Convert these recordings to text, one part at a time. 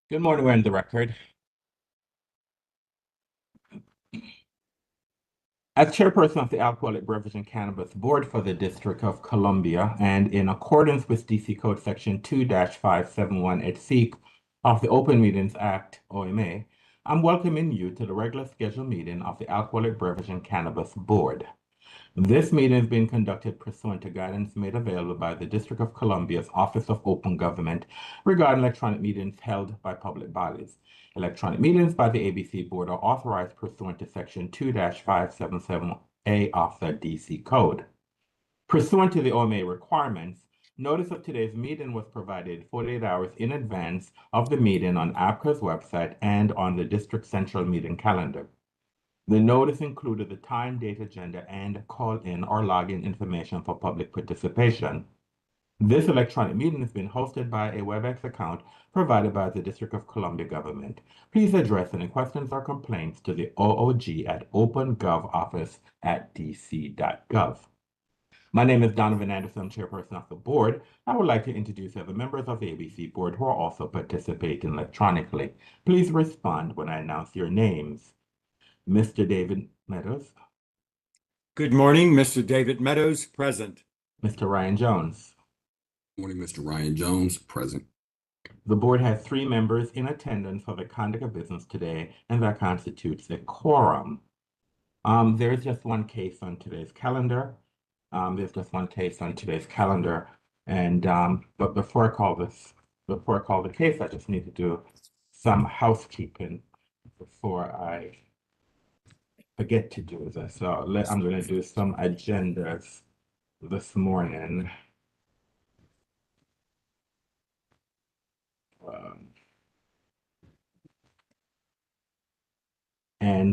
Good morning, we're in the record. As chairperson of the Alcoholic Beverage and Cannabis Board for the District of Columbia, and in accordance with DC Code Section 2-571(c) of the Open Meetings Act, OMA, I'm welcoming you to the regular scheduled meeting of the Alcoholic Beverage and Cannabis Board. This meeting is being conducted pursuant to guidance made available by the District of Columbia's Office of Open Government regarding electronic meetings held by public bodies. Electronic meetings by the ABC Board are authorized pursuant to Section 2-577A of the DC Code. Pursuant to the OMA requirements, notice of today's meeting was provided 48 hours in advance of the meeting on ABCA's website and on the District Central Meeting calendar. The notice included the time, date, agenda, and call-in or login information for public participation. This electronic meeting is being hosted by a WebEx account provided by the District of Columbia government. Please address any questions or complaints to the OOG at opengovoffice@dc.gov. My name is Donovan Anderson, chairperson of the board. I would like to introduce the other members of the ABC board who are also participating electronically. Please respond when I announce your names. Mr. David Meadows. Good morning, Mr. David Meadows, present. Mr. Ryan Jones. Morning, Mr. Ryan Jones, present. The board has 3 members in attendance for the conduct of business today, and that constitutes a quorum. There's just one case on today's calendar. And but before I call the case, I just need to do some housekeeping before I forget to do this. So I'm going to do some agendas this morning.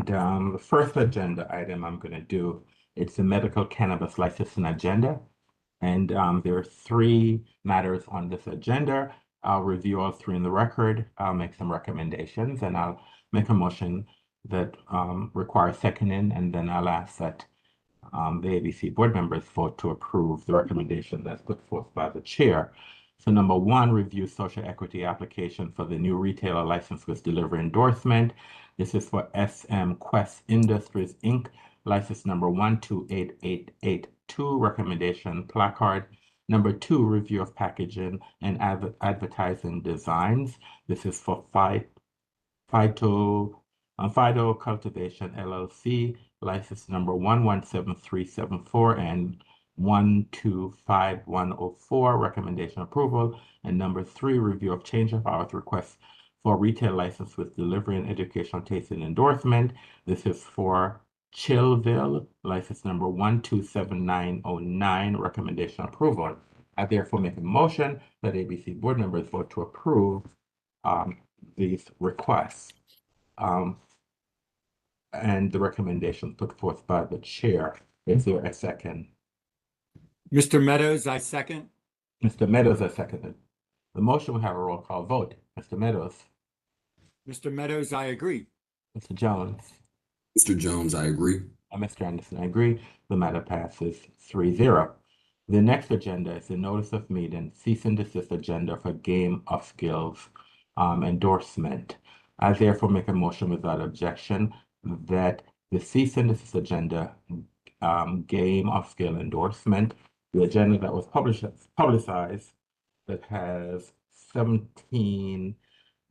The first agenda item I'm going to do, it's a medical cannabis licensing agenda. And there are 3 matters on this agenda. I'll review all 3 in the record. I'll make some recommendations, and I'll make a motion that requires seconding, and then I'll ask that the ABC board members vote to approve the recommendation that's put forth by the chair. So number 1, review social equity application for the new retailer license with delivery endorsement. This is for SM Quest Industries, Inc., license number 128882, recommendation placard. Number 2, review of packaging and advertising designs. This is for Fido Cultivation LLC, license number 117374 and 125104, recommendation approval. And number 3, review of change of hours request for retail license with delivery and educational tasting endorsement. This is for Chillville, license number 127909, recommendation approval. I therefore make a motion that ABC board members vote to approve these requests. And the recommendation put forth by the chair. Is there a second? Mr. Meadows, I second. Mr. Meadows has seconded. The motion will have a roll call vote. Mr. Meadows. Mr. Meadows, I agree. Mr. Jones. Mr. Jones, I agree. Mr. Anderson, I agree. The matter passes 3-0. The next agenda is the notice of meeting, cease and desist agenda for Game of Skills endorsement. I therefore make a motion without objection that the cease and desist agenda Game of Skill endorsement, the agenda that was publicized that has 17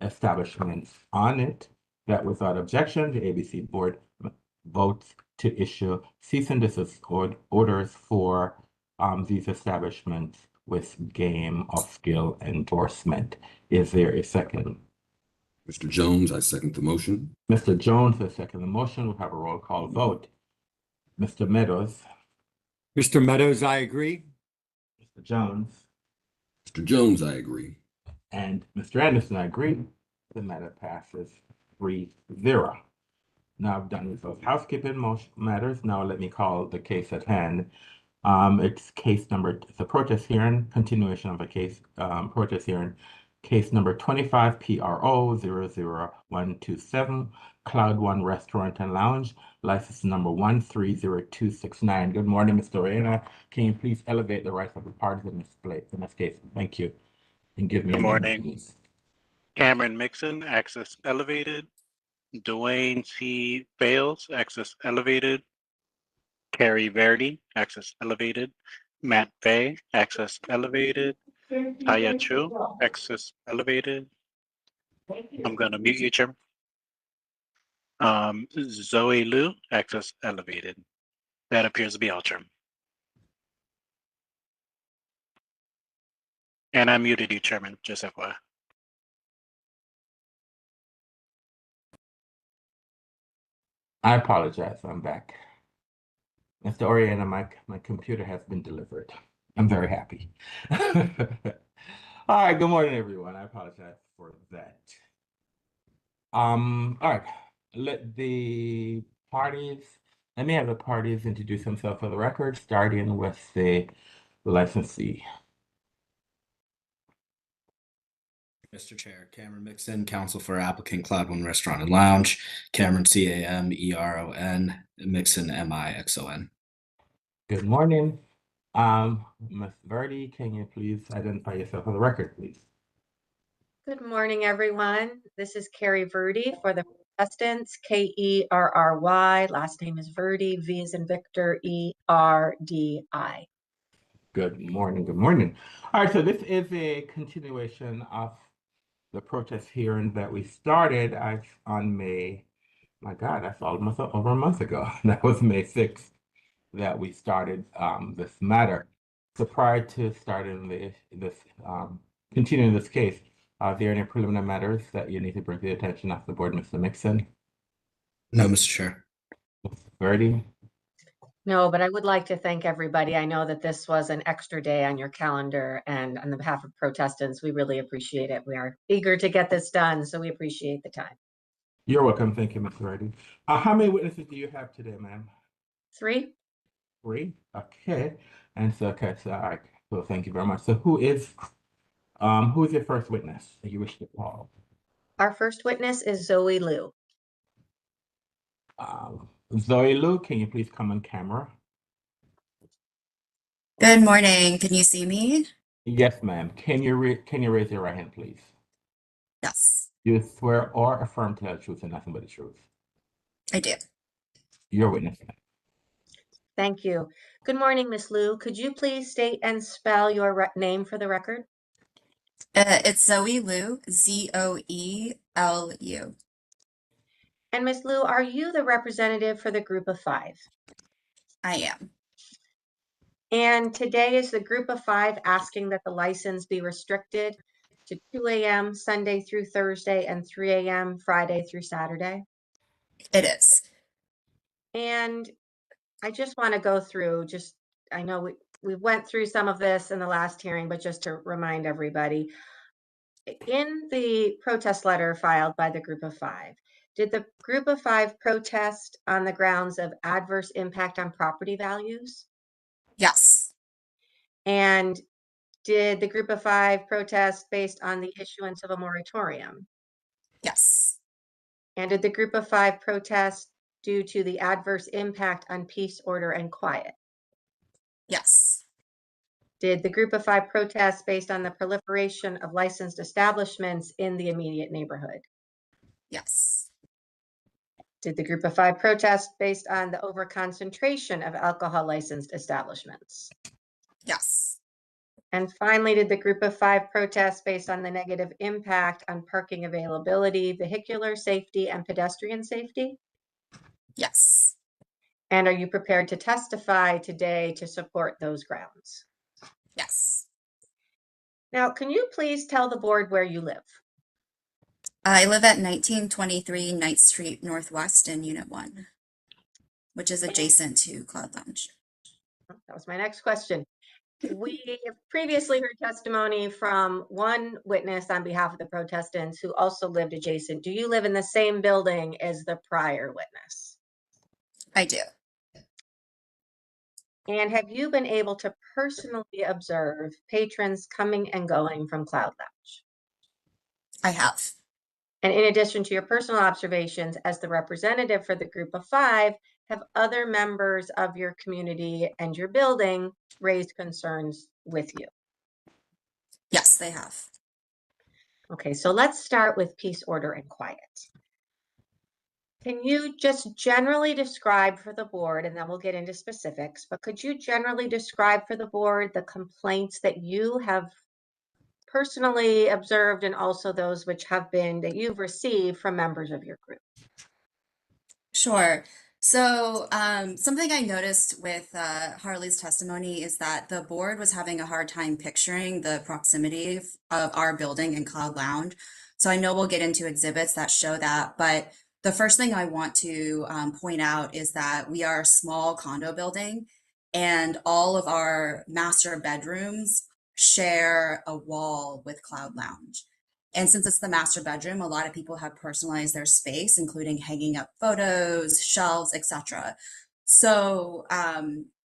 establishments on it, that without objection, the ABC board votes to issue cease and desist orders for these establishments with Game of Skill endorsement. Is there a second? Mr. Jones, I second the motion. Mr. Jones has seconded the motion. We'll have a roll call vote. Mr. Meadows. Mr. Meadows, I agree. Mr. Jones. Mr. Jones, I agree. And Mr. Anderson, I agree. The matter passes 3-0. Now I've done with those housekeeping matters. Now let me call the case at hand. It's a protest hearing, continuation of a case, protest hearing, case number 25 PRO 00127, Cloud One Restaurant and Lounge, license number 130269. Good morning, Mr. Reyna. Can you please elevate the rights of the parties in this case? Thank you. And give me Good a morning. minute, please. Cameron Mixon, access elevated. Dwayne C. Bales, access elevated. Carrie Verdi, access elevated. Matt Bay, access elevated. Taya Chu, access elevated. I'm going to mute you, Chairman. Zoe Liu, access elevated. That appears to be all, Chairman. And I muted you, Chairman, just FYI. I apologize. I'm back. Mr. Oriana, my computer has been delivered. I'm very happy. All right, good morning, everyone. I apologize for that. All right. Let me have the parties introduce themselves for the record, starting with the licensee. Mr. Chair, Cameron Mixon, counsel for applicant Cloud One Restaurant and Lounge, Cameron Cameron, Mixon Mixon. Good morning. Ms. Verdi, can you please identify yourself for the record, please? Good morning, everyone. This is Carrie Verdi for the contestants, Kerry. Last name is Verdi, V as in Victor, ERDI. Good morning. Good morning. All right, so this is a continuation of the protest hearing that we started on May. My God, that's almost over a month ago. That was May 6th that we started this matter. So prior to starting continuing this case, are there any preliminary matters that you need to bring to the attention of the board, Mr. Mixon? No, Mr. Chair. Mr. Verdi? No, but I would like to thank everybody. I know that this was an extra day on your calendar, and on the behalf of protestants, we really appreciate it. We are eager to get this done, so we appreciate the time. You're welcome. Thank you, Mr. Verdi. How many witnesses do you have today, ma'am? 3. 3. Okay. And so, okay, so, all right. So thank you very much. So who is your first witness that you wish to call? Our first witness is Zoe Liu. Zoe Liu, can you please come on camera? Good morning. Can you see me? Yes, ma'am. Can you raise your right hand, please? Yes, Do you swear or affirm to tell the truth and nothing but the truth? I do. Your witness, ma'am. Thank you. Good morning, Ms. Liu. Could you please state and spell your name for the record? It's Zoe Liu, Zoelu. And Ms. Liu, are you the representative for the group of 5? I am. And today is the group of 5 asking that the license be restricted to 2 a.m. Sunday through Thursday and 3 a.m. Friday through Saturday. It is. And I just want to go through, I know we went through some of this in the last hearing, but just to remind everybody, in the protest letter filed by the group of 5, did the group of 5 protest on the grounds of adverse impact on property values? Yes. And did the group of 5 protest based on the issuance of a moratorium? Yes. And did the group of 5 protest due to the adverse impact on peace, order, and quiet? Yes. Did the group of 5 protest based on the proliferation of licensed establishments in the immediate neighborhood? Yes. Did the group of 5 protest based on the overconcentration of alcohol licensed establishments? Yes. And finally, did the group of 5 protest based on the negative impact on parking availability, vehicular safety, and pedestrian safety? Yes. And are you prepared to testify today to support those grounds? Yes. Now, can you please tell the board where you live? I live at 1923 Knight Street Northwest in Unit 1, which is adjacent to Cloud Lounge. That was my next question. We have previously heard testimony from one witness on behalf of the protestants who also lived adjacent. Do you live in the same building as the prior witness? I do. And have you been able to personally observe patrons coming and going from Cloud Lounge? I have. And in addition to your personal observations as the representative for the group of 5, have other members of your community and your building raised concerns with you? Yes, they have. Okay, so let's start with peace, order, and quiet. Can you just generally describe for the board, and then we'll get into specifics, but could you generally describe for the board the complaints that you have personally observed and also those which have been that you've received from members of your group? Sure. So, something I noticed with Harley's testimony is that the board was having a hard time picturing the proximity of our building and Cloud Lounge. So I know we'll get into exhibits that show that, but the first thing I want to point out is that we are a small condo building, and all of our master bedrooms share a wall with Cloud Lounge. And since it's the master bedroom, a lot of people have personalized their space, including hanging up photos, shelves, etc. So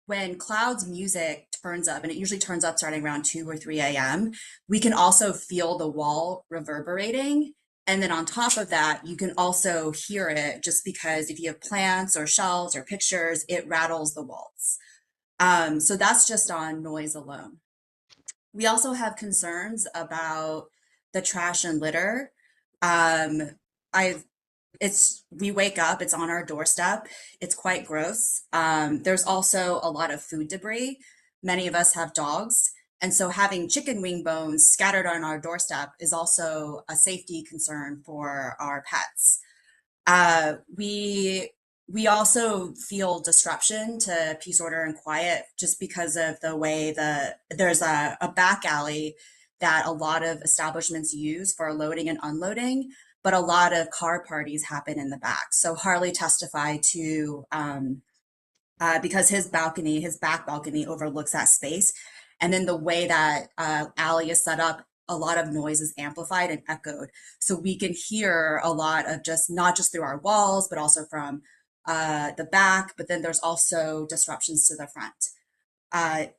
when Cloud's music turns up, and it usually turns up starting around 2 or 3 a.m., we can also feel the wall reverberating. And then on top of that, you can also hear it just because if you have plants or shelves or pictures, it rattles the walls. So that's just on noise alone. We also have concerns about the trash and litter. We wake up, it's on our doorstep. It's quite gross. There's also a lot of food debris. Many of us have dogs. And so having chicken wing bones scattered on our doorstep is also a safety concern for our pets. We also feel disruption to peace, order, and quiet just because of the way there's a back alley that a lot of establishments use for loading and unloading, but a lot of car parties happen in the back. So Harley testified to because his back balcony overlooks that space. And then the way that alley is set up, a lot of noise is amplified and echoed. So we can hear a lot of not just through our walls, but also from the back, but then there's also disruptions to the front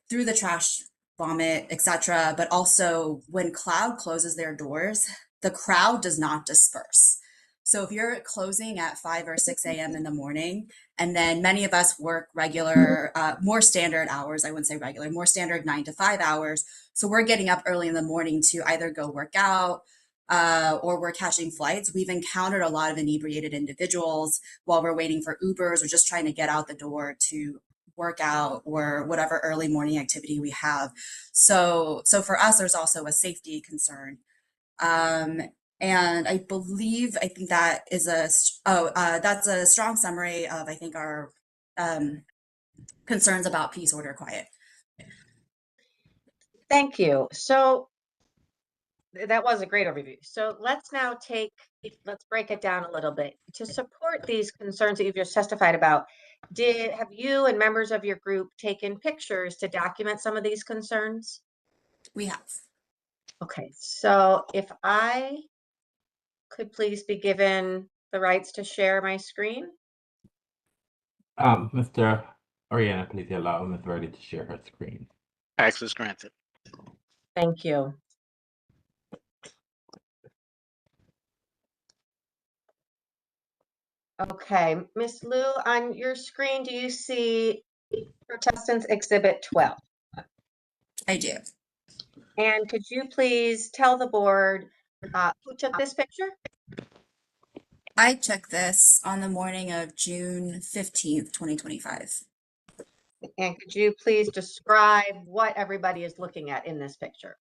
through the trash, vomit, etc. But also when Cloud closes their doors, the crowd does not disperse. So if you're closing at 5 or 6 a.m. in the morning, and then many of us work regular, more standard hours, I wouldn't say regular, more standard 9 to 5 hours. So we're getting up early in the morning to either go work out or we're catching flights. We've encountered a lot of inebriated individuals while we're waiting for Ubers or just trying to get out the door to work out or whatever early morning activity we have. So for us, there's also a safety concern. And I think that is that's a strong summary of, I think, our concerns about peace, order, quiet. Thank you. So that was a great overview. So let's break it down a little bit. To support these concerns that you've just testified about, have you and members of your group taken pictures to document some of these concerns? We have. Okay, so if I could please be given the rights to share my screen. Mr. Oriana, please allow Ms. Verdi to share her screen. Access granted. Thank you. Okay, Ms. Liu, on your screen, do you see Protestants Exhibit 12? I do. And could you please tell the board who took this picture? I took this on the morning of June 15th, 2025. And could you please describe what everybody is looking at in this picture?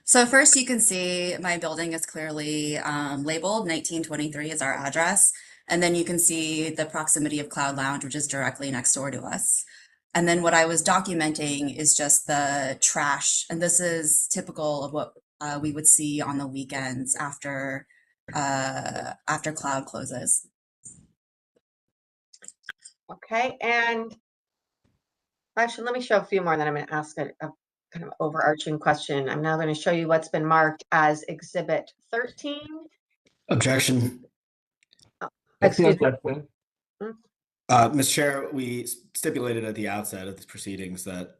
So first you can see my building is clearly labeled 1923 is our address. And then you can see the proximity of Cloud Lounge, which is directly next door to us. And then what I was documenting is just the trash. And this is typical of what we would see on the weekends after Cloud closes. Okay, and actually, let me show a few more, and then I'm going to ask a kind of overarching question. I'm now going to show you what's been marked as Exhibit 13. Objection. Excuse me. Mr. Chair, we stipulated at the outset of the proceedings that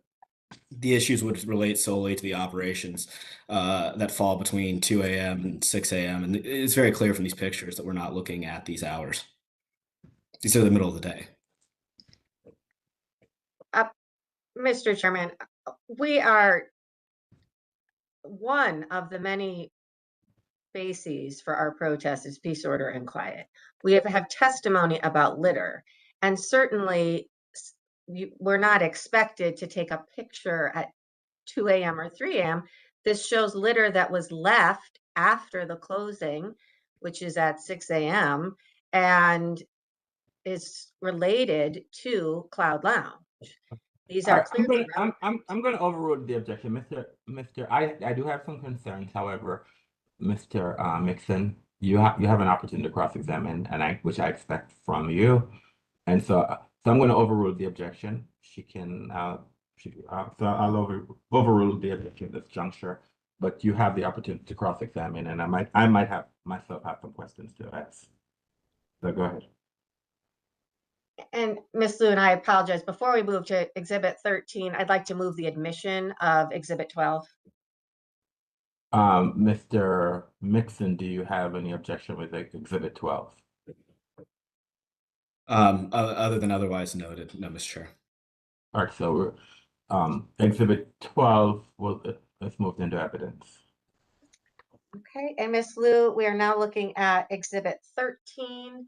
the issues would relate solely to the operations that fall between 2 a.m. and 6 a.m. And it's very clear from these pictures that we're not looking at these hours. These are the middle of the day. Mr. Chairman, we are one of the many bases for our protest is peace, order, and quiet. We have testimony about litter, and certainly we're not expected to take a picture at 2 a.m. or 3 a.m. This shows litter that was left after the closing, which is at 6 a.m. and is related to Cloud Lounge. These are clearly I'm going to overrule the objection, Mr. I do have some concerns. However, Mr. Mixon, you have an opportunity to cross-examine, and which I expect from you, and so I'm going to overrule the objection. So I'll overrule the objection at this juncture, but you have the opportunity to cross-examine, and I might have myself have some questions to ask. So go ahead. And Ms. Liu, and I apologize, before we move to Exhibit 13, I'd like to move the admission of Exhibit 12. Mr. Mixon, do you have any objection with Exhibit 12? Other than otherwise noted, no, Mr. Chair. All right, so Exhibit 12 is moved into evidence. Okay, and Ms. Liu, we are now looking at Exhibit 13.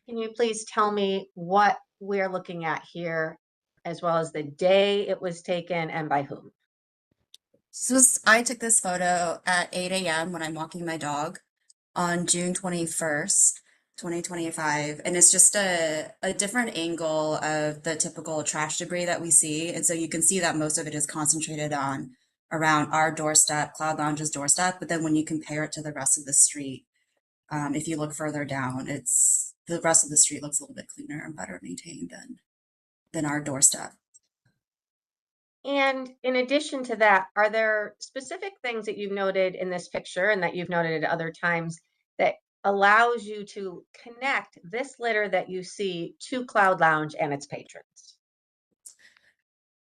Can you please tell me what we're looking at here, as well as the day it was taken and by whom? So I took this photo at 8 a.m. when I'm walking my dog on June 21st, 2025. And it's just a different angle of the typical trash debris that we see. And so you can see that most of it is concentrated on around our doorstep, Cloud Lounge's doorstep. But then when you compare it to the rest of the street, if you look further down, the rest of the street looks a little bit cleaner and better maintained than our doorstep. And in addition to that, are there specific things that you've noted in this picture and that you've noted at other times that allows you to connect this litter that you see to Cloud Lounge and its patrons?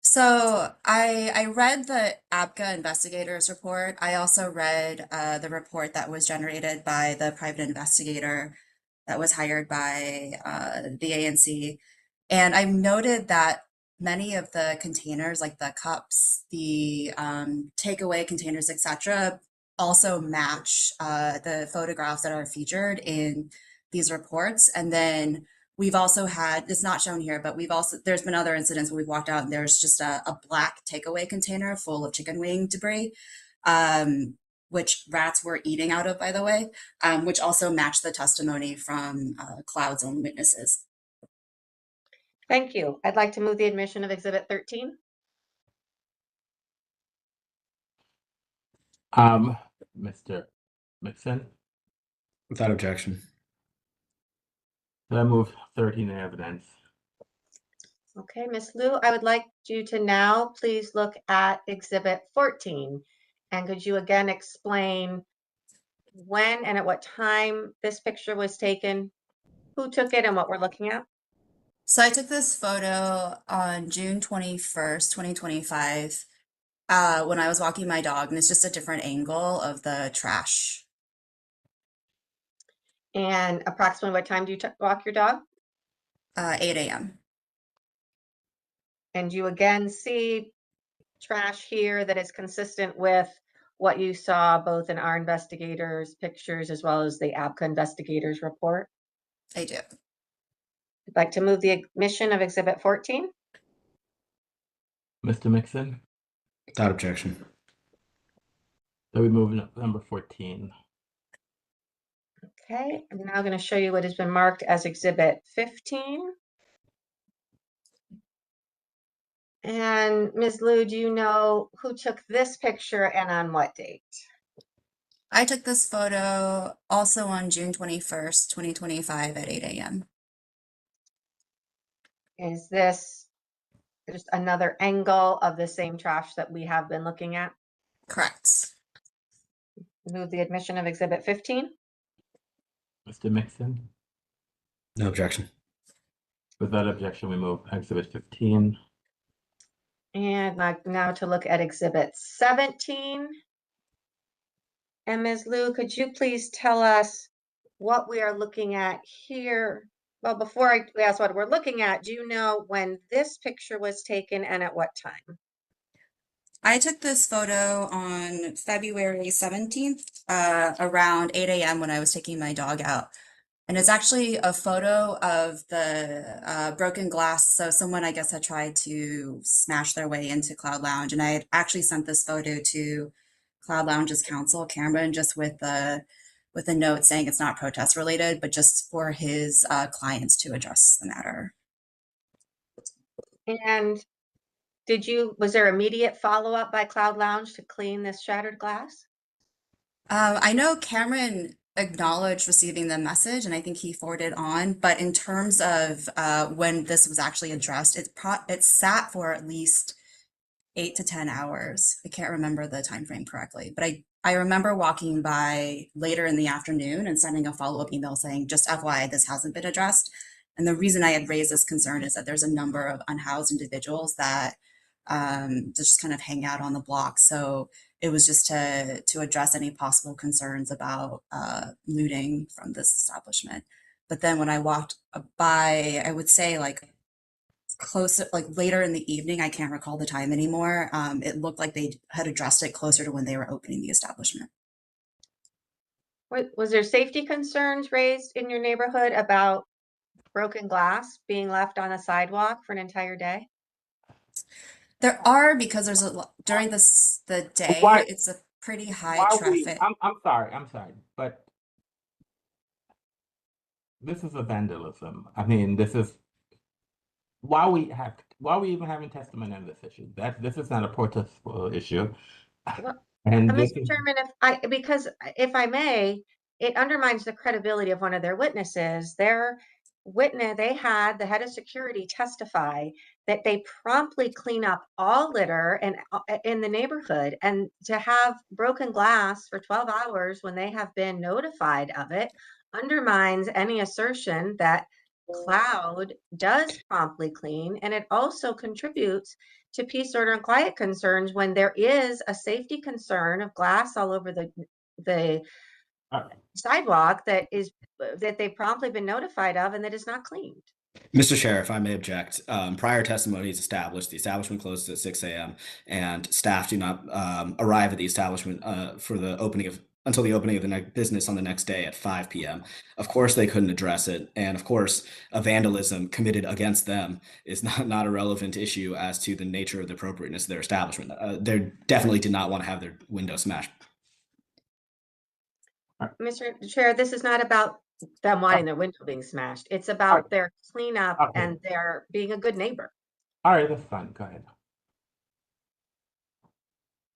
So I read the ABCA investigators report. I also read the report that was generated by the private investigator that was hired by the ANC. And I've noted that many of the containers, like the cups, the takeaway containers, etc., also match the photographs that are featured in these reports. And then we've also had, it's not shown here, but there's been other incidents where we've walked out and there's just a black takeaway container full of chicken wing debris, which rats were eating out of, by the way, which also matched the testimony from Cloud's own witnesses. Thank you. I'd like to move the admission of Exhibit 13. Mr. Mixon, Without objection. so I move 13 in evidence. Okay, Ms. Liu, I would like you to now please look at Exhibit 14. And could you again explain when and at what time this picture was taken, who took it, and what we're looking at? So I took this photo on June 21st, 2025, when I was walking my dog, and it's just a different angle of the trash. And approximately what time do you walk your dog? 8 a.m. And you again see trash here that is consistent with what you saw both in our investigators' pictures as well as the ABCA investigators' report? I do. I'd like to move the admission of Exhibit 14. Mr. Mixon, Without objection. so we move number 14. Okay, I'm now going to show you what has been marked as Exhibit 15. And Ms. Liu, do you know who took this picture and on what date? I took this photo also on June 21st, 2025 at 8 a.m. Is this just another angle of the same trash that we have been looking at? Correct. Move the admission of Exhibit 15. Mr. Mixon, No objection. without objection, we move Exhibit 15. And now to look at Exhibit 17. And Ms. Liu, could you please tell us what we are looking at here? Well, before I ask what we're looking at, do you know when this picture was taken and at what time? I took this photo on February 17th, around 8 a.m. when I was taking my dog out. And it's actually a photo of the broken glass. So someone, I guess, had tried to smash their way into Cloud Lounge. And I had actually sent this photo to Cloud Lounge's counsel, Cameron, just with a note saying it's not protest related, but just for his clients to address the matter. And was there immediate follow-up by Cloud Lounge to clean this shattered glass? I know Cameron acknowledged receiving the message, and I think he forwarded on. But in terms of when this was actually addressed, it sat for at least 8 to 10 hours. I can't remember the time frame correctly, but I remember walking by later in the afternoon and sending a follow-up email saying, just FYI, this hasn't been addressed. And the reason I had raised this concern is that there's a number of unhoused individuals that just kind of hang out on the block. So it was just to address any possible concerns about looting from this establishment. But then when I walked by, I would say like closer, like later in the evening, I can't recall the time anymore. It looked like they had addressed it closer to when they were opening the establishment. Was there safety concerns raised in your neighborhood about broken glass being left on a sidewalk for an entire day? There are, because there's during the day, Why- it's a pretty high While traffic. I'm sorry, but this is a vandalism. I mean, this is why we even having testimony on this issue. This is not a protestable issue. Well, And this Mr. is Chairman, because if I may, it undermines the credibility of one of their witnesses. They had the head of security testify that they promptly clean up all litter and in the neighborhood, and to have broken glass for 12 hours when they have been notified of it undermines any assertion that Cloud does promptly clean, and it also contributes to peace, order, and quiet concerns when there is a safety concern of glass all over the uh, sidewalk that they've promptly been notified of and that is not cleaned. Mr. Chair, if I may object, prior testimony is established. The establishment closes at 6 a.m. and staff do not arrive at the establishment until the opening of the business on the next day at 5 p.m. Of course, they couldn't address it, and of course, a vandalism committed against them is not a relevant issue as to the nature of the appropriateness of their establishment. They definitely did not want to have their window smashed. Mr. Chair, this is not about them wanting their window being smashed. It's about their cleanup Okay. and their being a good neighbor. all right, that's fine. Go ahead.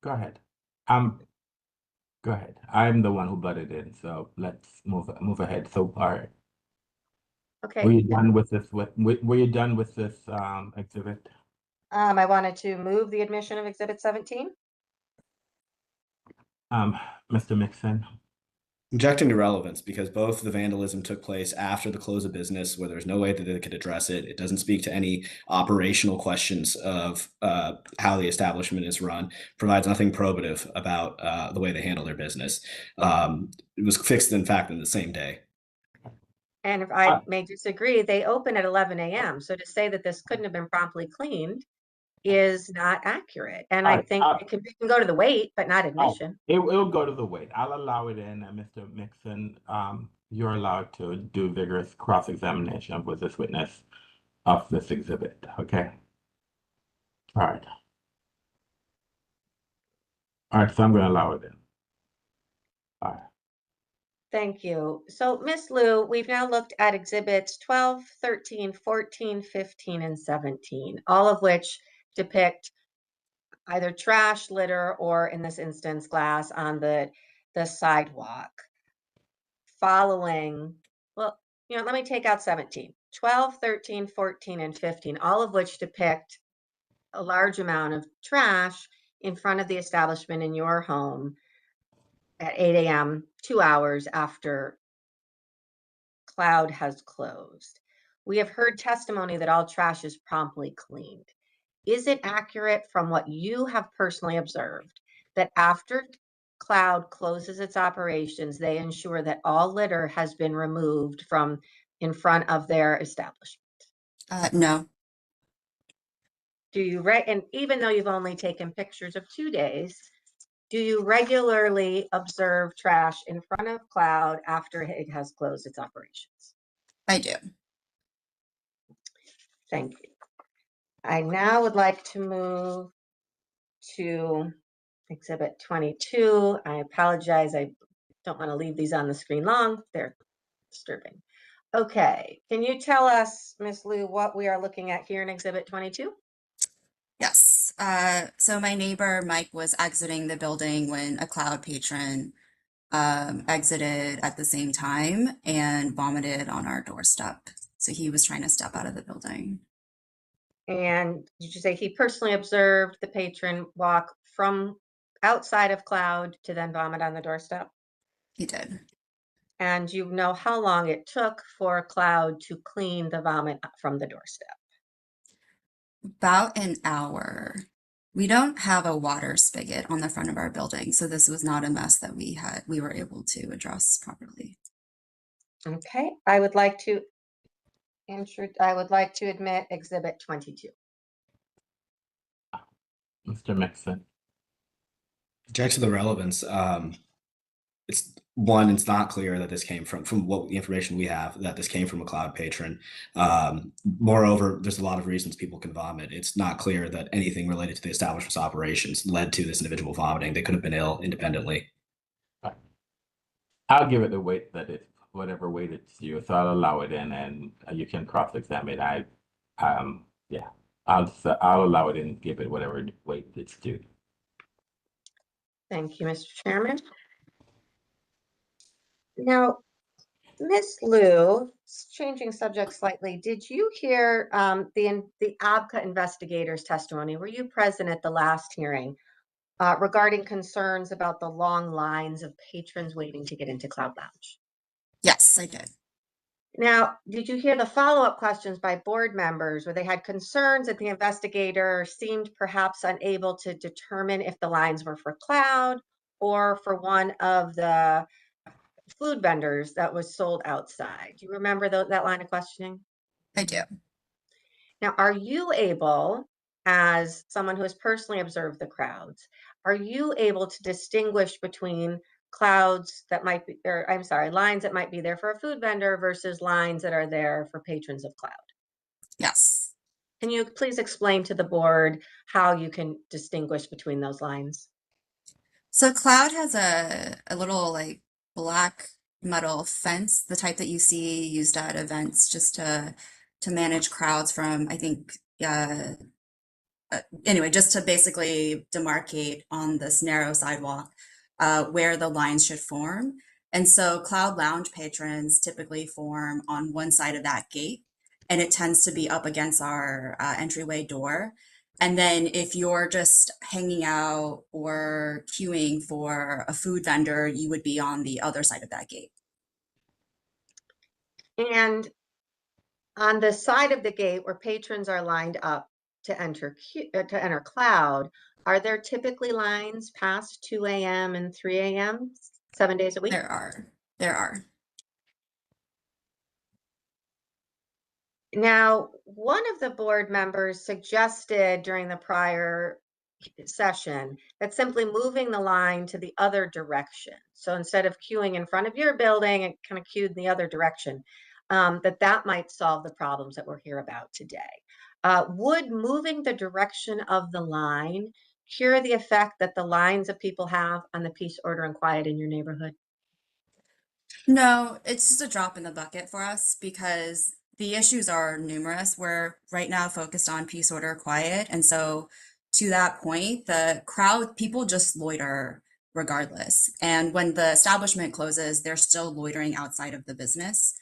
Go ahead. Go ahead. I'm the one who butted in, so let's move ahead. So, all right. Okay. Were you done with this? Were you done with this exhibit? I wanted to move the admission of Exhibit 17. Mr. Mixon. Objecting to relevance because both the vandalism took place after the close of business where there's no way that they could address it. It doesn't speak to any operational questions of how the establishment is run, provides nothing probative about the way they handle their business. It was fixed, in fact, in the same day. And if I may disagree, they open at 11 a.m. So to say that this couldn't have been promptly cleaned is not accurate. And I think it can go to the wait, but not admission. It'll go to the wait. I'll allow it in, Mr. Mixon. You're allowed to do vigorous cross-examination with this witness of this exhibit. Okay. All right. All right. So I'm going to allow it in. All right. Thank you. So, Ms. Liu, we've now looked at exhibits 12, 13, 14, 15, and 17, all of which depict either trash, litter, or in this instance, glass on the sidewalk. Following, well, let me take out 17, 12, 13, 14, and 15, all of which depict a large amount of trash in front of the establishment in your home at 8 a.m., 2 hours after Cloud has closed. We have heard testimony that all trash is promptly cleaned. Is it accurate from what you have personally observed that after Cloud closes its operations, they ensure that all litter has been removed from in front of their establishment? No. do you, and even though you've only taken pictures of 2 days, do you regularly observe trash in front of Cloud after it has closed its operations? I do. Thank you. I now would like to move to Exhibit 22. I apologize. I don't want to leave these on the screen long. They're disturbing. Okay. Can you tell us, Ms. Liu, what we are looking at here in Exhibit 22? Yes. So my neighbor Mike was exiting the building when a Cloud patron exited at the same time and vomited on our doorstep. So he was trying to step out of the building. And did you say he personally observed the patron walk from outside of Cloud to then vomit on the doorstep? He did. And you know how long it took for Cloud to clean the vomit from the doorstep? About an hour. We don't have a water spigot on the front of our building, so this was not a mess that we were able to address properly. Okay, I would like to admit Exhibit 22. Mr. Mixon. Object to the relevance. It's not clear that this came from what the information we have, that this came from a Cloud patron. Moreover, there's a lot of reasons people can vomit. It's not clear that anything related to the establishment's operations led to this individual vomiting. They could have been ill independently. I'll give it the weight that it, whatever weight it's due. So I'll allow it in, and you can cross-examine. Yeah, I'll allow it in and give it whatever weight it's due. Thank you, Mr. Chairman. Now, Ms. Liu, changing subject slightly, did you hear the ABCA investigator's testimony? Were you present at the last hearing regarding concerns about the long lines of patrons waiting to get into Cloud Lounge? Yes, I did. Now, did you hear the follow-up questions by board members where they had concerns that the investigator seemed perhaps unable to determine if the lines were for Cloud or for one of the food vendors that was sold outside? Do you remember that line of questioning? I do. Now, are you able, as someone who has personally observed the crowds, are you able to distinguish between lines that might be there for a food vendor versus lines that are there for patrons of Cloud? Yes. Can you please explain to the board how you can distinguish between those lines? So Cloud has a little like black metal fence, the type that you see used at events just to manage crowds from, I think, anyway, just to basically demarcate on this narrow sidewalk where the lines should form. And so Cloud Lounge patrons typically form on one side of that gate, and it tends to be up against our entryway door. And then if you're just hanging out or queuing for a food vendor, you would be on the other side of that gate. And on the side of the gate where patrons are lined up to enter Cloud, are there typically lines past 2 a.m. and 3 a.m. 7 days a week? There are. Now, one of the board members suggested during the prior session that simply moving the line to the other direction. So instead of queuing in front of your building, it kind of queued in the other direction, that might solve the problems that we're here about today. Would moving the direction of the line cure the effect that the lines of people have on the peace, order, and quiet in your neighborhood? No, it's just a drop in the bucket for us because the issues are numerous. We're right now focused on peace, order, quiet. And so to that point, the crowd, people just loiter regardless. And when the establishment closes, they're still loitering outside of the business.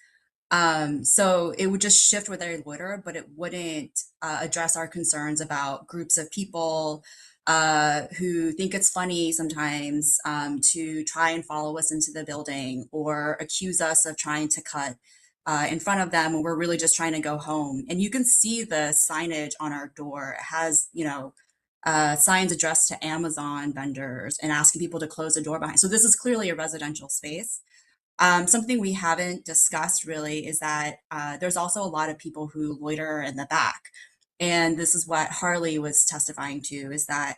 So it would just shift where they loiter, but it wouldn't address our concerns about groups of people who think it's funny sometimes to try and follow us into the building or accuse us of trying to cut in front of them when we're really just trying to go home. And you can see the signage on our door. It has, signs addressed to Amazon vendors and asking people to close the door behind. So this is clearly a residential space. Something we haven't discussed really is that there's also a lot of people who loiter in the back. And this is what Harley was testifying to, is that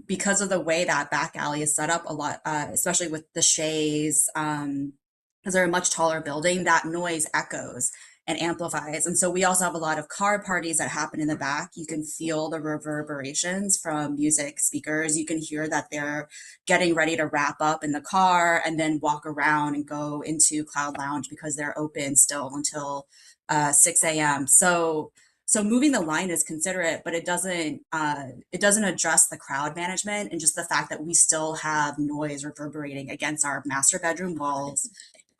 because of the way that back alley is set up, a lot, especially with the Shays, because they're a much taller building, that noise echoes and amplifies. And so we also have a lot of car parties that happen in the back. You can feel the reverberations from music speakers. You can hear that they're getting ready to wrap up in the car and then walk around and go into Cloud Lounge because they're open still until 6 a.m. So moving the line is considerate, but it doesn't address the crowd management and just the fact that we still have noise reverberating against our master bedroom walls.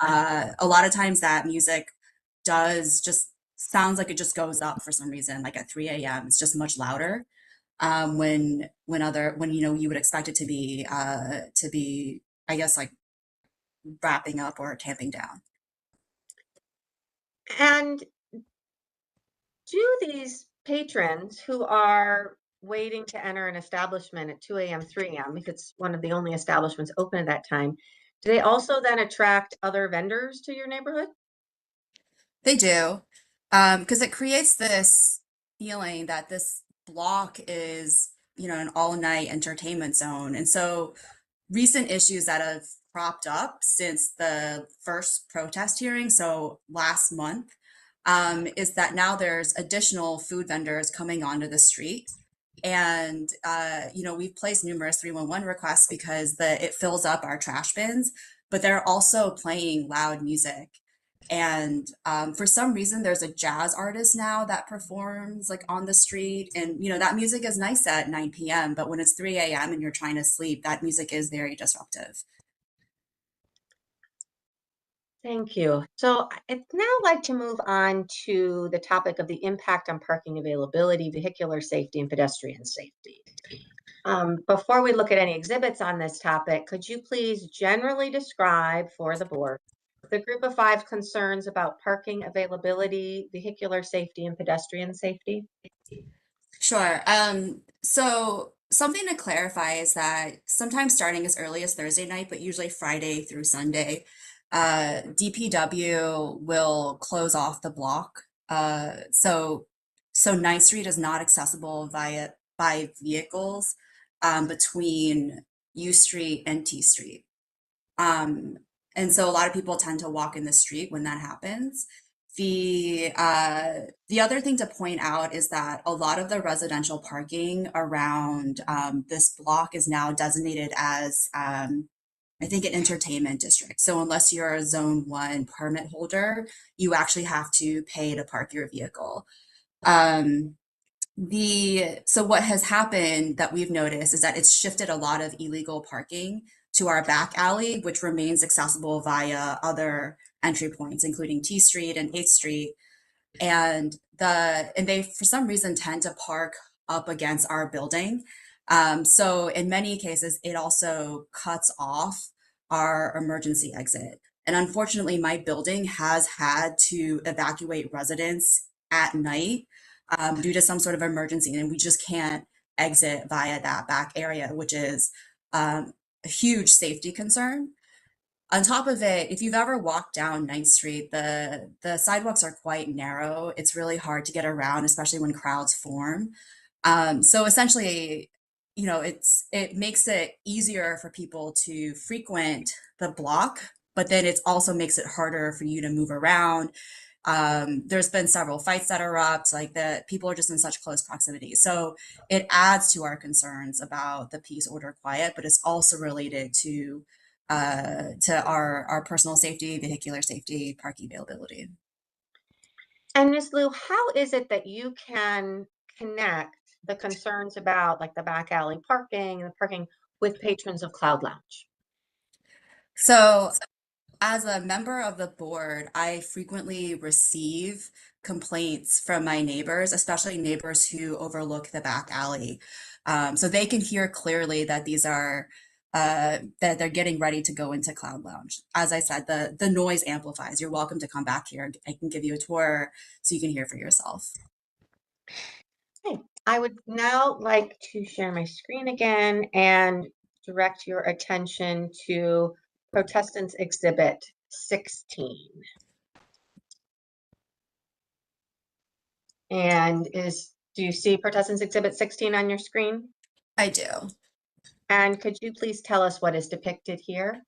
A lot of times that music does just sounds like it just goes up for some reason, like at 3 a.m. It's just much louder. When you know you would expect it to be I guess like wrapping up or tamping down. And do these patrons who are waiting to enter an establishment at 2 a.m., 3 a.m., if it's one of the only establishments open at that time, do they also then attract other vendors to your neighborhood? They do, because it creates this feeling that this block is, you know, an all-night entertainment zone. And so recent issues that have cropped up since the first protest hearing, so last month, is that now there's additional food vendors coming onto the street. And you know, we've placed numerous 311 requests because it fills up our trash bins, but they're also playing loud music. And for some reason, there's a jazz artist now that performs like on the street. And, you know, that music is nice at 9 p.m., but when it's 3 a.m. and you're trying to sleep, that music is very disruptive. Thank you. So I'd now like to move on to the topic of the impact on parking availability, vehicular safety, and pedestrian safety. Before we look at any exhibits on this topic, could you please generally describe for the board the group of 5 concerns about parking availability, vehicular safety, and pedestrian safety? Sure. So something to clarify is that sometimes starting as early as Thursday night, but usually Friday through Sunday, DPW will close off the block. So 9th Street is not accessible by vehicles between U Street and T Street. And so a lot of people tend to walk in the street when that happens. The other thing to point out is that a lot of the residential parking around this block is now designated as I think an entertainment district. So unless you're a Zone 1 permit holder, you actually have to pay to park your vehicle. So what has happened that we've noticed is that it's shifted a lot of illegal parking to our back alley, which remains accessible via other entry points, including T Street and 8th Street. And they, for some reason, tend to park up against our building. So in many cases, it also cuts off our emergency exit. And unfortunately, my building has had to evacuate residents at night due to some sort of emergency, and we just can't exit via that back area, which is a huge safety concern. On top of it, if you've ever walked down 9th Street, the sidewalks are quite narrow. It's really hard to get around, especially when crowds form. So essentially, you know, it makes it easier for people to frequent the block, but then it also makes it harder for you to move around. There's been several fights that erupt, like that people are just in such close proximity. So it adds to our concerns about the peace, order, quiet, but it's also related to our personal safety, vehicular safety, parking availability. And Ms. Liu, how is it that you can connect the concerns about like the back alley parking and the parking with patrons of Cloud Lounge? So as a member of the board, I frequently receive complaints from my neighbors, especially neighbors who overlook the back alley. So they can hear clearly that these are that they're getting ready to go into Cloud Lounge. As I said, the noise amplifies. You're welcome to come back here. I can give you a tour so you can hear for yourself. Okay. I would now like to share my screen again and direct your attention to Protestants Exhibit 16. And is Do you see Protestants Exhibit 16 on your screen? I do. And could you please tell us what is depicted here?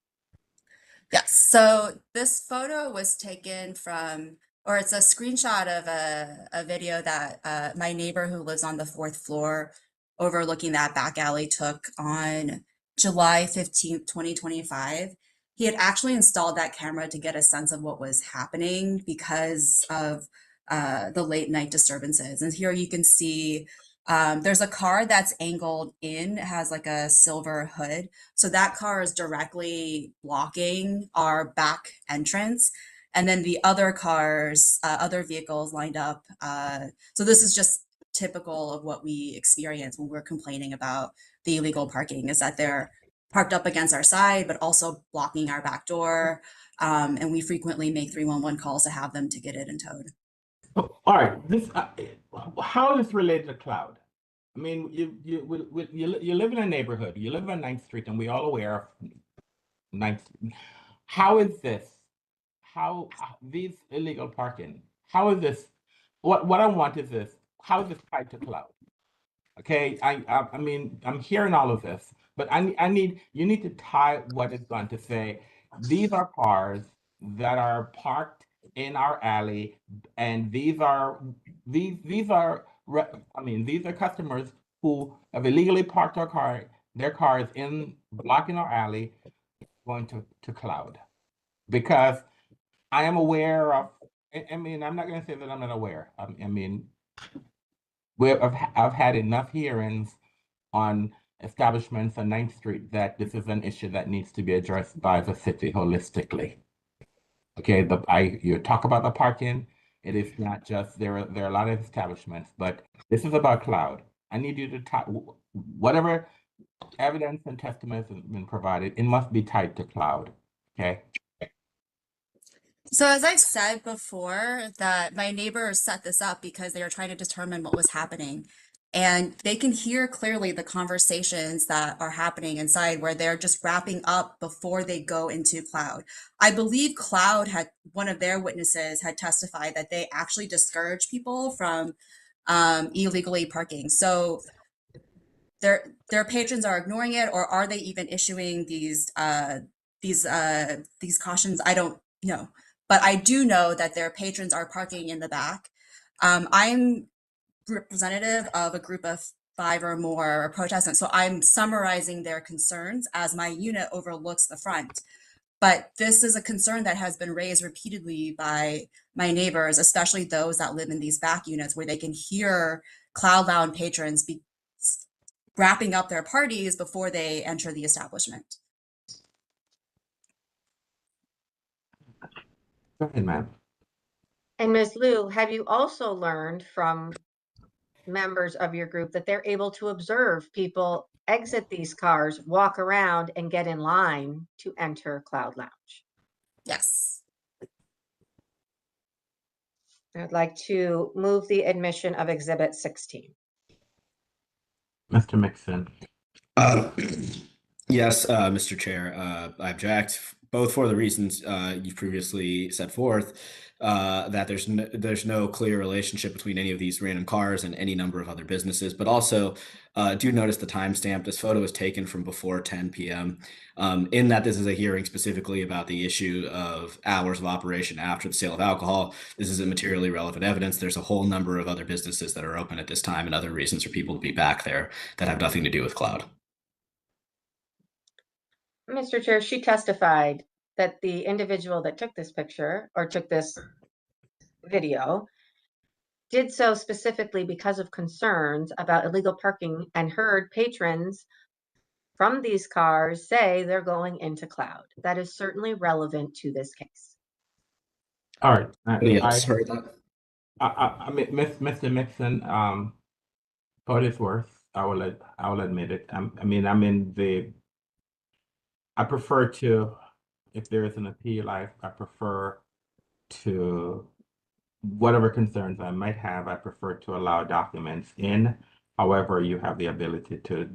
Yes. So this photo was taken from, or it's a screenshot of a video that my neighbor who lives on the 4th floor overlooking that back alley took on July 15th, 2025. He had actually installed that camera to get a sense of what was happening because of the late night disturbances. And here you can see there's a car that's angled in, it has like a silver hood. So that car is directly blocking our back entrance. And then the other cars, other vehicles lined up. So this is just typical of what we experience when we're complaining about the illegal parking, is that they're parked up against our side, but also blocking our back door. And we frequently make 311 calls to have them ticketed and towed. Oh, all right, how is this related to cloud? I mean, you live in a neighborhood, you live on 9th Street, and we all aware of 9th. How is this? How these illegal parking? How is this? What I want is this. How is this tied to cloud? Okay, I mean, I'm hearing all of this, but you need to tie what it's going to say. These are cars that are parked in our alley, and these are these are customers who have illegally parked their cars in blocking our alley, going to cloud. Because I am aware of, I mean, I'm not going to say that I'm not aware. I mean, I've had enough hearings on establishments on 9th Street that this is an issue that needs to be addressed by the city holistically. Okay, you talk about the parking. It is not just there are a lot of establishments, but this is about cloud. I need you to talk whatever evidence and testimony has been provided. It must be tied to cloud. Okay. So as I've said before, that my neighbors set this up because they were trying to determine what was happening. And they can hear clearly the conversations that are happening inside where they're just wrapping up before they go into cloud. I believe cloud had, one of their witnesses had testified that they actually discourage people from illegally parking. So their patrons are ignoring it, or are they even issuing these cautions? I don't know. But I do know that their patrons are parking in the back. I'm representative of a group of 5 or more protestants, so I'm summarizing their concerns as my unit overlooks the front. But this is a concern that has been raised repeatedly by my neighbors, especially those that live in these back units where they can hear cloud-bound patrons wrapping up their parties before they enter the establishment. Go ahead, ma'am. And Ms. Liu, have you also learned from members of your group that they're able to observe people exit these cars, walk around, and get in line to enter Cloud Lounge? Yes. I'd like to move the admission of Exhibit 16. Mr. Mixon. Yes, Mr. Chair, I object both for the reasons you've previously set forth, that there's no clear relationship between any of these random cars and any number of other businesses, but also do notice the timestamp. This photo was taken from before 10 p.m. In that this is a hearing specifically about the issue of hours of operation after the sale of alcohol. This isn't materially relevant evidence. There's a whole number of other businesses that are open at this time and other reasons for people to be back there that have nothing to do with cloud. Mr. Chair, she testified that the individual that took this picture or took this video did so specifically because of concerns about illegal parking and heard patrons from these cars say they're going into cloud. That is certainly relevant to this case. All right. Anybody else heard that? I mean, Mr. Mixon, for what it's worth, I will admit it. I mean, I prefer to, if there is an appeal, I prefer to, whatever concerns I might have, I prefer to allow documents in. However, you have the ability to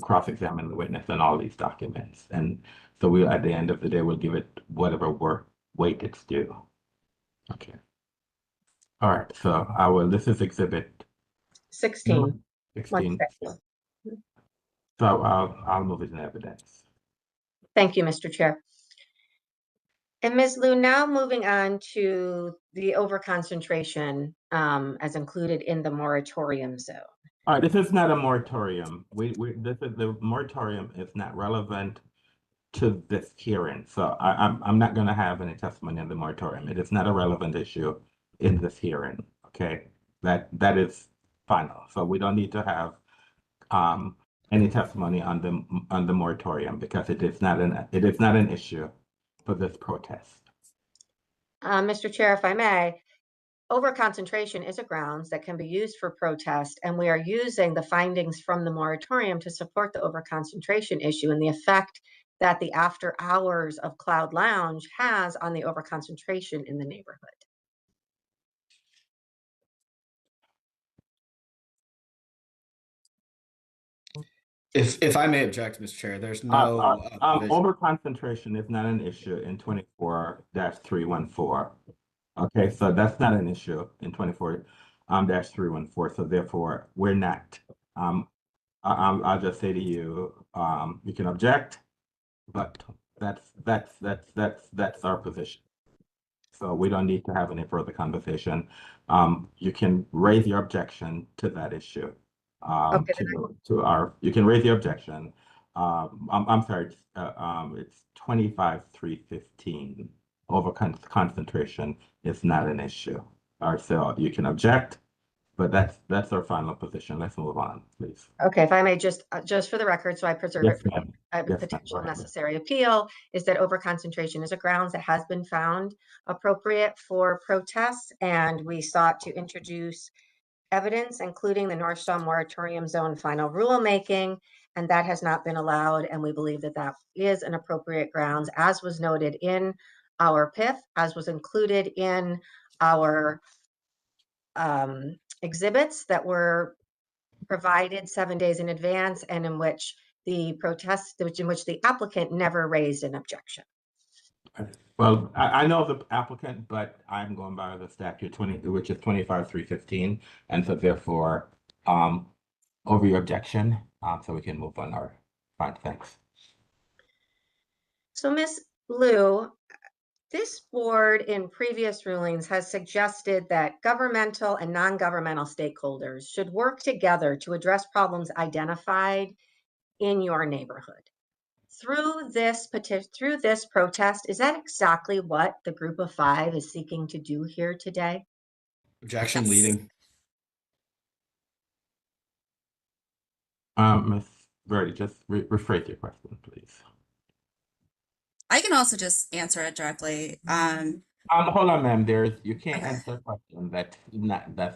cross-examine the witness on all these documents. And so we'll, at the end of the day, we'll give it whatever weight it's due. Okay. All right, so this is Exhibit 16. 16. 16. So I'll move it in evidence. Thank you, Mr. Chair. And Ms. Liu, now moving on to the overconcentration as included in the moratorium zone. All right, this is not a moratorium. The moratorium is not relevant to this hearing. So I'm not going to have any testimony on the moratorium. It is not a relevant issue in this hearing. Okay, that is final. So we don't need to have any testimony on the moratorium because it is not an issue for this protest. Mr. Chair, if I may, overconcentration is a grounds that can be used for protest, and we are using the findings from the moratorium to support the overconcentration issue and the effect that the after hours of Cloud Lounge has on the overconcentration in the neighborhood. If I may object, Mr. Chair, there's no provision. Overconcentration is not an issue in 24-314. Okay, so that's not an issue in 24-314. So therefore, we're not. I'll just say to you, you can object, but that's our position. So we don't need to have any further conversation. You can raise your objection to that issue. Okay. You can raise your objection. I'm sorry, it's 25-315. Concentration is not an issue. All right, so you can object, but that's our final position. Let's move on, please. Okay, if I may just for the record, so I preserve Yes, it for ma'am. a Yes, ma'am. potential Go ahead. necessary appeal, is that overconcentration is a grounds that has been found appropriate for protests, and we sought to introduce evidence, including the North Star Moratorium Zone final rulemaking, and that has not been allowed, and we believe that that is an appropriate grounds, as was noted in our PIF, as was included in our exhibits that were provided 7 days in advance, and in which the applicant never raised an objection. Well, I know the applicant, but I'm going by the statute which is 25-315, and so therefore, over your objection, so we can move on. Fine, thanks. So, Ms. Liu, this board in previous rulings has suggested that governmental and non-governmental stakeholders should work together to address problems identified in your neighborhood. Through this protest, is that exactly what the group of five is seeking to do here today? Objection, Yes. leading. Ms. Verdi, just rephrase your question, please. I can also just answer it directly. Hold on, ma'am. You can't Okay. answer a question that's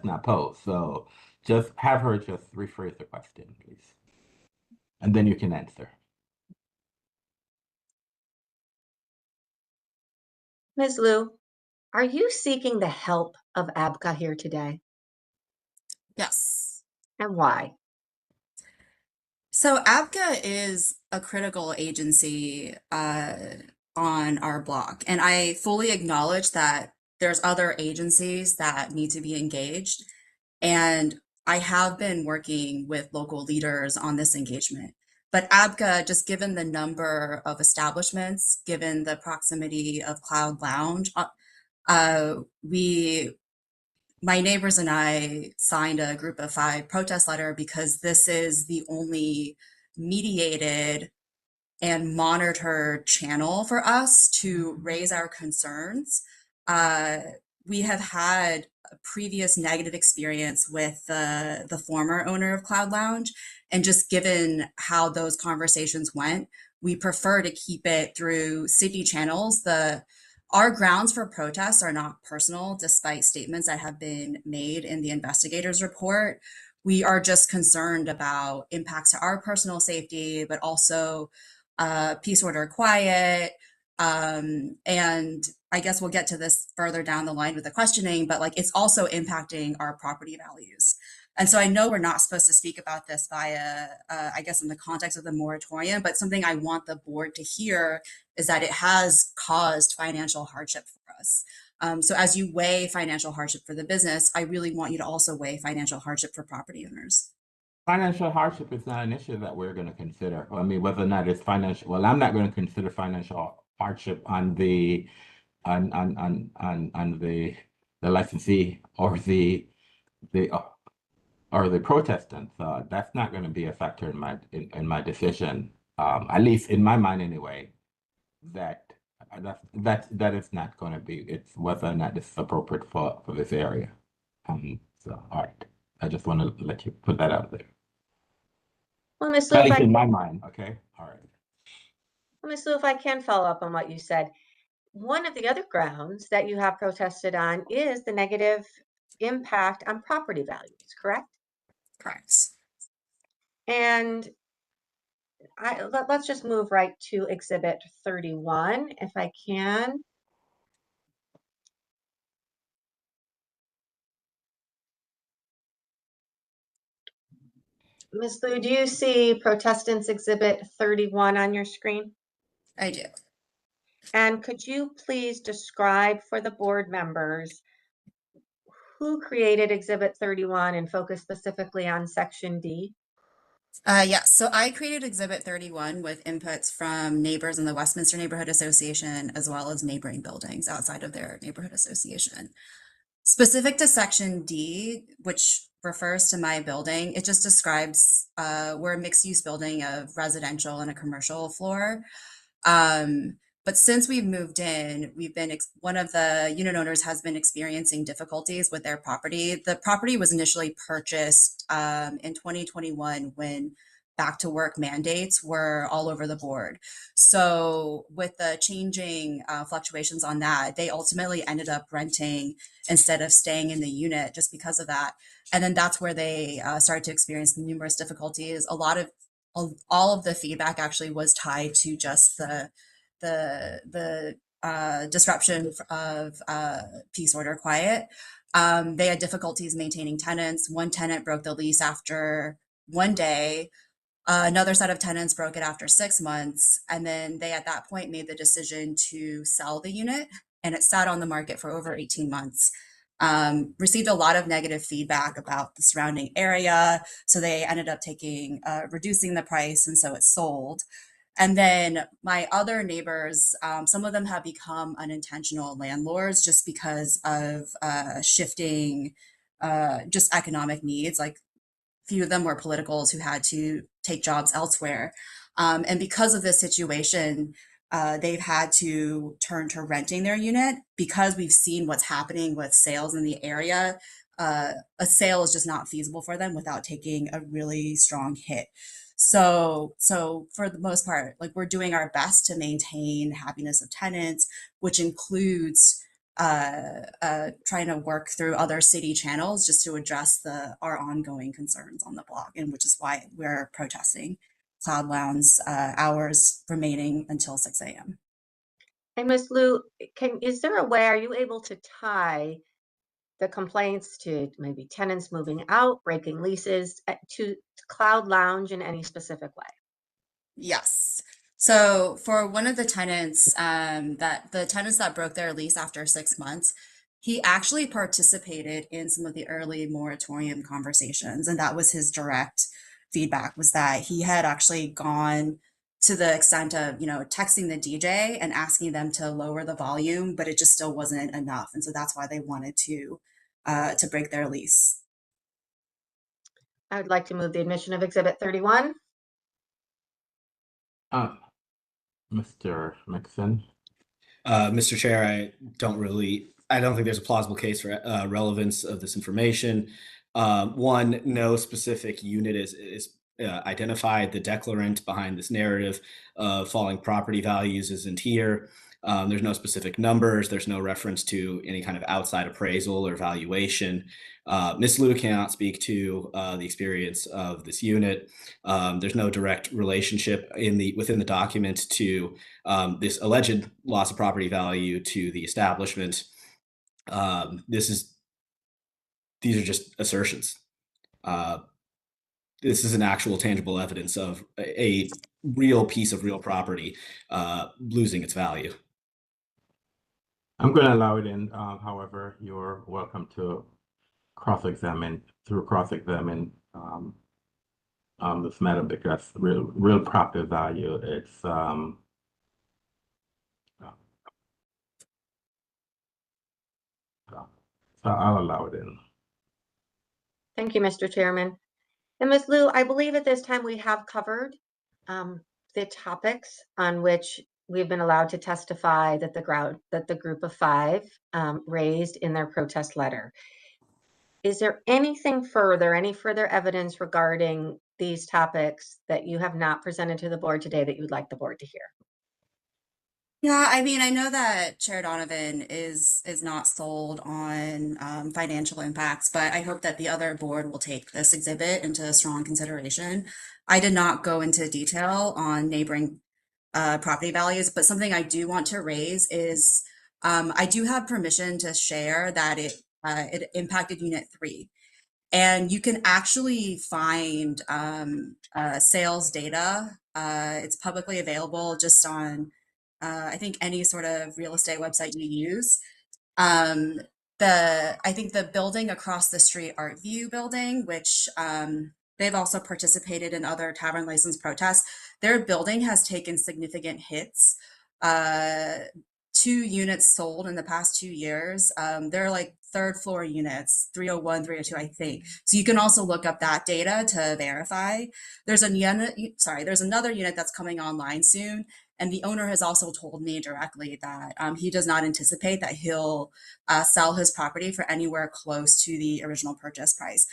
not posed. So just have her just rephrase the question, please, and then you can answer. Ms. Liu, are you seeking the help of ABCA here today, Yes. and why? So ABCA is a critical agency on our block, and I fully acknowledge that there's other agencies that need to be engaged, and I have been working with local leaders on this engagement. But ABCA, just given the number of establishments, given the proximity of Cloud Lounge, my neighbors and I signed a group of five protest letter because this is the only mediated and monitored channel for us to raise our concerns. We have had a previous negative experience with the former owner of Cloud Lounge, and just given how those conversations went, we prefer to keep it through city channels. Our grounds for protests are not personal, despite statements that have been made in the investigators' report. We are just concerned about impacts to our personal safety, but also peace, order, quiet. And I guess we'll get to this further down the line with the questioning, but like it's also impacting our property values. And so I know we're not supposed to speak about this via, I guess, in the context of the moratorium, but something I want the board to hear is that it has caused financial hardship for us. So as you weigh financial hardship for the business, I really want you to also weigh financial hardship for property owners. Financial hardship is not an issue that we're going to consider. I mean, whether or not it's financial, well, I'm not going to consider financial hardship on the on the licensee the or the protestants. That's not going to be a factor in my decision. At least in my mind, anyway. That that is not going to be. It's whether or not this is appropriate for this area. So, all right. I just want to let you put that out there. Well, Ms. Lou, At least in my mind. Okay. All right. If I can follow up on what you said, one of the other grounds that you have protested on is the negative impact on property values, correct? Correct. And let's just move right to Exhibit 31, if I can. Ms. Lou, do you see Protestants Exhibit 31 on your screen? I do. And could you please describe for the board members who created Exhibit 31 and focus specifically on Section D? Yes, so I created Exhibit 31 with inputs from neighbors in the Westminster Neighborhood Association, as well as neighboring buildings outside of their neighborhood association. Specific to Section D, which refers to my building, it just describes we're a mixed-use building of residential and a commercial floor. But since we've moved in, one of the unit owners has been experiencing difficulties with their property. The property was initially purchased in 2021 when back to work mandates were all over the board. So with the changing fluctuations on that, they ultimately ended up renting instead of staying in the unit just because of that. And then that's where they started to experience numerous difficulties. All of the feedback actually was tied to just the disruption of peace, order, quiet. They had difficulties maintaining tenants. One tenant broke the lease after one day. Another set of tenants broke it after 6 months. And then they, at that point, made the decision to sell the unit, and it sat on the market for over 18 months. Received a lot of negative feedback about the surrounding area. So they ended up reducing the price, and so it sold. And then my other neighbors, some of them have become unintentional landlords just because of shifting just economic needs. Like, few of them were politicals who had to take jobs elsewhere. And because of this situation, they've had to turn to renting their unit because we've seen what's happening with sales in the area. A sale is just not feasible for them without taking a really strong hit. So for the most part, like, we're doing our best to maintain happiness of tenants, which includes trying to work through other city channels just to address our ongoing concerns on the block, and which is why we're protesting Cloud Lounge hours remaining until 6 a.m. And Ms. Lou, is there a way, are you able to tie the complaints to maybe tenants moving out, breaking leases, to Cloud Lounge in any specific way? Yes. So for one of the tenants, that broke their lease after 6 months, he actually participated in some of the early moratorium conversations, and that was his direct feedback, was that he had actually gone to the extent of, texting the DJ and asking them to lower the volume, but it just still wasn't enough, and so that's why they wanted to break their lease. I would like to move the admission of Exhibit 31. Mr. Mixon. Mr. Chair, I don't think there's a plausible case for relevance of this information. One, no specific unit is identified. The declarant behind this narrative of falling property values isn't here. There's no specific numbers. There's no reference to any kind of outside appraisal or valuation. Ms. Liu cannot speak to the experience of this unit. There's no direct relationship within the document to this alleged loss of property value to the establishment. These are just assertions. This is an actual tangible evidence of a real piece of real property losing its value. I'm going to allow it in. However, you're welcome to cross-examine this matter because real property value. It's so I'll allow it in. Thank you, Mr. Chairman. And Ms. Liu, I believe at this time we have covered the topics on which we've been allowed to testify that the group of five raised in their protest letter. Is there anything further, any further evidence regarding these topics that you have not presented to the board today that you'd like the board to hear? Yeah, I mean, I know that Chair Donovan is not sold on financial impacts, but I hope that the other board will take this exhibit into strong consideration. I did not go into detail on neighboring property values, but something I do want to raise is I do have permission to share that it impacted Unit 3. And you can actually find sales data. It's publicly available just on, I think, any sort of real estate website you use. I think the building across the street, ArtView building, which they've also participated in other tavern license protests, their building has taken significant hits. 2 units sold in the past 2 years. They're like third floor units, 301, 302, I think. So you can also look up that data to verify. There's another unit that's coming online soon. And the owner has also told me directly that he does not anticipate that he'll sell his property for anywhere close to the original purchase price.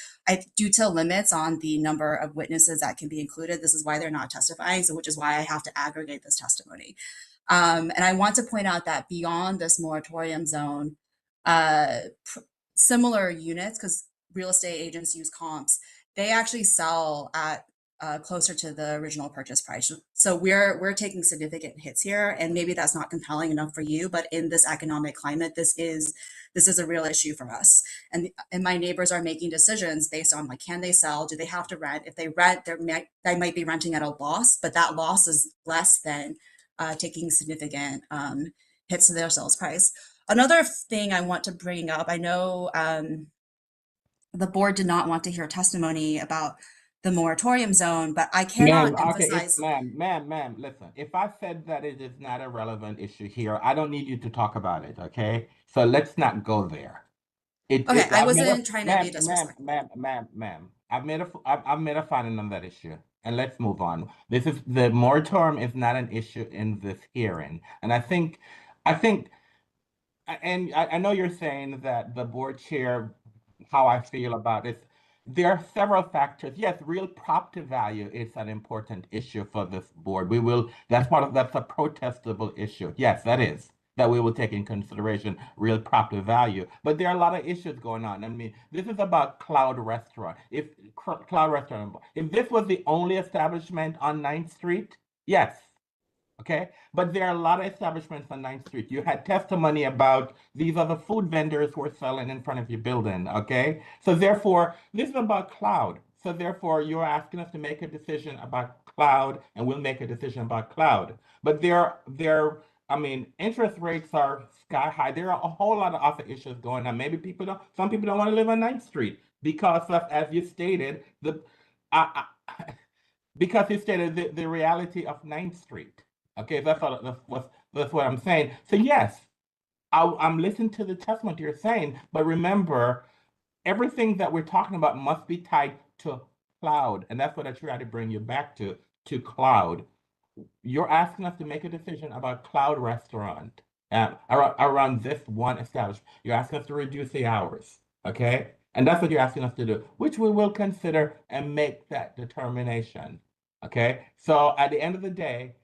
Due to limits on the number of witnesses that can be included, this is why they're not testifying, so which is why I have to aggregate this testimony. And I want to point out that beyond this moratorium zone, similar units, because real estate agents use comps, they actually sell at closer to the original purchase price. So we're taking significant hits here, and maybe that's not compelling enough for you, but in this economic climate, this is a real issue for us. And my neighbors are making decisions based on, like, can they sell? Do they have to rent? If they rent, they might be renting at a loss, but that loss is less than taking significant hits to their sales price. Another thing I want to bring up, I know the board did not want to hear testimony about the moratorium zone, but I cannot emphasize. Ma'am, listen, if I said that it is not a relevant issue here, I don't need you to talk about it, okay? So let's not go there. Okay, I wasn't trying to be disrespectful. Ma'am, I've made a finding on that issue, and let's move on. The moratorium is not an issue in this hearing, and I think, and I know you're saying that the board chair, how I feel about it. There are several factors. Yes, real property value is an important issue for this board. That's a protestable issue. Yes, that is. That we will take in consideration real property value. But there are a lot of issues going on. I mean, this is about Cloud Restaurant. If this was the only establishment on 9th Street, yes. Okay, but there are a lot of establishments on 9th Street. You had testimony about these are the food vendors who are selling in front of your building. Okay, so therefore, this is about cloud. So therefore, you're asking us to make a decision about cloud, and we'll make a decision about cloud. But I mean, interest rates are sky high. There are a whole lot of other issues going on. Maybe some people don't want to live on 9th Street because of, as you stated, because you stated the reality of 9th Street. Okay, that's what I'm saying. So yes, I'm listening to the testimony you're saying, but remember, everything that we're talking about must be tied to cloud, and that's what I try to bring you back to cloud. You're asking us to make a decision about Cloud Restaurant around this one establishment. You're asking us to reduce the hours, okay? And that's what you're asking us to do, which we will consider and make that determination, okay? So at the end of the day,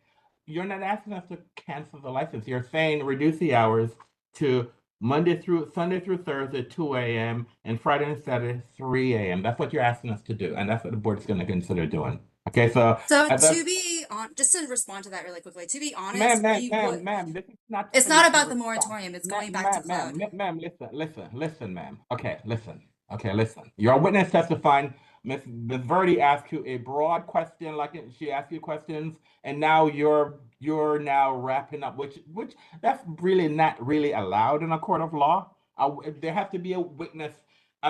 you're not asking us to cancel the license. You're saying reduce the hours to Sunday through Thursday, 2 a.m. and Friday and Saturday, 3 a.m. That's what you're asking us to do, and that's what the board is going to consider doing. Okay, so to be on, just to respond to that really quickly, to be honest, ma'am, this is not. It's not about the moratorium. It's going back to cloud. Ma'am, listen, ma'am. Okay, listen. You're a witness testifying Ms. Verdi asked you a broad question, like she asked you questions, and now you're now wrapping up, which that's really not really allowed in a court of law. There has to be a witness.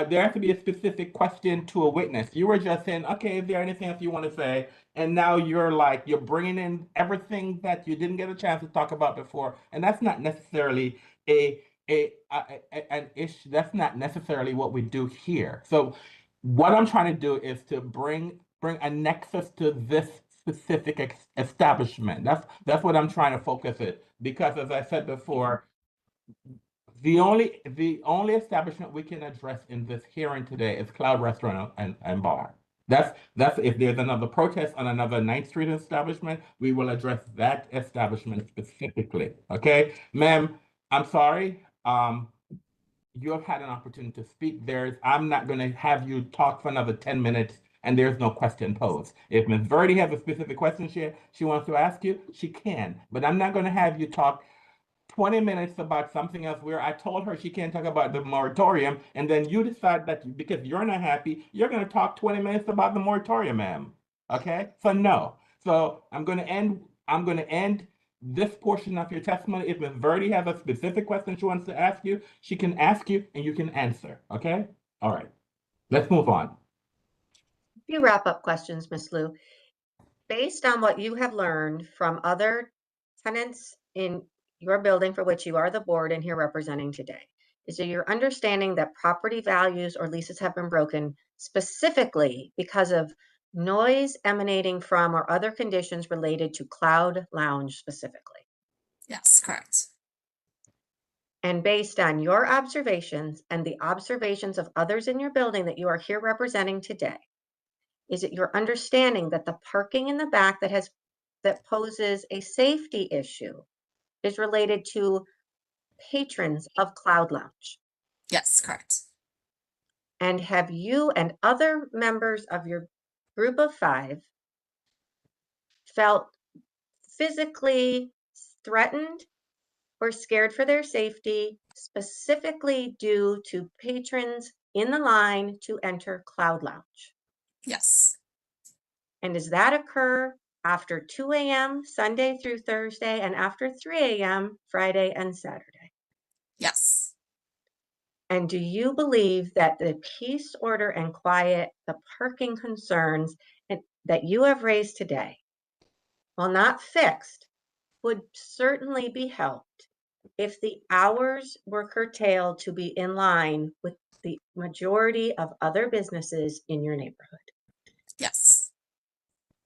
There has to be a specific question to a witness. You were just saying, okay, is there anything else you want to say? And now you're bringing in everything that you didn't get a chance to talk about before, and that's not necessarily an issue. That's not necessarily what we do here. So what I'm trying to do is to bring a nexus to this specific establishment. That's what I'm trying to focus it, because as I said before, the only establishment we can address in this hearing today is Cloud Restaurant and Bar. That's if there's another protest on another 9th Street establishment, we will address that establishment specifically. Okay, ma'am, I'm sorry. You have had an opportunity to speak. I'm not going to have you talk for another 10 minutes and there's no question posed. If Ms. Verdi has a specific question she wants to ask you, she can. But I'm not going to have you talk 20 minutes about something else where I told her she can't talk about the moratorium, and then you decide that because you're not happy, you're going to talk 20 minutes about the moratorium, ma'am. Okay? So no. So I'm going to end this portion of your testimony. If Ms. Verdi has a specific question she wants to ask you, she can ask you and you can answer. Okay? All right. Let's move on. A few wrap-up questions, Ms. Liu. Based on what you have learned from other tenants in your building for which you are the board and here representing today, is it your understanding that property values or leases have been broken specifically because of noise emanating from or other conditions related to Cloud Lounge specifically? Yes, correct. And based on your observations and the observations of others in your building that you are here representing today, is it your understanding that the parking in the back that poses a safety issue is related to patrons of Cloud Lounge? Yes, correct. And have you and other members of your group of 5 felt physically threatened or scared for their safety, specifically due to patrons in the line to enter Cloud Lounge? Yes. And does that occur after 2 a.m. Sunday through Thursday and after 3 a.m. Friday and Saturday? Yes. And do you believe that the peace, order, and quiet, the parking concerns that you have raised today, while not fixed, would certainly be helped if the hours were curtailed to be in line with the majority of other businesses in your neighborhood? Yes.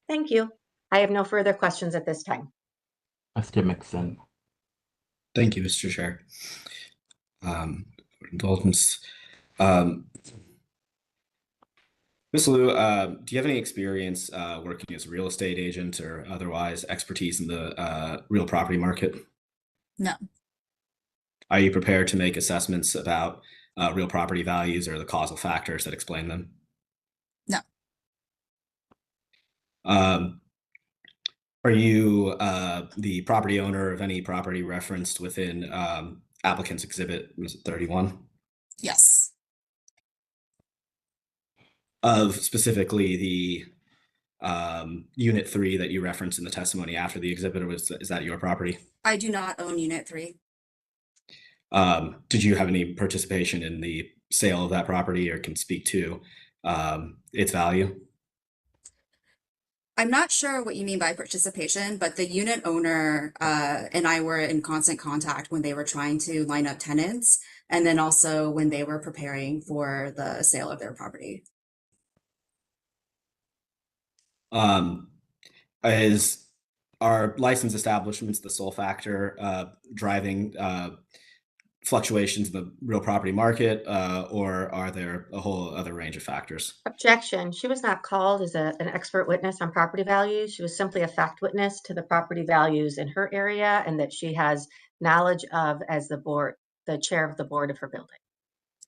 Thank you. I have no further questions at this time. Mr. Mixon. Thank you, Mr. Chair. Indulgence. Ms. Liu, do you have any experience working as a real estate agent or otherwise expertise in the real property market? No. Are you prepared to make assessments about real property values or the causal factors that explain them? No. Are you the property owner of any property referenced within applicant's exhibit 31? Yes. Of specifically the unit 3 that you referenced in the testimony after the exhibit, or is that your property? I do not own unit 3. Did you have any participation in the sale of that property or can speak to its value? I'm not sure what you mean by participation, but the unit owner and I were in constant contact when they were trying to line up tenants, and then also when they were preparing for the sale of their property. Are licensed establishments the sole factor driving fluctuations in the real property market, or are there a whole other range of factors? Objection. She was not called as an expert witness on property values. She was simply a fact witness to the property values in her area and that she has knowledge of as the chair of the board of her building.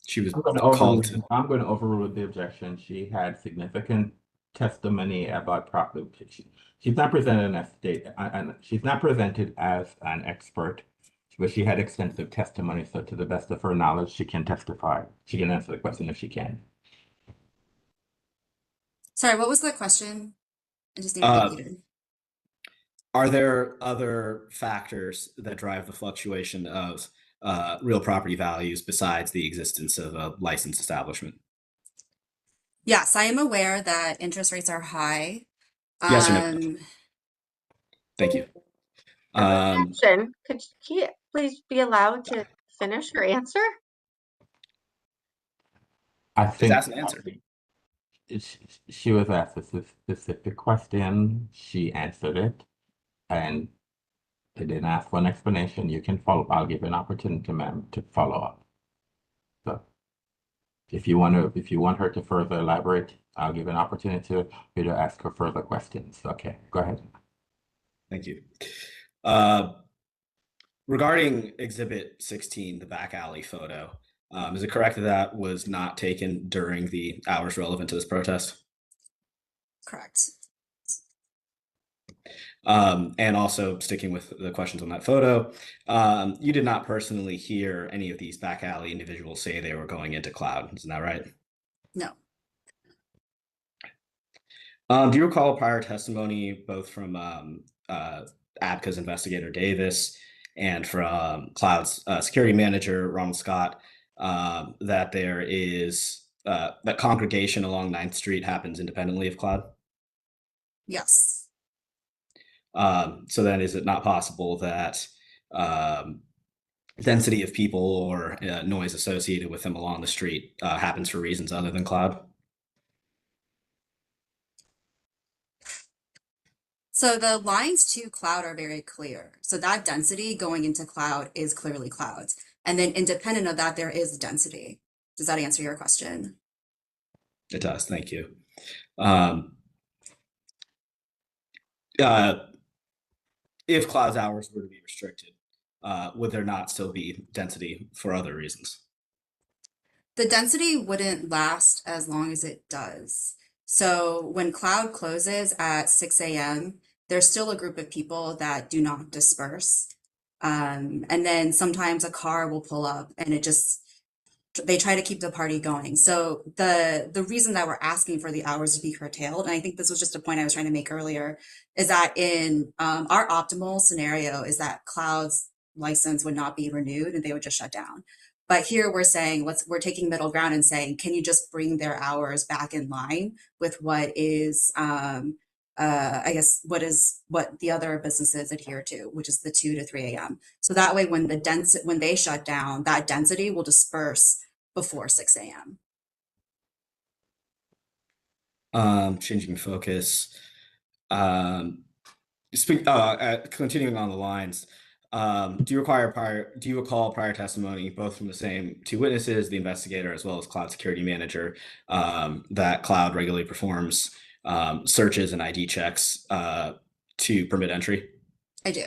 She was I'm going to overrule the objection. She had significant testimony about property. She's not presented she's not presented as an expert, but she had extensive testimony. So to the best of her knowledge, she can testify. She can answer the question if she can. Sorry, what was the question? I just need it repeated. Are there other factors that drive the fluctuation of real property values besides the existence of a licensed establishment? Yes, I am aware that interest rates are high. Yes or no? Thank you. Objection. Could she please be allowed to finish her answer? I Just think ask and answer. she was asked a specific question. She answered it, and they didn't ask for an explanation. You can follow. I'll give you an opportunity, ma'am, to follow up. So, if you want her to further elaborate, I'll give an opportunity for you to ask her further questions. Okay, go ahead. Thank you. Regarding Exhibit 16, the back alley photo, is it correct that that was not taken during the hours relevant to this protest? Correct. And also sticking with the questions on that photo, you did not personally hear any of these back alley individuals say they were going into Cloud. Isn't that right? No. Do you recall prior testimony both from ABCA's investigator Davis and from Cloud's security manager Ronald Scott that there is that congregation along 9th Street happens independently of Cloud? Yes. So then is it not possible that density of people or noise associated with them along the street happens for reasons other than Cloud? So the lines to Cloud are very clear. So that density going into Cloud is clearly Clouds. And then independent of that, there is density. Does that answer your question? It does. Thank you. If Cloud's hours were to be restricted, would there not still be density for other reasons? The density wouldn't last as long as it does. So when Cloud closes at 6 a.m., there's still a group of people that do not disperse. And then sometimes a car will pull up and they try to keep the party going. So the reason that we're asking for the hours to be curtailed, and I think this was just a point I was trying to make earlier, is that in our optimal scenario is that Cloud's license would not be renewed and they would just shut down. But here we're saying, we're taking middle ground and saying, can you just bring their hours back in line with what is, I guess, what the other businesses adhere to, which is the 2 to 3 a.m. So that way, when they shut down, that density will disperse before 6 a.m. Changing focus. Continuing on the lines. Do you recall prior testimony, both from the same two witnesses, the investigator as well as Cloud security manager, that Cloud regularly performs searches and ID checks to permit entry? I do.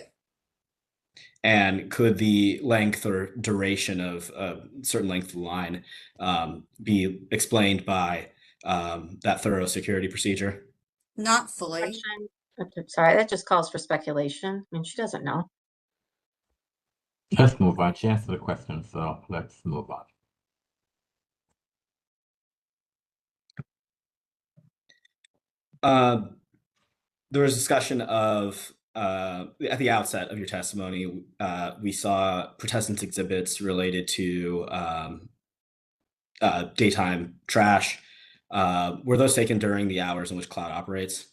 And could the length or duration of a certain length of the line be explained by that thorough security procedure? Not fully. Question. Sorry, that just calls for speculation. I mean, she doesn't know. Let's move on. She answered the question, so let's move on. There was discussion of at the outset of your testimony, we saw protestants exhibits related to daytime trash. Were those taken during the hours in which Cloud operates?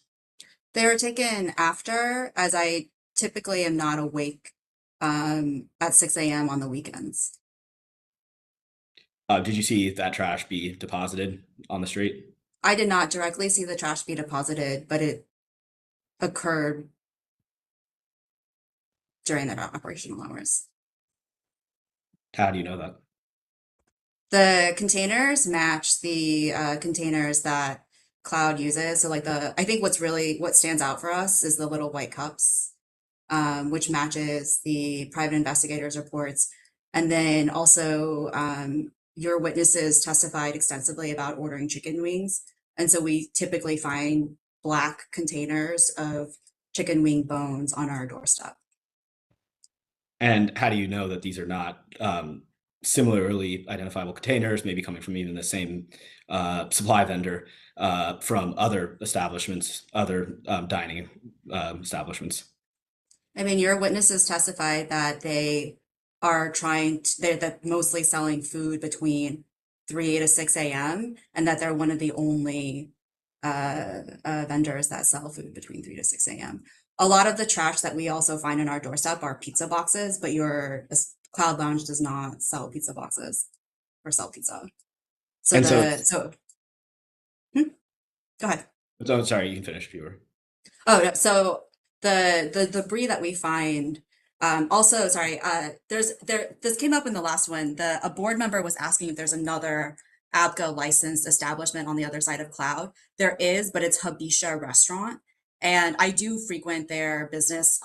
They were taken after, as I typically am not awake at 6 a.m. on the weekends. Did you see that trash be deposited on the street? I did not directly see the trash be deposited, but it occurred during their operational hours. How do you know that? The containers match the containers that Cloud uses. So like I think what stands out for us is the little white cups, which matches the private investigators' reports. And then also your witnesses testified extensively about ordering chicken wings. And so we typically find black containers of chicken wing bones on our doorstep. And how do you know that these are not similarly identifiable containers, maybe coming from even the same supply vendor from other establishments, other dining establishments. I mean, your witnesses testified that they're mostly selling food between 3 to 6 a.m. and that they're one of the only vendors that sell food between 3 to 6 a.m. A lot of the trash that we also find on our doorstep are pizza boxes, but your Cloud Lounge does not sell pizza boxes or sell pizza. And Go ahead. Oh, sorry, you can finish if you were. Oh, no, so the debris that we find, also, sorry, this came up in the last one. A board member was asking if there's another ABCA licensed establishment on the other side of Cloud. There is, but it's Habisha Restaurant, and I do frequent their business,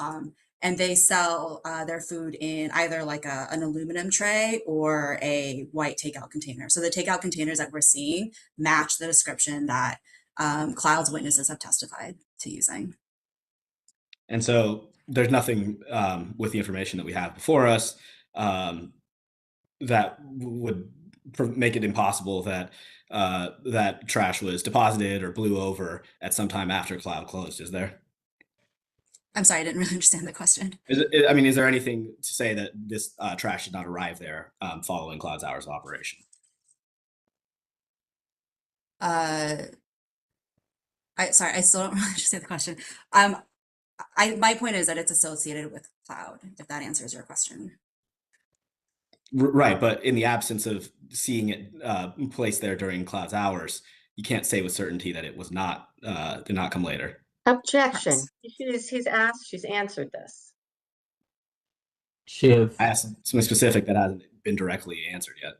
and they sell their food in either like an aluminum tray or a white takeout container. So the takeout containers that we're seeing match the description that Cloud's witnesses have testified to using. And so there's nothing with the information that we have before us that would make it impossible that that trash was deposited or blew over at some time after Cloud closed, is there? I'm sorry, I didn't really understand the question. Is there anything to say that this trash did not arrive there following Cloud's hours of operation? Sorry, I still don't really understand the question. My point is that it's associated with Cloud, if that answers your question. Right, but in the absence of seeing it placed there during Cloud's hours, you can't say with certainty that it was not did not come later. Objection. Yes. He's asked, she's answered this. She is. I asked something specific that hasn't been directly answered yet.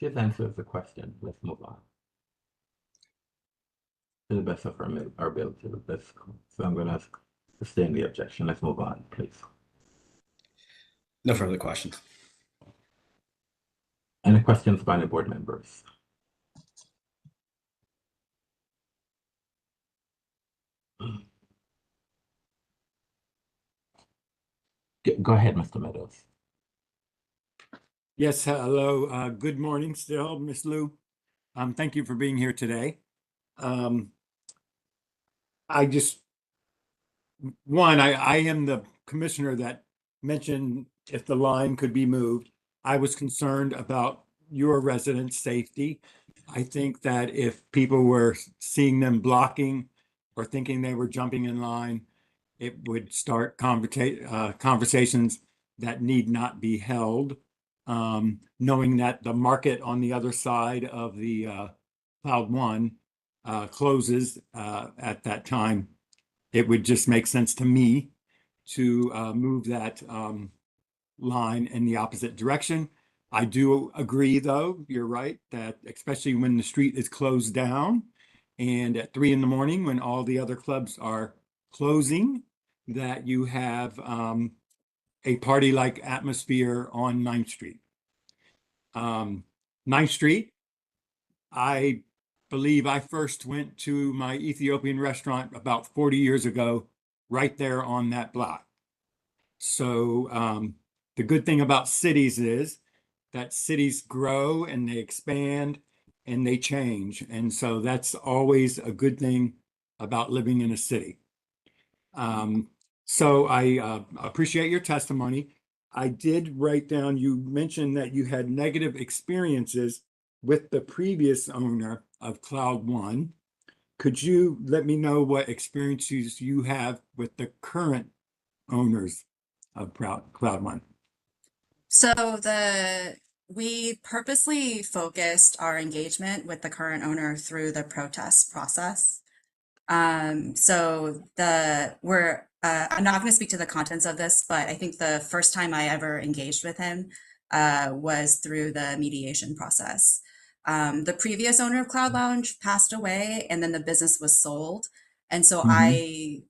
She's answered the question. Let's move on. To the best of our ability. So I'm going to sustain the objection. Let's move on, please. No further questions. Any questions by the board members? Go ahead, Mr. Meadows. Yes, hello. Good morning still, Ms. Liu. Thank you for being here today. I am the commissioner that mentioned if the line could be moved. I was concerned about your residents' safety. I think that if people were seeing them blocking or thinking they were jumping in line, it would start conversations that need not be held. Knowing that the market on the other side of the Cloud One closes at that time, it would just make sense to me to move that line in the opposite direction. I do agree, though, you're right, that especially when the street is closed down and at 3 in the morning when all the other clubs are closing, that you have a party-like atmosphere on 9th Street. 9th Street, I believe I first went to my Ethiopian restaurant about 40 years ago, right there on that block. So the good thing about cities is that cities grow and they expand and they change. And so that's always a good thing about living in a city. So I appreciate your testimony. I did write down, you mentioned that you had negative experiences with the previous owner of Cloud One. Could you let me know what experiences you have with the current owners of Cloud One? So we purposely focused our engagement with the current owner through the protest process. I'm not going to speak to the contents of this, but I think the first time I ever engaged with him was through the mediation process. The previous owner of Cloud Lounge passed away, and then the business was sold. And so I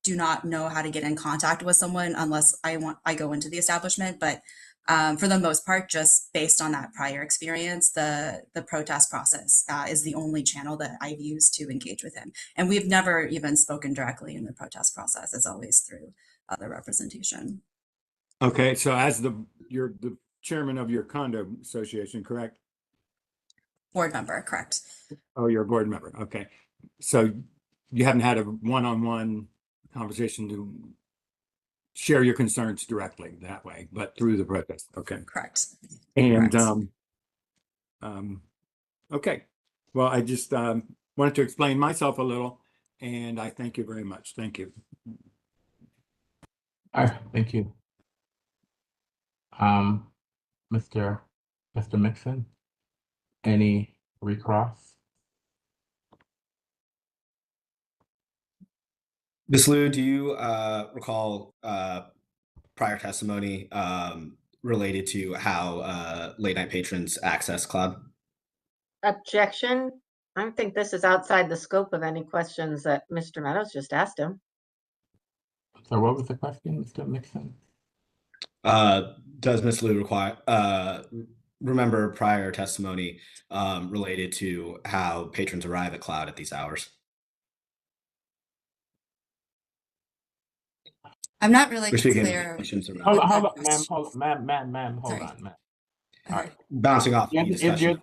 do not know how to get in contact with someone unless I go into the establishment. But for the most part, just based on that prior experience, the protest process is the only channel that I've used to engage with him. And we've never even spoken directly in the protest process. It's always through other representation. Okay, so as you're the chairman of your condo association, correct? Board member, correct. Oh, you're a board member. Okay. So you haven't had a one-on-one conversation to share your concerns directly that way, but through the protest. Okay. Correct. And Correct. okay. Well, I just wanted to explain myself a little, and I thank you very much. Thank you. All right, thank you. Mr. Mixon, any recross? Ms. Liu, do you recall prior testimony related to how late night patrons access cloud? Objection. I don't think this is outside the scope of any questions that Mr. Meadows just asked him. So what was the question, Mr. Mixon? Does Ms. Liu remember prior testimony related to how patrons arrive at cloud at these hours? I'm not really We're speaking of clear. conditions around Hold What on, the hold on, ma'am, question- hold, ma'am, hold Sorry. on, ma'am. Okay. All right. bouncing off the If discussion.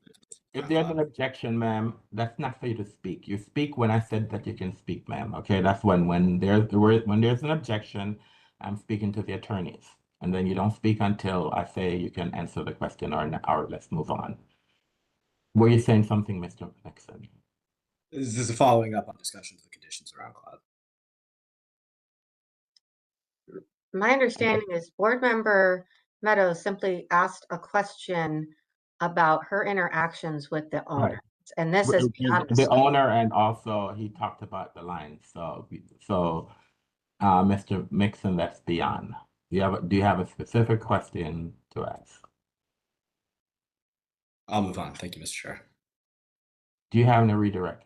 there's an objection, ma'am, that's not for you to speak. You speak when I said that you can speak, ma'am. Okay, that's when there's an objection, I'm speaking to the attorneys, and then you don't speak until I say you can answer the question or let's move on. Were you saying something, Mr. Nixon? This is following up on discussions of the conditions around cloud. My understanding is Board Member Meadows simply asked a question about her interactions with the Right. owner. And this is beyond The owner, and also he talked about the line. So Mr. Mixon, that's beyond. Do you have a specific question to ask? I'll move on. Thank you, Mr. Chair. Do you have any redirect,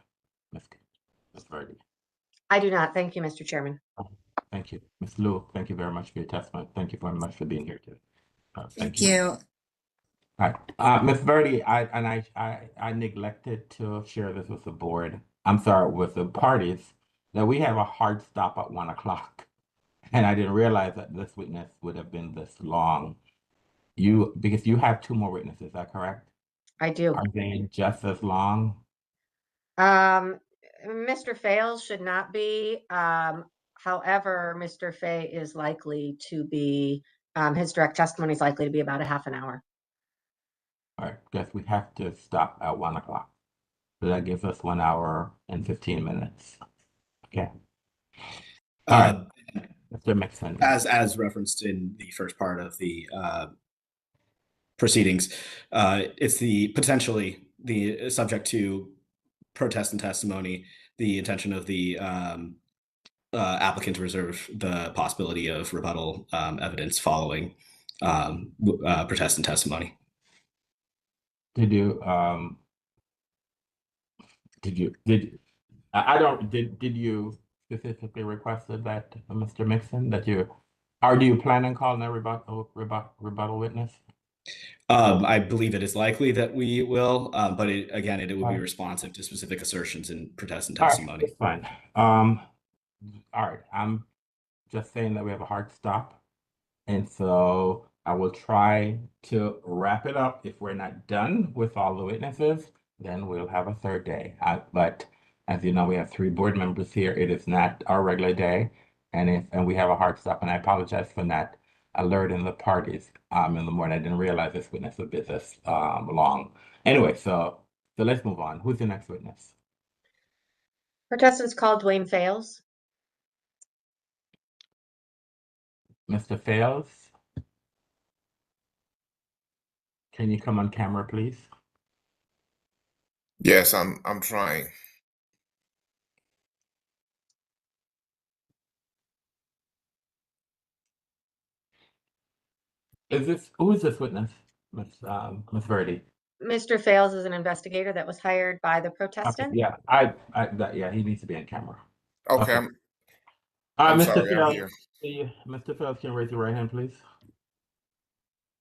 Ms. Verdi? I do not. Thank you, Mr. Chairman. Thank you. Ms. Liu, thank you very much for your testimony. Thank you very much for being here today. Thank you. All right, Ms. Verdi, I neglected to share this with the board. I'm sorry, with the parties, that we have a hard stop at 1 o'clock. And I didn't realize that this witness would have been this long. Because you have 2 more witnesses, is that correct? I do. Are they just as long? Mr. Fales should not be. However, Mr. Fay is likely to be, his direct testimony is likely to be about a half an hour. All right, guess we have to stop at 1 o'clock. So that gives us 1 hour and 15 minutes. Okay. All right, Mr. Mixon. As referenced in the first part of the proceedings, it's potentially the subject to protest and testimony, the intention of the applicant to reserve the possibility of rebuttal evidence following protest and testimony. Did you specifically requested that, Mr. Mixon, do you plan on calling a rebuttal witness? I believe it is likely that we will, but it will be responsive to specific assertions in protest and testimony. All right, that's fine. All right, I'm just saying that we have a hard stop. And so I will try to wrap it up. If we're not done with all the witnesses, then we'll have a third day. But as you know, we have 3 board members here. It is not our regular day. And we have a hard stop. And I apologize for not alerting the parties in the morning. I didn't realize this witness would be this long. Anyway, so let's move on. Who's the next witness? Protestants called Dwayne Fales. Mr. Fales? Can you come on camera, please? Yes, I'm trying. Who is this witness, Ms. Verdi? Mr. Fales is an investigator that was hired by the Okay, protestant. yeah, yeah, he needs to be on camera. Okay, Okay. I'm Mr. sorry, I'm Fales, here. Mr. Fales, can you raise your right hand, please?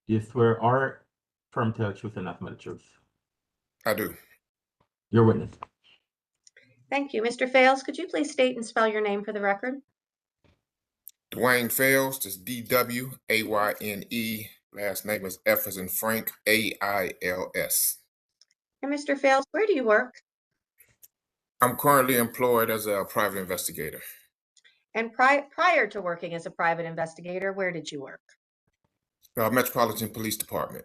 Do you swear or affirm to tell the truth and nothing but the truth? I do. Your witness. Thank you. Mr. Fales, could you please state and spell your name for the record? Dwayne Fales, that's D-W-A-Y-N-E. Last name is F as in Frank, A-I-L-S. And Mr. Fales, where do you work? I'm currently employed as a private investigator. And prior to working as a private investigator, where did you work? Metropolitan Police Department,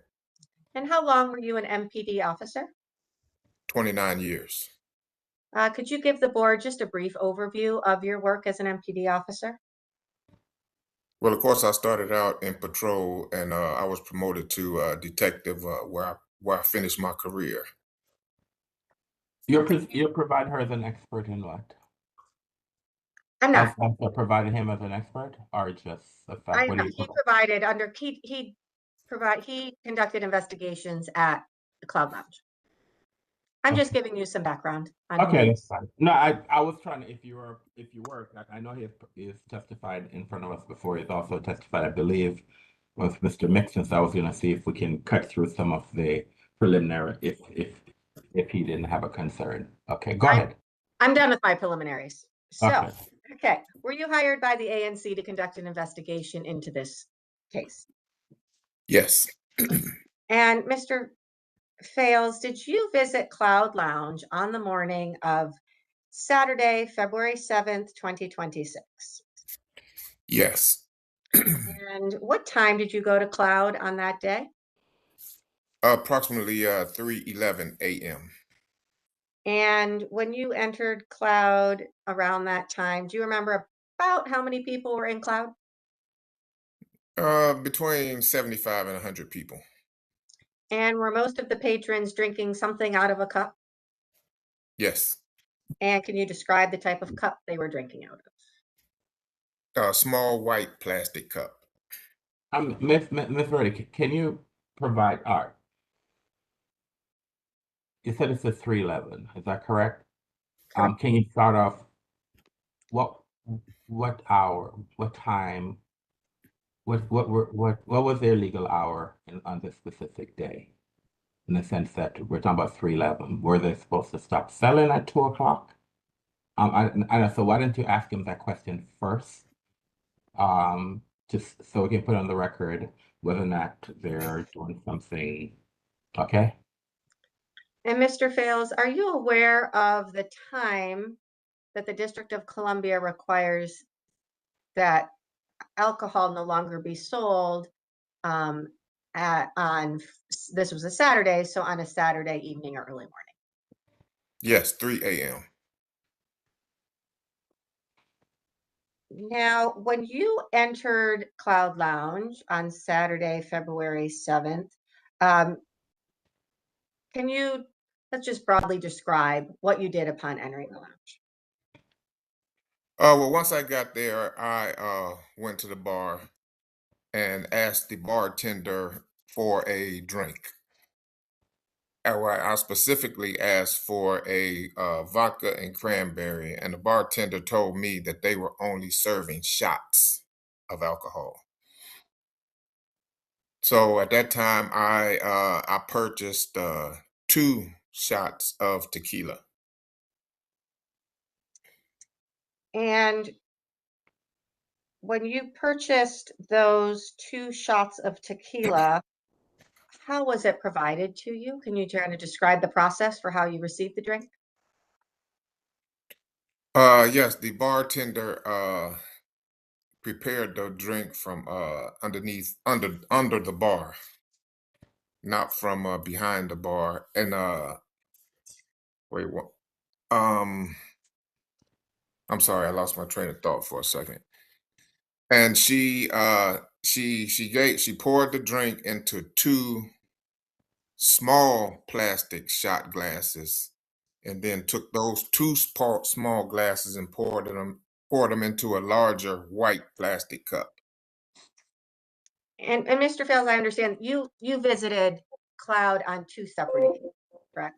And how long were you an MPD officer? 29 years. Could you give the board just a brief overview of your work as an MPD officer? Well, of course, I started out in patrol, and I was promoted to detective, where I finished my career. You provide her as an expert in what? I'm not. Also provided him as an expert, or just the fact what do you He provided under he conducted investigations at the Cloud Lounge. I'm just giving you some background on who Okay, he that's is. fine. No, I was trying to, if you work, like, I know he's testified in front of us before. He's also testified, I believe, with Mr. Mixon. So I was gonna see if we can cut through some of the preliminary if he didn't have a concern. Okay, go ahead. I'm done with my preliminaries. So, Okay. were you hired by the ANC to conduct an investigation into this case? Yes. And Mr. Fales, did you visit Cloud Lounge on the morning of Saturday, February 7th, 2026? Yes. And what time did you go to Cloud on that day? Approximately 3:11 a.m. And when you entered Cloud around that time, do you remember about how many people were in Cloud? Between 75 and 100 people. And were most of the patrons drinking something out of a cup? Yes. And can you describe the type of cup they were drinking out of? A small white plastic cup. Miss Verdi, can you provide art? You said it's a 3:11. Is that correct? Correct. Can you start off what hour, what time, what was their legal hour on this specific day? In the sense that we're talking about 3:11. Were they supposed to stop selling at 2 o'clock? So why didn't you ask him that question first? Just so we can put on the record whether or not they're doing something. Okay. And Mr. Fales, are you aware of the time that the District of Columbia requires that alcohol no longer be sold this was a Saturday, so on a Saturday evening or early morning? Yes, 3 a.m. Now, when you entered Cloud Lounge on Saturday, February 7th, can you, let's just broadly describe what you did upon entering the lounge? Well, once I got there, I went to the bar and asked the bartender for a drink. I specifically asked for a vodka and cranberry, and the bartender told me that they were only serving shots of alcohol. So at that time, I purchased 2 shots of tequila. And when you purchased those 2 shots of tequila, how was it provided to you? Can you kind of describe the process for how you received the drink? Yes, the bartender prepared the drink from under the bar, not from behind the bar. And wait, what? Um, I'm sorry, I lost my train of thought for a second. And she poured the drink into 2 small plastic shot glasses, and then took those 2 small glasses and poured them into a larger white plastic cup. And Mr. Fales, I understand you visited Cloud on 2 separate occasions, correct?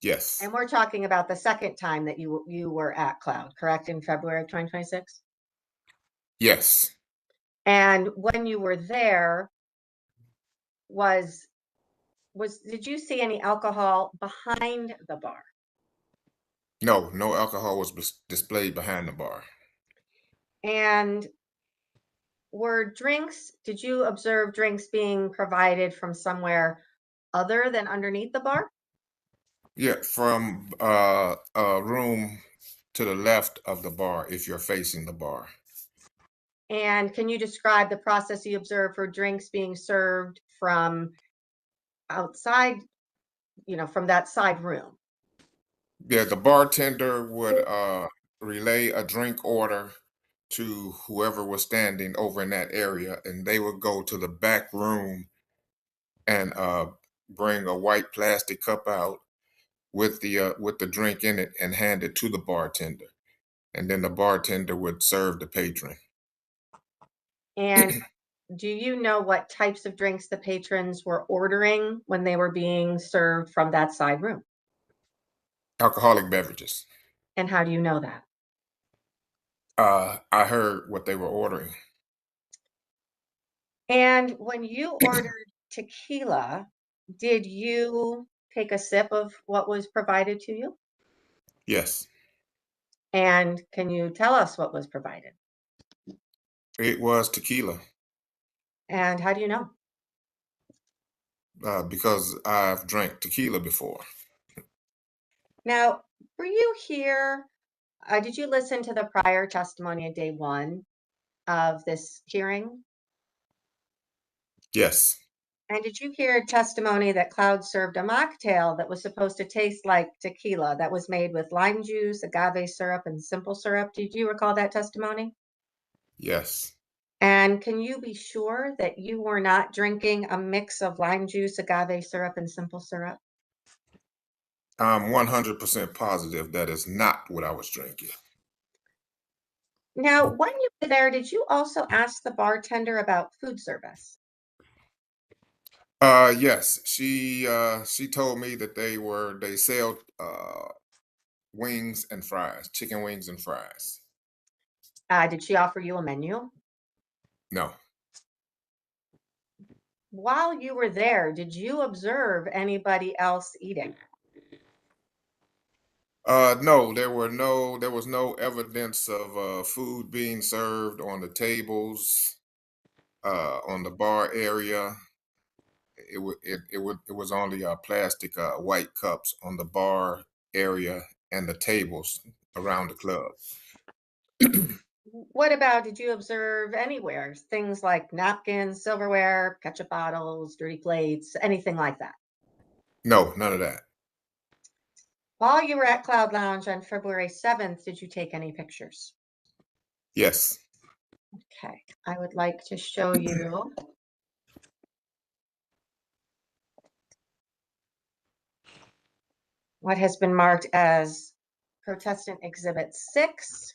Yes. And we're talking about the second time that you were at Cloud, correct, in February of 2026? Yes. And when you were there, did you see any alcohol behind the bar? No alcohol was displayed behind the bar. And Did you observe drinks being provided from somewhere other than underneath the bar? Yeah, from a room to the left of the bar if you're facing the bar. And can you describe the process you observed for drinks being served from outside, from that side room? Yeah, the bartender would relay a drink order to whoever was standing over in that area, and they would go to the back room and bring a white plastic cup out with the drink in it and hand it to the bartender, and then the bartender would serve the patron. And do you know what types of drinks the patrons were ordering when they were being served from that side room? Alcoholic beverages. And how do you know that? I heard what they were ordering. And when you ordered tequila, did you take a sip of what was provided to you? Yes, And can you tell us what was provided? it was tequila And how do you know? because I've drank tequila before. Now, were you here? Did you listen to the prior testimony of day one of this hearing? Yes, And did you hear testimony that Cloud served a mocktail that was supposed to taste like tequila that was made with lime juice, agave syrup, and simple syrup? Did you recall that testimony? yes. And can you be sure that you were not drinking a mix of lime juice, agave syrup, and simple syrup? I'm 100% positive that is not what I was drinking. Now, when you were there, did you also ask the bartender about food service? Yes, she told me that they sell wings and fries, chicken wings and fries. Did she offer you a menu? No. While you were there, did you observe anybody else eating? No, there was no evidence of food being served on the tables, on the bar area. It was only plastic white cups on the bar area and the tables around the club. What about, did you observe anywhere things like napkins, silverware, ketchup bottles, dirty plates, anything like that? No, none of that. While you were at Cloud Lounge on February 7th, did you take any pictures? Yes. Okay, I would like to show you what has been marked as Protestant Exhibit 6.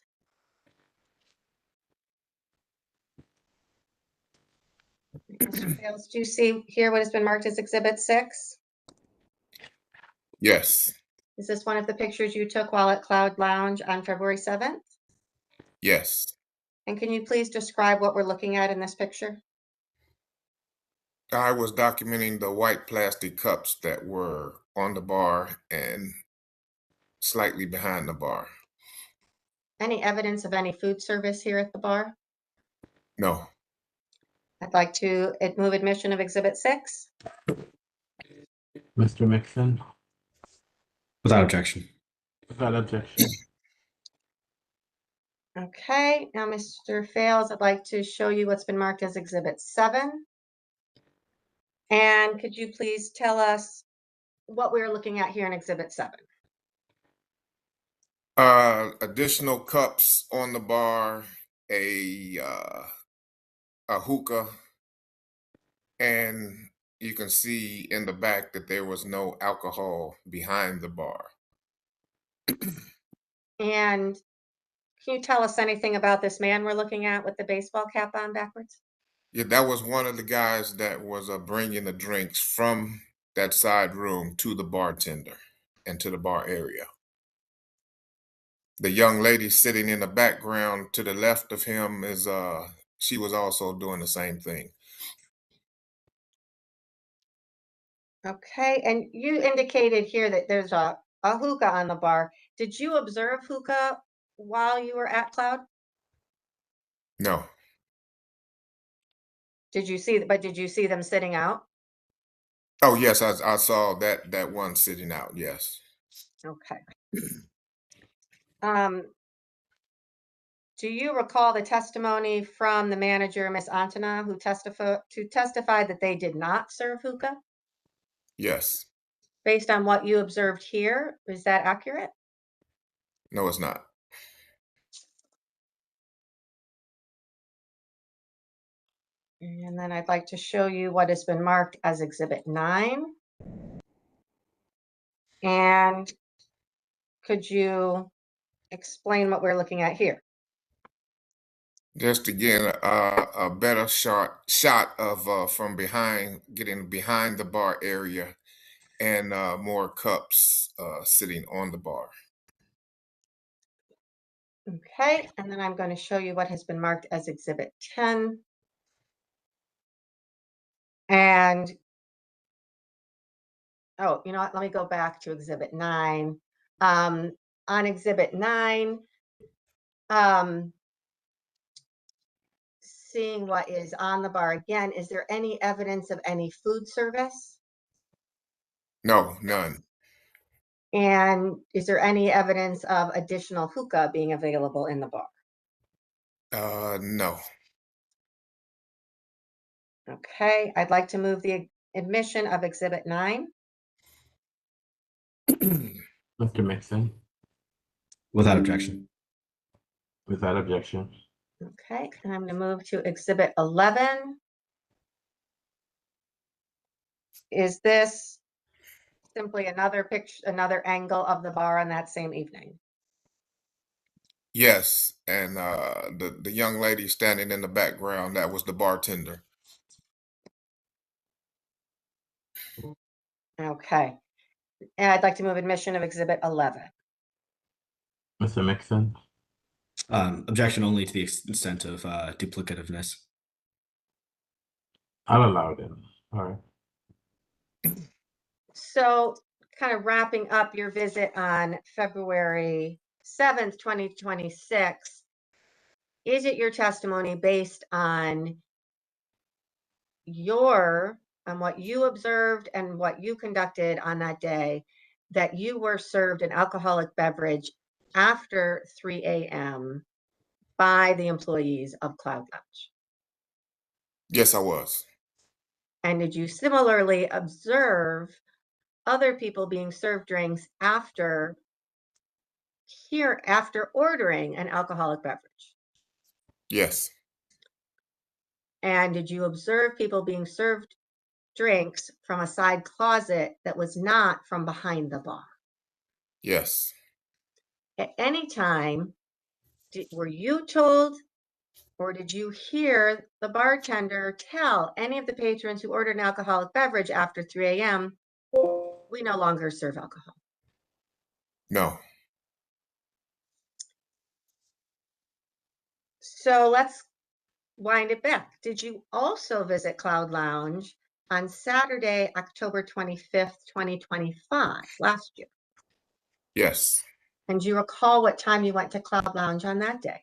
Mr. Fales, do you see here what has been marked as Exhibit 6? Yes. Is this one of the pictures you took while at Cloud Lounge on February 7th? Yes. And can you please describe what we're looking at in this picture? I was documenting the white plastic cups that were on the bar and slightly behind the bar. Any evidence of any food service here at the bar? No. I'd like to move admission of Exhibit 6. Mr. Mixon, Without objection. without objection. Okay, now Mr. Fales, I'd like to show you what's been marked as Exhibit 7. And could you please tell us what we're looking at here in Exhibit 7? Additional cups on the bar, a hookah, and you can see in the back that there was no alcohol behind the bar. And can you tell us anything about this man we're looking at with the baseball cap on backwards? Yeah, that was one of the guys that was bringing the drinks from that side room to the bartender and to the bar area. The young lady sitting in the background to the left of him is she was also doing the same thing. Okay, and you indicated here that there's a hookah on the bar. Did you observe hookah while you were at Cloud? No. Did you see them sitting out? Oh, yes, I saw that one sitting out, yes. Okay. Do you recall the testimony from the manager, Ms. Antona, who testified that they did not serve hookah? Yes. Based on what you observed here, is that accurate? No, it's not. And then I'd like to show you what has been marked as Exhibit 9. And could you explain what we're looking at here? Just again, a better shot of from behind, getting behind the bar area, and more cups sitting on the bar. Okay, and then I'm going to show you what has been marked as Exhibit 10. And, oh, you know what? Let me go back to Exhibit 9. On Exhibit 9, seeing what is on the bar again, is there any evidence of any food service? No, none. And is there any evidence of additional hookah being available in the bar? No. Okay, I'd like to move the admission of Exhibit 9. Mr. Mixon, Without objection. without objection. Okay, and I'm going to move to Exhibit 11. Is this simply another picture, another angle of the bar on that same evening? Yes, and the young lady standing in the background, that was the bartender. Okay, and I'd like to move admission of Exhibit 11. Mr. Mixon, Objection only to the extent of duplicativeness. I'll allow it in. All right. So, kind of wrapping up your visit on February 7th, 2026, is it your testimony based on what you observed and what you conducted on that day that you were served an alcoholic beverage after 3 a.m. by the employees of Cloud Lounge? Yes, I was. And did you similarly observe other people being served drinks after ordering an alcoholic beverage? Yes. And did you observe people being served drinks from a side closet that was not from behind the bar? Yes. At any time, were you told or did you hear the bartender tell any of the patrons who ordered an alcoholic beverage after 3 a.m., we no longer serve alcohol? No. So let's wind it back. Did you also visit Cloud Lounge on Saturday, October 25th, 2025, last year? Yes. And do you recall what time you went to Cloud Lounge on that day?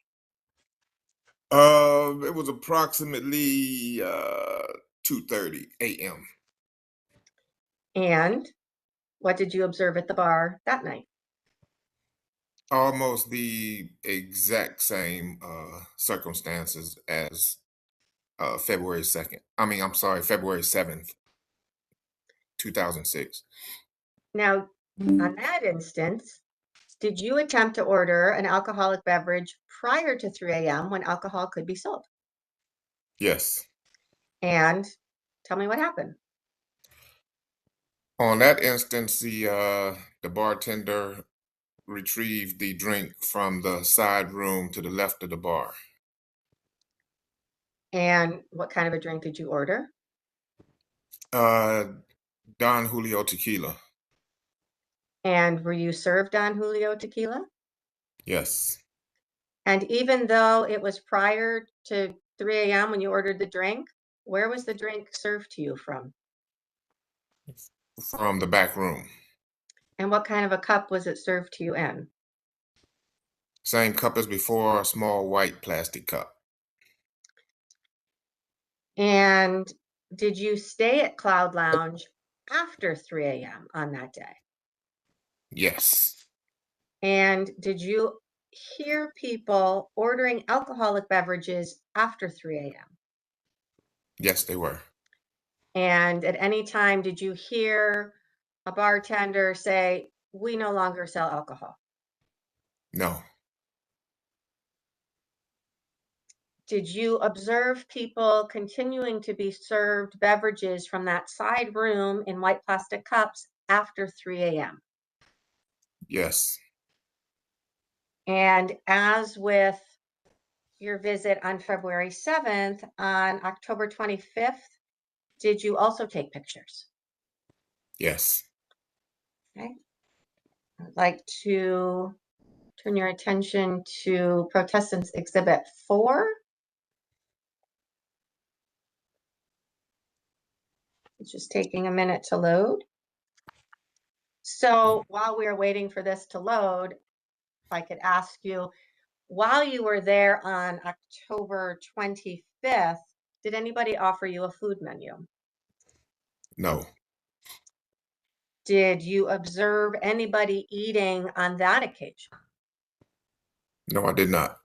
It was approximately 2:30 a.m. And what did you observe at the bar that night? Almost the exact same circumstances as February 2nd. I'm sorry, February 7th, 2006. Now, on that instance, did you attempt to order an alcoholic beverage prior to 3 a.m. when alcohol could be sold? Yes. And tell me what happened. On that instance, the bartender retrieved the drink from the side room to the left of the bar. And what kind of a drink did you order? Don Julio tequila. And were you served Don Julio tequila? Yes. And even though it was prior to 3 a.m. when you ordered the drink, where was the drink served to you from? From the back room. And what kind of a cup was it served to you in? Same cup as before, a small white plastic cup. And did you stay at Cloud Lounge after 3 a.m. on that day? Yes. And did you hear people ordering alcoholic beverages after 3 a.m.? Yes, they were. And at any time, did you hear a bartender say, "We no longer sell alcohol"? No. Did you observe people continuing to be served beverages from that side room in white plastic cups after 3 a.m.? Yes. And as with your visit on February 7th, on October 25th, did you also take pictures? Yes. Okay. I'd like to turn your attention to Protestants Exhibit 4. It's just taking a minute to load. So while we are waiting for this to load, if I could ask you, while you were there on October 25th, did anybody offer you a food menu? No. Did you observe anybody eating on that occasion? No, I did not.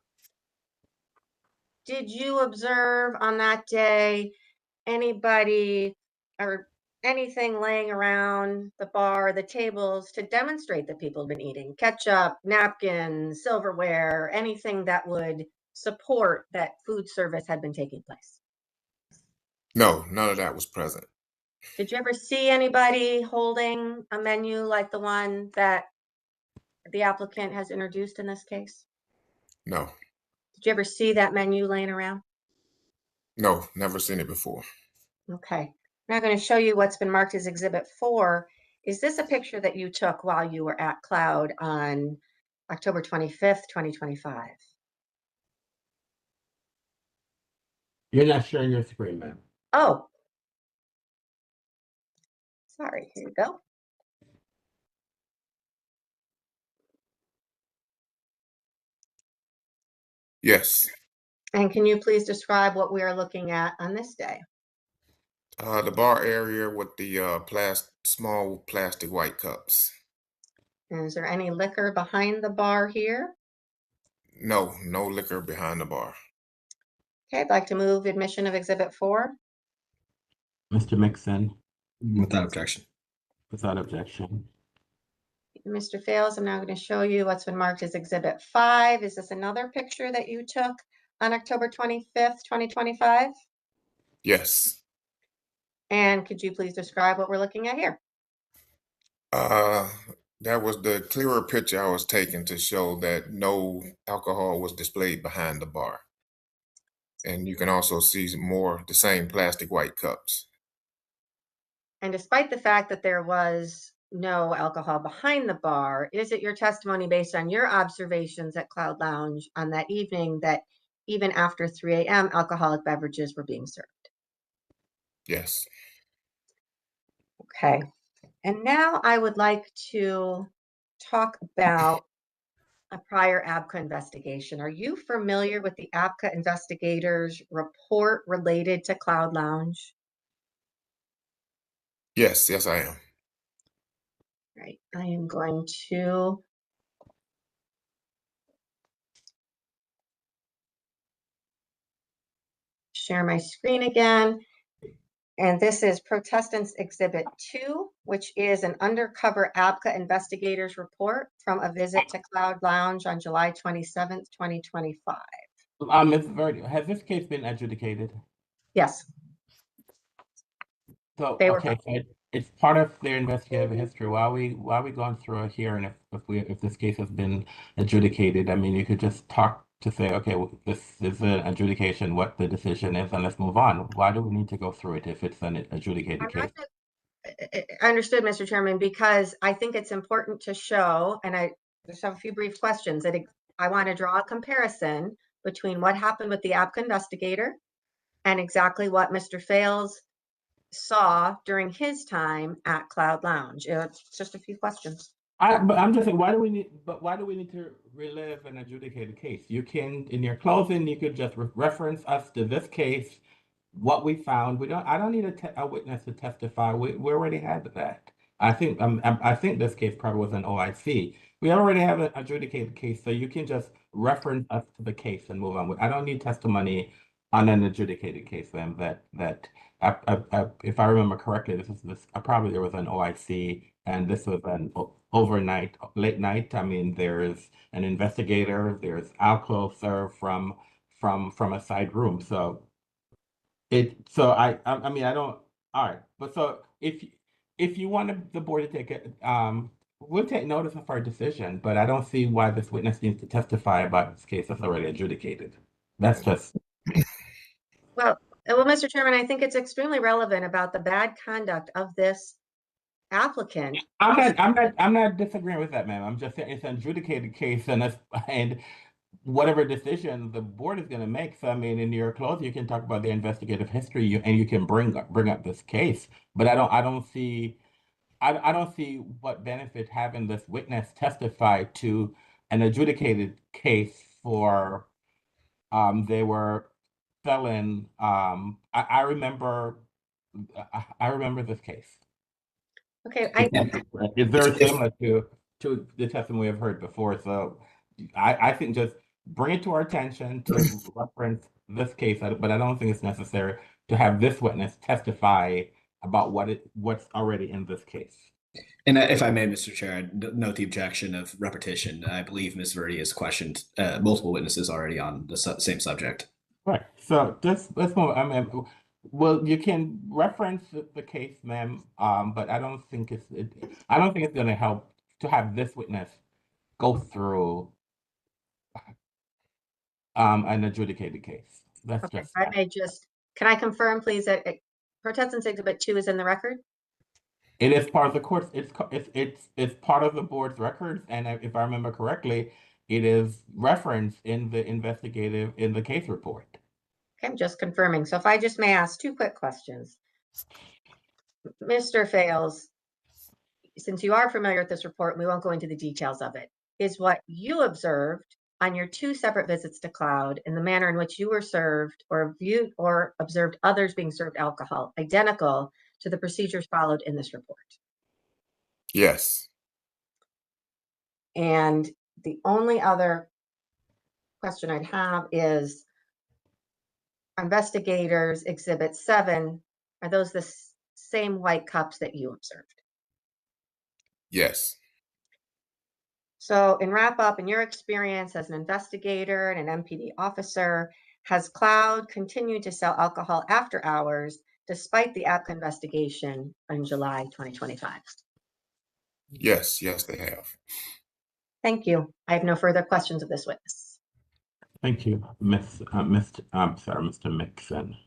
Did you observe on that day anybody or anything laying around the bar, the tables to demonstrate that people have been eating? Ketchup, napkins, silverware, anything that would support that food service had been taking place? No, none of that was present. Did you ever see anybody holding a menu like the one that the applicant has introduced in this case? No. Did you ever see that menu laying around? No, never seen it before. Okay. I'm now going to show you what's been marked as Exhibit 4. Is this a picture that you took while you were at Cloud on October 25th, 2025? You're not sharing your screen, ma'am. Oh, sorry. Here you go. Yes. And can you please describe what we are looking at on this day? The bar area with the small plastic white cups. And is there any liquor behind the bar here? No, no liquor behind the bar. Okay, I'd like to move admission of Exhibit 4. Mr. Mixon, Without objection. without objection. Mr. Fales, I'm now going to show you what's been marked as Exhibit 5. Is this another picture that you took on October 25th, 2025? Yes. And could you please describe what we're looking at here? That was the clearer picture I was taking to show that no alcohol was displayed behind the bar. And you can also see the same plastic white cups. And despite the fact that there was no alcohol behind the bar, is it your testimony based on your observations at Cloud Lounge on that evening that even after 3 a.m., alcoholic beverages were being served? Yes. Okay. And now I would like to talk about a prior ABCA investigation. Are you familiar with the ABCA investigators' report related to Cloud Lounge? Yes, yes, I am. Right. I am going to share my screen again. And this is Protestants Exhibit 2, which is an undercover ABCA investigators report from a visit to Cloud Lounge on July 27th, 2025. Ms. Verdi, has this case been adjudicated? Yes, So, they were. okay, so it's part of their investigative history. While we going through it here, and if this case has been adjudicated, I mean, you could just talk to say, okay, well, this is an adjudication, what the decision is, and let's move on. Why do we need to go through it if it's an adjudicated case? I understood, Mr. Chairman, because I think it's important to show, and I just have a few brief questions that I want to draw a comparison between what happened with the ABCA investigator and exactly what Mr. Fales saw during his time at Cloud Lounge. It's just a few questions. But I'm just saying, why do we need to relive an adjudicated case? You can, in your closing, you could just reference us to this case what we found, I don't need a witness to testify. We already had that. I think this case probably was an OIC. We already have an adjudicated case, so you can just reference us to the case and move on. I don't need testimony on an adjudicated case, then if I remember correctly, probably there was an OIC, and this was an overnight, late night. I mean, there's an investigator, there's alcohol served from a side room, so. I mean, I don't, all right, but so if you want the board to take it, we'll take notice of our decision, but I don't see why this witness needs to testify about this case that's already adjudicated. That's just, Well, Mr. Chairman, I think it's extremely relevant about the bad conduct of this applicant. I'm not disagreeing with that, ma'am. I'm just saying it's an adjudicated case and whatever decision the board is going to make. So, I mean, in your close, you can talk about the investigative history and you can bring up this case, but I don't see what benefit having this witness testify to an adjudicated case for they were selling I remember this case. Okay, It's very similar to the testimony we've heard before. So I think just bring it to our attention to reference this case, but I don't think it's necessary to have this witness testify about what's already in this case. And if I may, Mr. Chair, I'd note the objection of repetition. I believe Ms. Verdi has questioned multiple witnesses already on the same subject. Right. So let's move. I mean, well, you can reference the case, ma'am, but I don't think it's going to help to have this witness go through an adjudicated case. That's okay, just. if I may can I confirm, please, that Protestants Exhibit 2 is in the record? It is part of the course. It's part of the board's records, and if I remember correctly, it is referenced in the case report. Okay, I'm just confirming. So if I just may ask 2 quick questions. Mr. Fales, since you are familiar with this report, we won't go into the details of it. Is what you observed on your 2 separate visits to Cloud and the manner in which you were served or viewed or observed others being served alcohol identical to the procedures followed in this report? Yes. And the only other question I'd have is investigators Exhibit 7, are those the same white cups that you observed? Yes. So in wrap up, in your experience as an investigator and an MPD officer, has Cloud continued to sell alcohol after hours despite the ABCA investigation in July 2025? Yes. Yes, they have. Thank you. I have no further questions of this witness. Thank you, Mr. Mixon.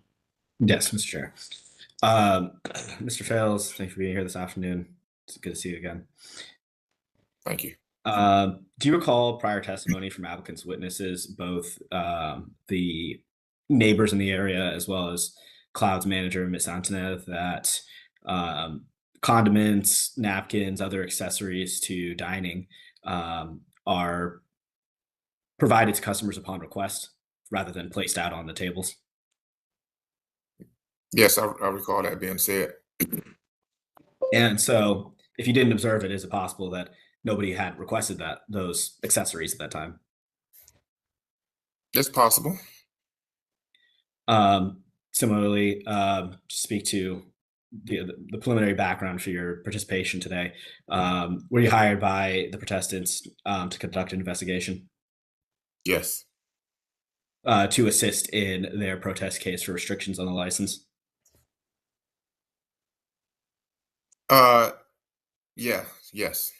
Yes, Mr. Chair. Mr. Fales, thank you for being here this afternoon. It's good to see you again. Thank you. Do you recall prior testimony from applicant's witnesses, both the neighbors in the area as well as Cloud's manager, Ms. Antonev, that condiments, napkins, other accessories to dining are provided to customers upon request rather than placed out on the tables? Yes, I recall that being said. And so if you didn't observe it, is it possible that nobody had requested those accessories at that time? It's possible. Similarly, to speak to the preliminary background for your participation today, were you hired by the protestants to conduct an investigation? Yes. To assist in their protest case for restrictions on the license? Yeah, yes.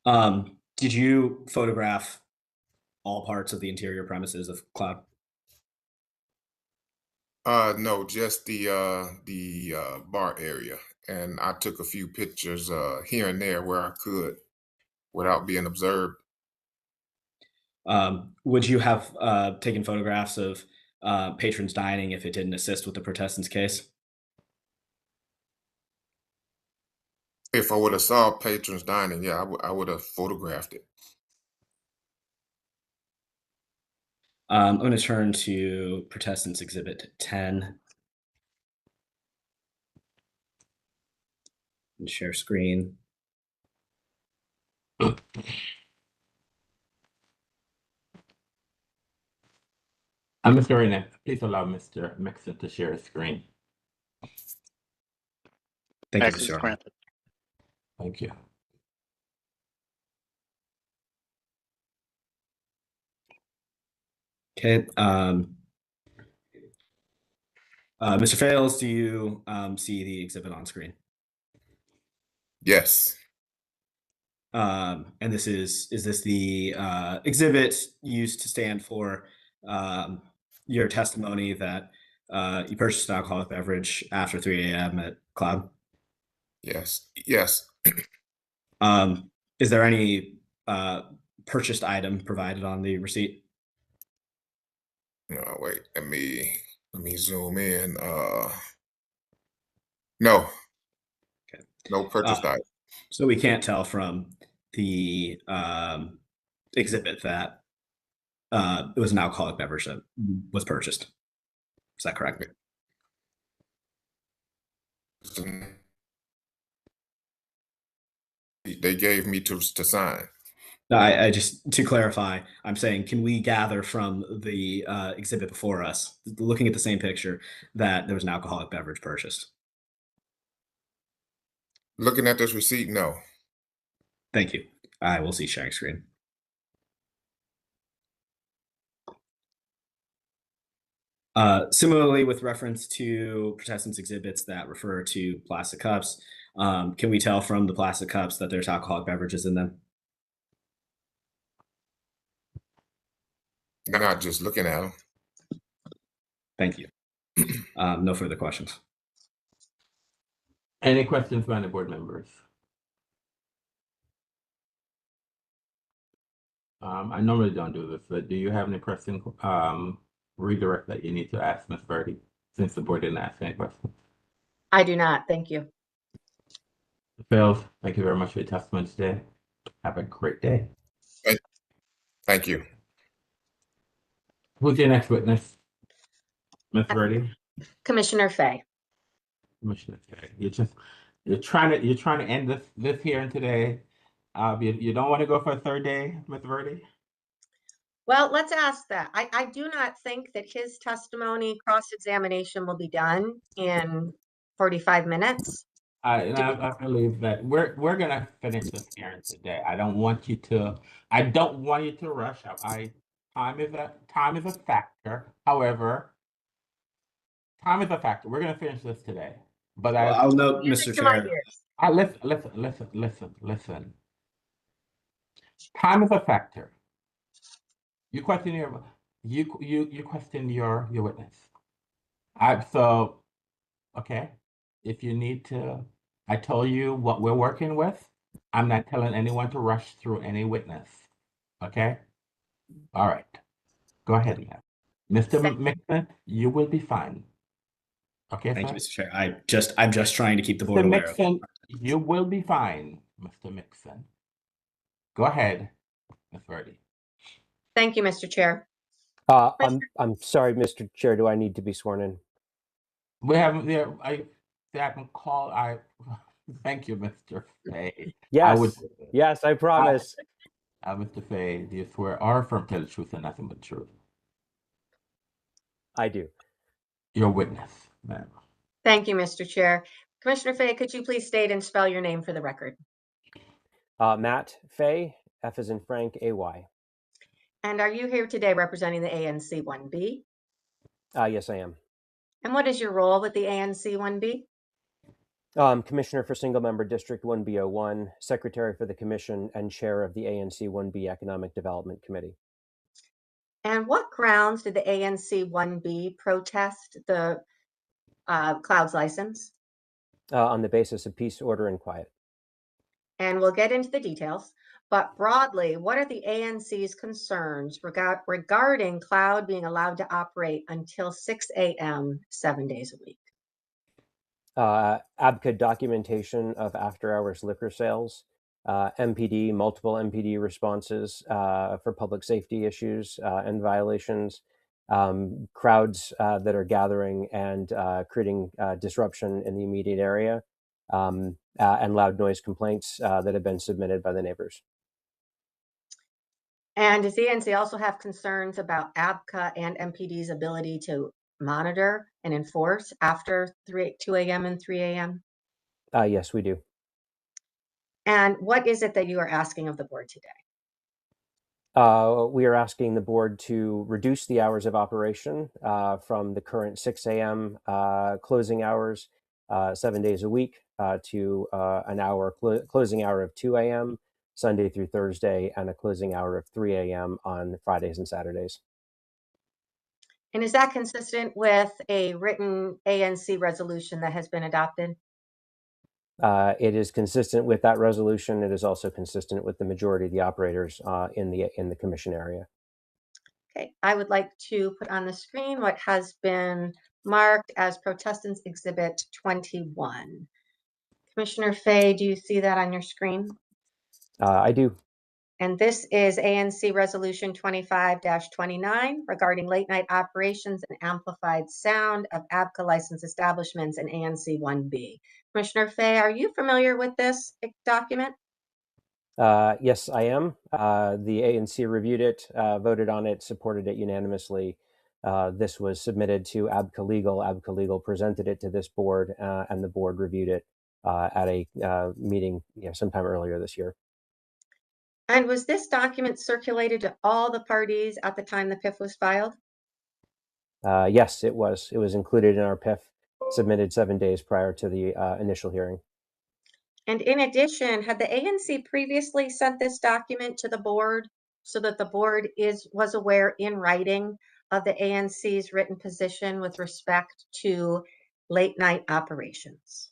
Did you photograph all parts of the interior premises of Cloud? No, just the bar area. And I took a few pictures here and there where I could without being observed. Would you have taken photographs of patrons dining if it didn't assist with the protestants case? If I would have saw patrons dining, yeah, I would have photographed it. I'm going to turn to Protestants Exhibit 10 and share screen. Mr. Renee, please allow Mr. Mixon to share his screen. Thank you, Access Mr. Chairman. granted. Thank you. Okay. Mr. Fales, do you see the exhibit on screen? Yes. And this is this the exhibit used to stand for your testimony that you purchased an alcoholic beverage after 3 a.m. at Cloud? Yes. Yes. Is there any purchased item provided on the receipt? No, wait. Let me zoom in. No. Okay. No purchased item. So we can't tell from the exhibit that it was an alcoholic beverage that was purchased. Is that correct? They gave me to sign. No, I just to clarify, I'm saying, can we gather from the exhibit before us, looking at the same picture, that there was an alcoholic beverage purchased? Looking at this receipt, no. Thank you. I will see sharing screen. Similarly, with reference to Protestants exhibits that refer to plastic cups, can we tell from the plastic cups that there's alcoholic beverages in them? Not just looking at them. Thank you. No further questions. Any questions by the board members? I normally don't do this, but do you have any pressing redirect that you need to ask Ms. Verdi, since the board didn't ask any questions? I do not. Thank you. Phil, thank you very much for your testimony today. Have a great day. Thank you. Who's your next witness? Ms. Verdi? Commissioner Fay. Commissioner Fay. You're trying to end this hearing today. You don't want to go for a third day, Ms. Verdi? Well, let's ask that. I do not think that his testimony, cross-examination will be done in 45 minutes. I believe that we're gonna finish this hearing today. I don't want you to rush. Time is a factor. However, time is a factor. We're gonna finish this today. But Well, I'll note, Music Mr. to my Chair. listen. Time is a factor. You question your witness. Okay. If you need to, I told you what we're working with. I'm not telling anyone to rush through any witness. Okay? All right. Go ahead, ma'am. Mr. Mixon, you will be fine. Okay, Thank sir? you, Mr. Chair. I'm just trying to keep the board Mr. aware of. Mixon, you will be fine, Mr. Mixon. Go ahead, Ms. Verdi. Thank you, Mr. Chair. I'm sorry, Mr. Chair. Do I need to be sworn in? We haven't there. I can call. Thank you, Mr. Fay. Yes. Yes, I promise. Mr. Fay, do you swear or affirm to tell the truth and nothing but the truth? I do. Your witness, ma'am. Thank you, Mr. Chair. Commissioner Fay, could you please state and spell your name for the record? Matt Fay, F as in Frank, A-Y. And are you here today representing the ANC 1B? Yes, I am. And what is your role with the ANC 1B? Commissioner for Single Member District 1B01, Secretary for the Commission, and Chair of the ANC 1B Economic Development Committee. And what grounds did the ANC 1B protest the Cloud's license? On the basis of peace, order, and quiet. And we'll get into the details, but broadly, what are the ANC's concerns regarding Cloud being allowed to operate until 6 a.m. 7 days a week? ABCA documentation of after-hours liquor sales, MPD, multiple MPD responses for public safety issues and violations, crowds that are gathering and creating disruption in the immediate area, and loud noise complaints that have been submitted by the neighbors. And does the ANC also have concerns about ABCA and MPD's ability to monitor and enforce after 2 a.m. and 3 a.m.? Yes, we do. And what is it that you are asking of the board today? We are asking the board to reduce the hours of operation from the current 6 a.m. Closing hours 7 days a week to an hour closing hour of 2 a.m. Sunday through Thursday, and a closing hour of 3 a.m. on Fridays and Saturdays. And is that consistent with a written ANC resolution that has been adopted? It is consistent with that resolution. It is also consistent with the majority of the operators in the commission area. Okay, I would like to put on the screen what has been marked as Protestants Exhibit 21. Commissioner Fay, do you see that on your screen? I do. And this is ANC Resolution 25-29 regarding late night operations and amplified sound of ABCA licensed establishments in ANC 1B. Commissioner Fay, are you familiar with this document? Yes, I am. The ANC reviewed it, voted on it, supported it unanimously. This was submitted to ABCA Legal. ABCA Legal presented it to this board, and the board reviewed it at a meeting sometime earlier this year. And was this document circulated to all the parties at the time the PIF was filed? Yes, it was. It was included in our PIF, submitted 7 days prior to the initial hearing. And in addition, had the ANC previously sent this document to the board so that the board was aware in writing of the ANC's written position with respect to late night operations?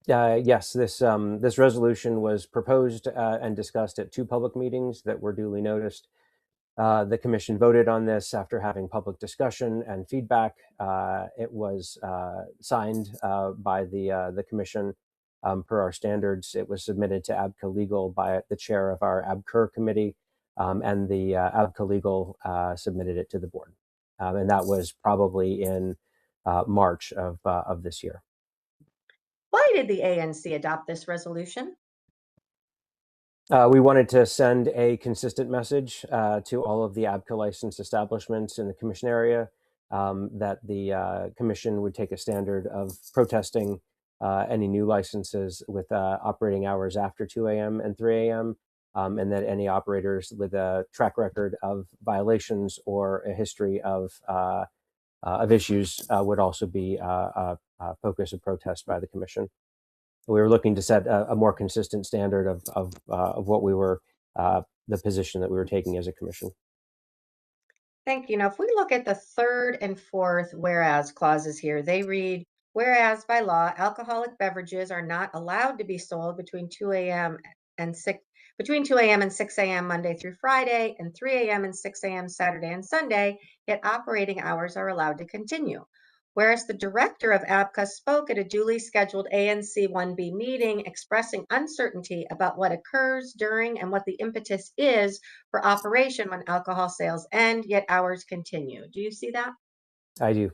Yes, this resolution was proposed and discussed at 2 public meetings that were duly noticed. The commission voted on this after having public discussion and feedback. It was signed by the commission per our standards. It was submitted to ABCA Legal by the chair of our ABCUR committee, and the ABCA Legal submitted it to the board. And that was probably in March of this year. Why did the ANC adopt this resolution? We wanted to send a consistent message to all of the ABCA licensed establishments in the commission area that the commission would take a standard of protesting any new licenses with operating hours after 2 a.m. and 3 a.m., and that any operators with a track record of violations or a history of issues would also be a focus of protest by the commission. We were looking to set a more consistent standard of what we were, the position that we were taking as a commission. Thank you. Now, if we look at the third and fourth whereas clauses here, they read, whereas by law, alcoholic beverages are not allowed to be sold between 2 a.m. and 6 a.m. Monday through Friday and 3 a.m. and 6 a.m. Saturday and Sunday, yet operating hours are allowed to continue. Whereas the director of ABCA spoke at a duly scheduled ANC 1B meeting expressing uncertainty about what occurs during and what the impetus is for operation when alcohol sales end, yet hours continue. Do you see that? I do.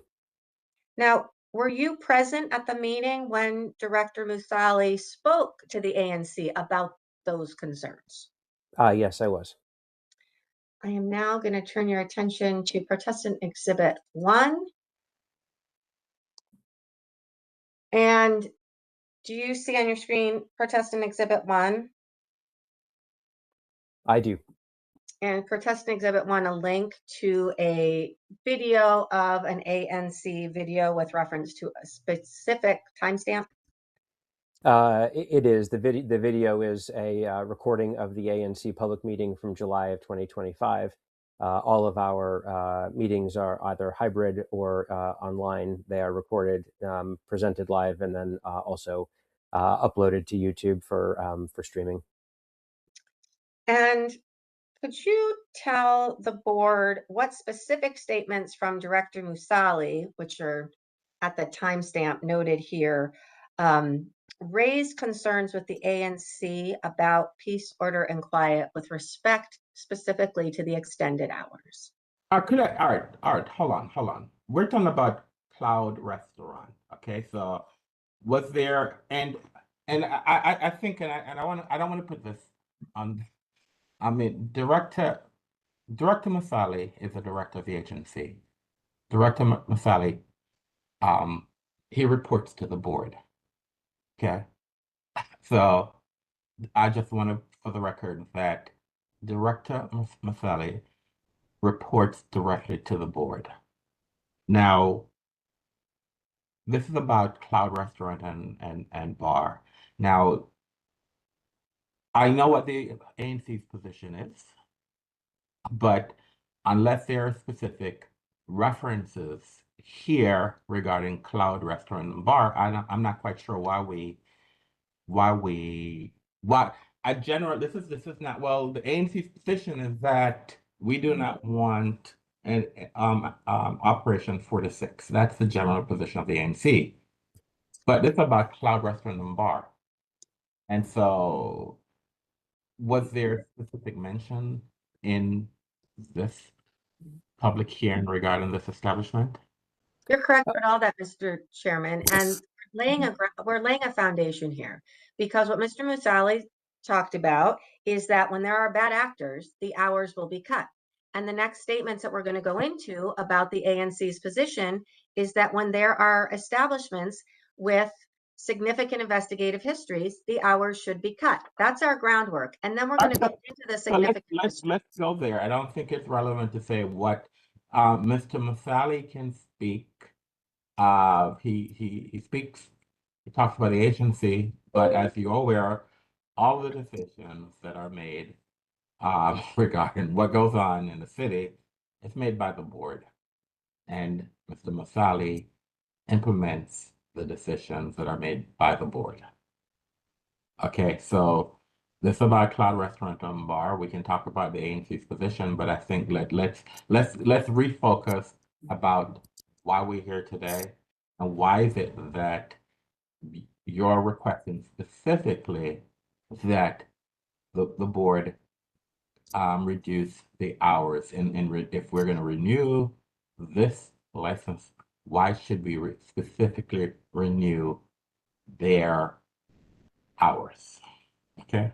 Now, were you present at the meeting when Director Musali spoke to the ANC about those concerns? Yes, I was. I am now going to turn your attention to Protestant Exhibit 1. And do you see on your screen Protestant Exhibit 1? I do. And Protestant Exhibit 1, a link to a video of an ANC video with reference to a specific timestamp? It is. The video is a recording of the ANC public meeting from July of 2025. All of our meetings are either hybrid or online. They are recorded, presented live, and then also uploaded to YouTube for streaming. And could you tell the board what specific statements from Director Musali, which are at the timestamp noted here, raised concerns with the ANC about peace, order, and quiet with respect specifically to the extended hours. All right, hold on. We're talking about Cloud Restaurant, okay? So was there, and I think, and I don't want to put this on, I mean, Director Masali is the director of the agency. Director Masali, he reports to the board, okay? So I just want to, for the record, that Director Masali reports directly to the board. Now, this is about Cloud Restaurant and Bar. Now, I know what the ANC's position is, but unless there are specific references here regarding Cloud Restaurant and Bar, I'm not quite sure why this is not, well, the ANC's position is that we do not want an Operation 4 to 6. That's the general position of the ANC. But this is about Cloud Restaurant and Bar. And so was there specific mention in this public hearing regarding this establishment? You're correct with all that, Mr. Chairman, and we're laying a foundation here, because what Mr. Musali talked about is that when there are bad actors, the hours will be cut. And the next statements that we're going to go into about the ANC's position is that when there are establishments with significant investigative histories, the hours should be cut. That's our groundwork. And then we're going to go into the So let's significant. let's go there. I don't think it's relevant to say what Mr. Masali can speak. He speaks. He talks about the agency, but as you're aware, all the decisions that are made regarding what goes on in the city is made by the board, and Mr. Masali implements the decisions that are made by the board. Okay, so this is about Cloud Restaurant and Bar. We can talk about the ANC's position, but I think let's refocus about why we're here today and why is it that you're requesting specifically that the board reduce the hours, and if we're going to renew this license, why should we specifically renew their hours? Okay.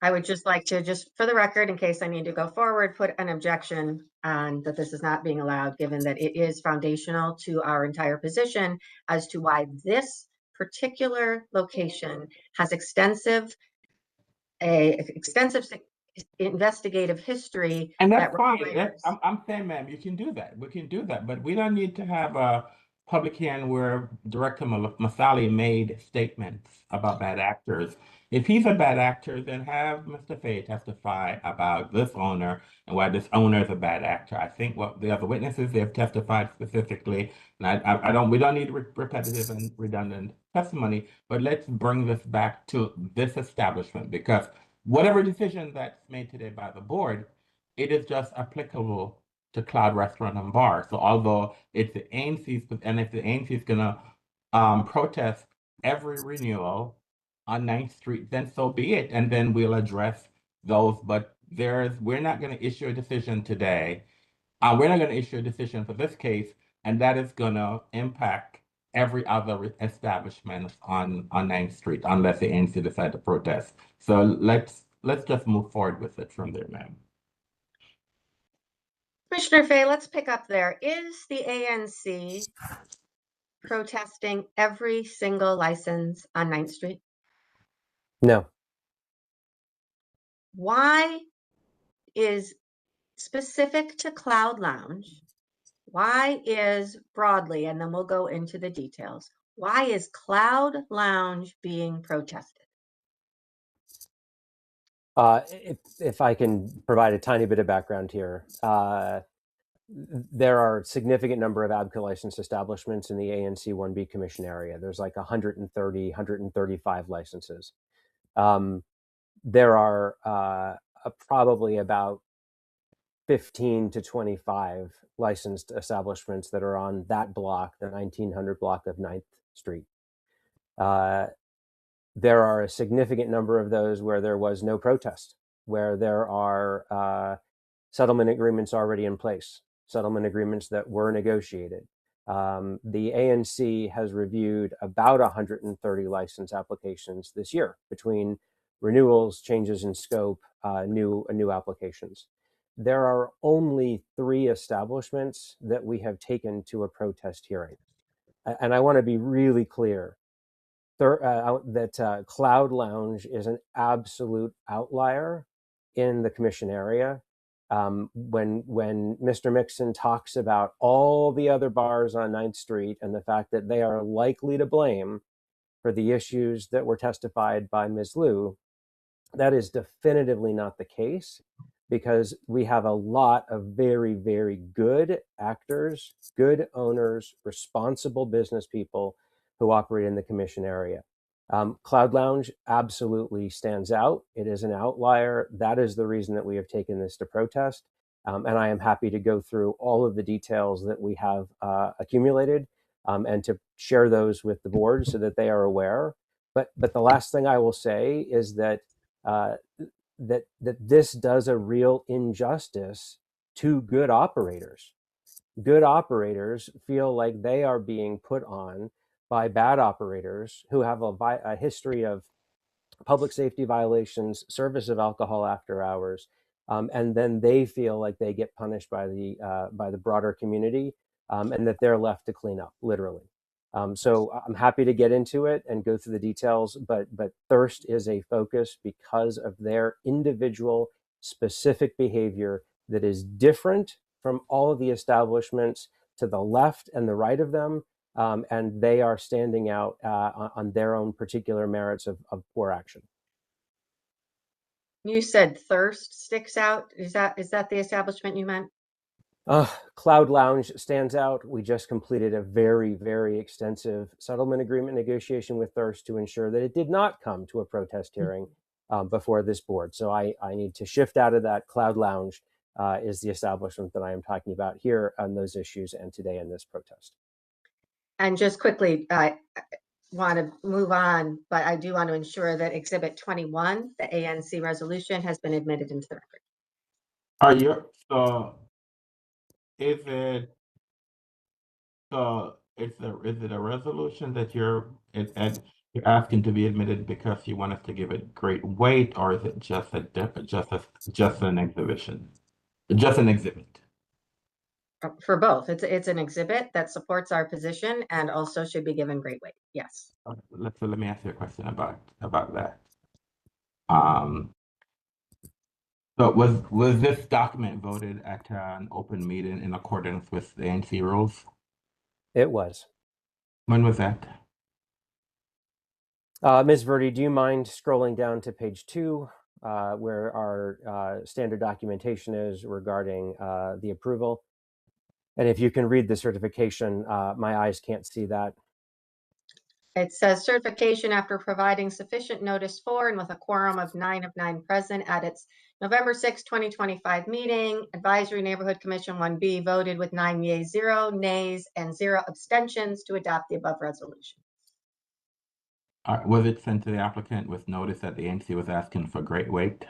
I would just like to, just for the record, in case I need to go forward, put an objection on that this is not being allowed, given that it is foundational to our entire position as to why this particular location has extensive investigative history. And that that's fine. requires- I'm saying, ma'am, you can do that. We can do that, but we don't need to have a public hearing where Director Masali made statements about bad actors. If he's a bad actor, then have Mr. Fay testify about this owner and why this owner is a bad actor. I think what the other witnesses, they've testified specifically, and we don't need repetitive and redundant testimony, but let's bring this back to this establishment, because whatever decision that's made today by the board, it is just applicable to Cloud Restaurant and Bar. So although it's the ANC's, and if the ANC is gonna protest every renewal on 9th Street, then so be it, and then we'll address those. But we're not going to issue a decision today. We're not going to issue a decision for this case, and that is going to impact every other establishment on 9th Street unless the ANC decide to protest. So let's just move forward with it from there, ma'am. Commissioner Fay, let's pick up there. Is the ANC protesting every single license on 9th Street? No. Why is specific to Cloud Lounge? Why is broadly, and then we'll go into the details, why is Cloud Lounge being protested? If I can provide a tiny bit of background here, there are a significant number of ABCA licensed establishments in the ANC 1B Commission area. There's like 130, 135 licenses. There are probably about 15 to 25 licensed establishments that are on that block, the 1900 block of 9th Street. There are a significant number of those where there was no protest, where there are settlement agreements already in place, settlement agreements that were negotiated. The ANC has reviewed about 130 license applications this year between renewals, changes in scope, new applications. There are only 3 establishments that we have taken to a protest hearing. And I want to be really clear that Cloud Lounge is an absolute outlier in the commission area. When Mr. Mixon talks about all the other bars on 9th Street and the fact that they are likely to blame for the issues that were testified by Ms. Liu, that is definitively not the case, because we have a lot of very, very good actors, good owners, responsible business people who operate in the commission area. Cloud Lounge absolutely stands out. It is an outlier. That is the reason that we have taken this to protest. And I am happy to go through all of the details that we have accumulated and to share those with the board so that they are aware. But the last thing I will say is that that this does a real injustice to good operators. Good operators feel like they are being put on by bad operators who have a history of public safety violations, service of alcohol after hours, and then they feel like they get punished by the broader community, and that they're left to clean up, literally. So I'm happy to get into it and go through the details, but thirst is a focus because of their individual specific behavior that is different from all of the establishments to the left and the right of them, and they are standing out on their own particular merits of poor action. You said Thirst sticks out. Is that the establishment you meant? Cloud Lounge stands out. We just completed a very, very extensive settlement agreement negotiation with Thirst to ensure that it did not come to a protest hearing before this board. So I need to shift out of that. Cloud Lounge is the establishment that I am talking about here on those issues and today in this protest. And just quickly, I want to move on, but I do want to ensure that Exhibit 21, the ANC resolution, has been admitted into the record. Are you, is it, is it a resolution that you're asking to be admitted because you want us to give it great weight, or is it just an exhibition? Just an exhibit? For both. It's an exhibit that supports our position and also should be given great weight. Yes. Let me ask you a question about that. So was this document voted at an open meeting in accordance with the ANC rules? It was. When was that? Ms. Verdi, do you mind scrolling down to page 2, where our standard documentation is regarding the approval? And if you can read the certification, my eyes can't see that. It says certification after providing sufficient notice for and with a quorum of 9 of 9 present at its November 6, 2025 meeting, Advisory Neighborhood Commission 1B voted with 9 yeas, 0 nays, and 0 abstentions to adopt the above resolution. Was it sent to the applicant with notice that the ANC was asking for great weight?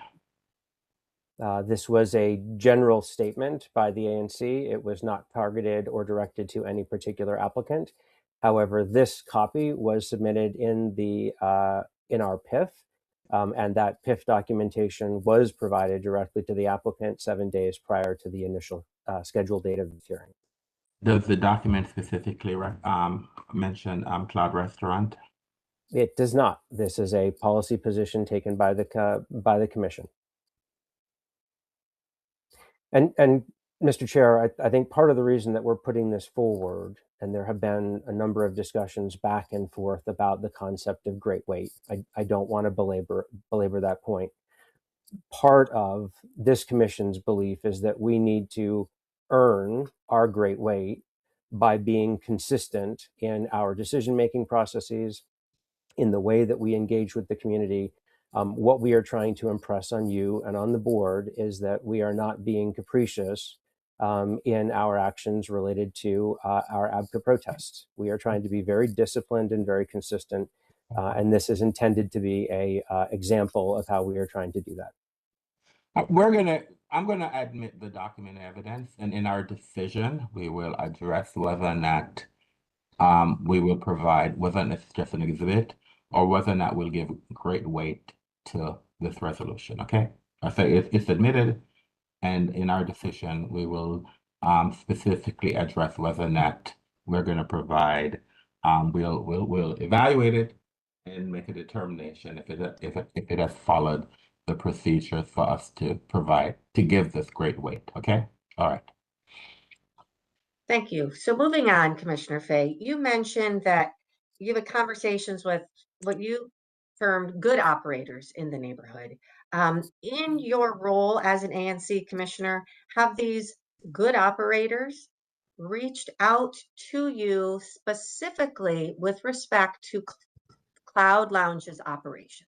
This was a general statement by the ANC. It was not targeted or directed to any particular applicant. However, this copy was submitted in our PIF, and that PIF documentation was provided directly to the applicant 7 days prior to the initial scheduled date of the hearing. Does the document specifically mention Cloud Restaurant? It does not. This is a policy position taken by the commission. And Mr. Chair, I think part of the reason that we're putting this forward, and there have been a number of discussions back and forth about the concept of great weight. I don't want to belabor that point. Part of this commission's belief is that we need to earn our great weight by being consistent in our decision-making processes, in the way that we engage with the community. What we are trying to impress on you and on the board is that we are not being capricious in our actions related to our ABCA protests. We are trying to be very disciplined and very consistent. And this is intended to be a example of how we are trying to do that. I'm gonna admit the document evidence, and in our decision, we will address whether or not we will provide whether or not it's just an exhibit or whether or not we'll give great weight to this resolution. Okay, I say it's admitted, and in our decision, we will specifically address whether or not we're going to provide. We'll evaluate it and make a determination if it has followed the procedures for us to give this great weight. Okay, all right. Thank you. So moving on, Commissioner Fay, you mentioned that you've had conversations with what you termed good operators in the neighborhood. In your role as an ANC commissioner, have these good operators reached out to you specifically with respect to Cloud Lounge's operations?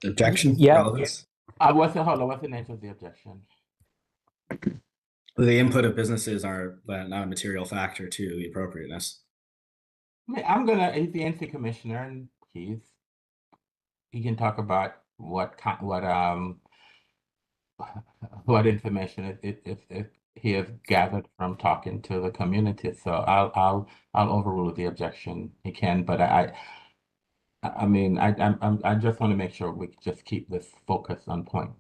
Objection? Yeah. Relevance? What's the nature of the objection? The input of businesses are not a material factor to the appropriateness. He's the NC commissioner, and he can talk about what information if he has gathered from talking to the community. So I'll overrule the objection. He can, but I just want to make sure we just keep this focus on point.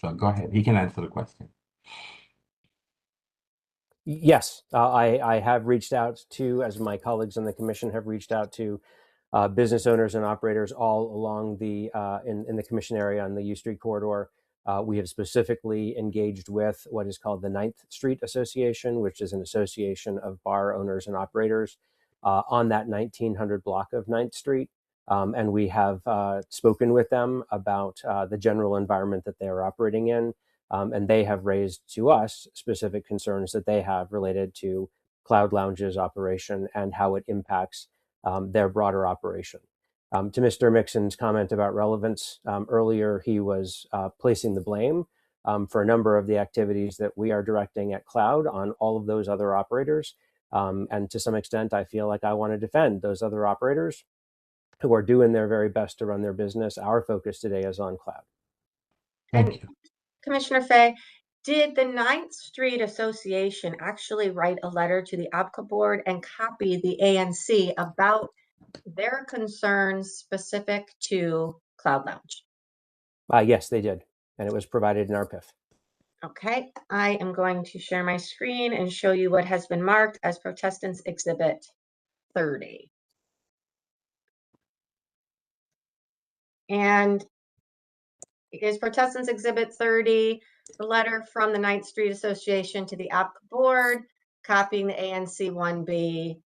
So go ahead. He can answer the question. Yes, I have reached out to, as my colleagues on the commission have reached out to, business owners and operators all along the in the commission area on the U Street corridor. We have specifically engaged with what is called the 9th Street Association, which is an association of bar owners and operators on that 1900 block of 9th Street. And we have spoken with them about the general environment that they are operating in. And they have raised to us specific concerns that they have related to Cloud Lounge's operation and how it impacts their broader operation. To Mr. Mixon's comment about relevance, earlier he was placing the blame for a number of the activities that we are directing at Cloud on all of those other operators. And to some extent, I feel like I want to defend those other operators who are doing their very best to run their business. Our focus today is on Cloud. Thank you. Commissioner Fay, did the 9th Street Association actually write a letter to the ABCA board and copy the ANC about their concerns specific to Cloud Lounge? Yes, they did. And it was provided in our PIF. Okay, I am going to share my screen and show you what has been marked as Protestants Exhibit 30. And it is Protestants Exhibit 30, the letter from the 9th Street Association to the ABCA board, copying the ANC 1B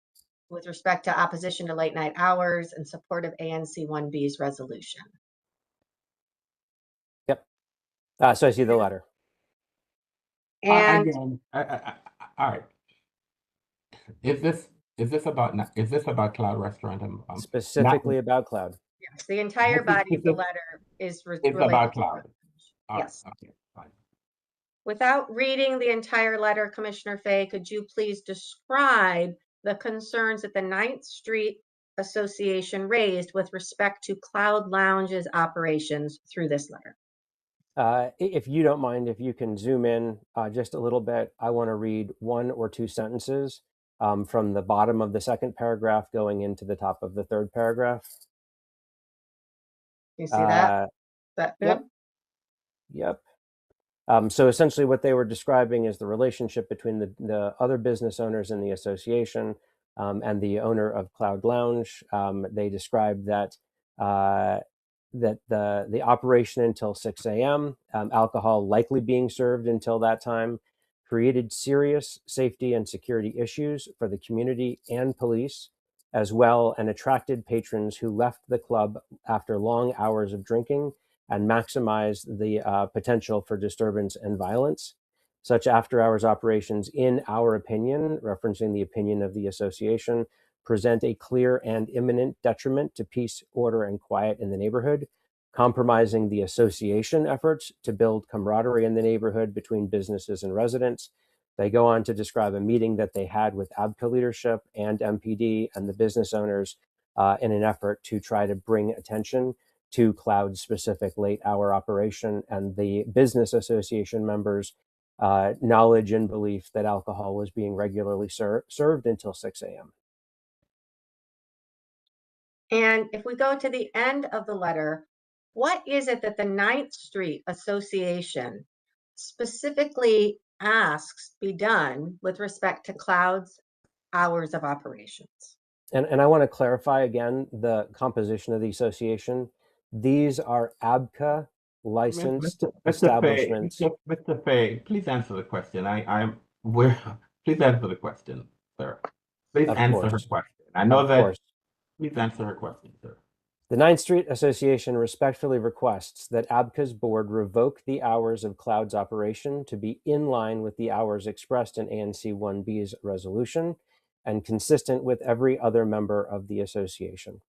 with respect to opposition to late night hours and support of ANC 1B's resolution. Yep. So I see the letter. And Again, all right. Is this about Cloud Restaurant? Specifically about Cloud. yes, the entire body of the letter is related about to Cloud. Yes. Okay, fine. Without reading the entire letter, Commissioner Fay, could you please describe the concerns that the 9th Street Association raised with respect to Cloud Lounge's operations through this letter? If you don't mind, if you can zoom in just a little bit, I want to read 1 or 2 sentences from the bottom of the 2nd paragraph going into the top of the 3rd paragraph. You see that? Yep. Yep. So essentially what they were describing is the relationship between the other business owners in the association and the owner of Cloud Lounge. They described that the operation until 6 a.m., alcohol likely being served until that time, created serious safety and security issues for the community and police, as well, and attracted patrons who left the club after long hours of drinking and maximize the potential for disturbance and violence. Such after-hours operations, in our opinion, referencing the opinion of the association, present a clear and imminent detriment to peace, order, and quiet in the neighborhood, compromising the association efforts to build camaraderie in the neighborhood between businesses and residents. They go on to describe a meeting that they had with ABCA leadership and MPD and the business owners in an effort to try to bring attention to cloud-specific late-hour operation and the business association members' knowledge and belief that alcohol was being regularly served until 6 a.m. And if we go to the end of the letter, what is it that the 9th Street Association specifically asks be done with respect to Cloud's hours of operations? And I want to clarify again the composition of the association. These are ABCA licensed establishments. Mr. Fay, please answer the question. Please answer the question, sir. Please Of answer her course. question. I know Of that. course. Please answer her question, sir. The 9th Street Association respectfully requests that ABCA's board revoke the hours of Cloud's operation to be in line with the hours expressed in ANC 1B's resolution and consistent with every other member of the association.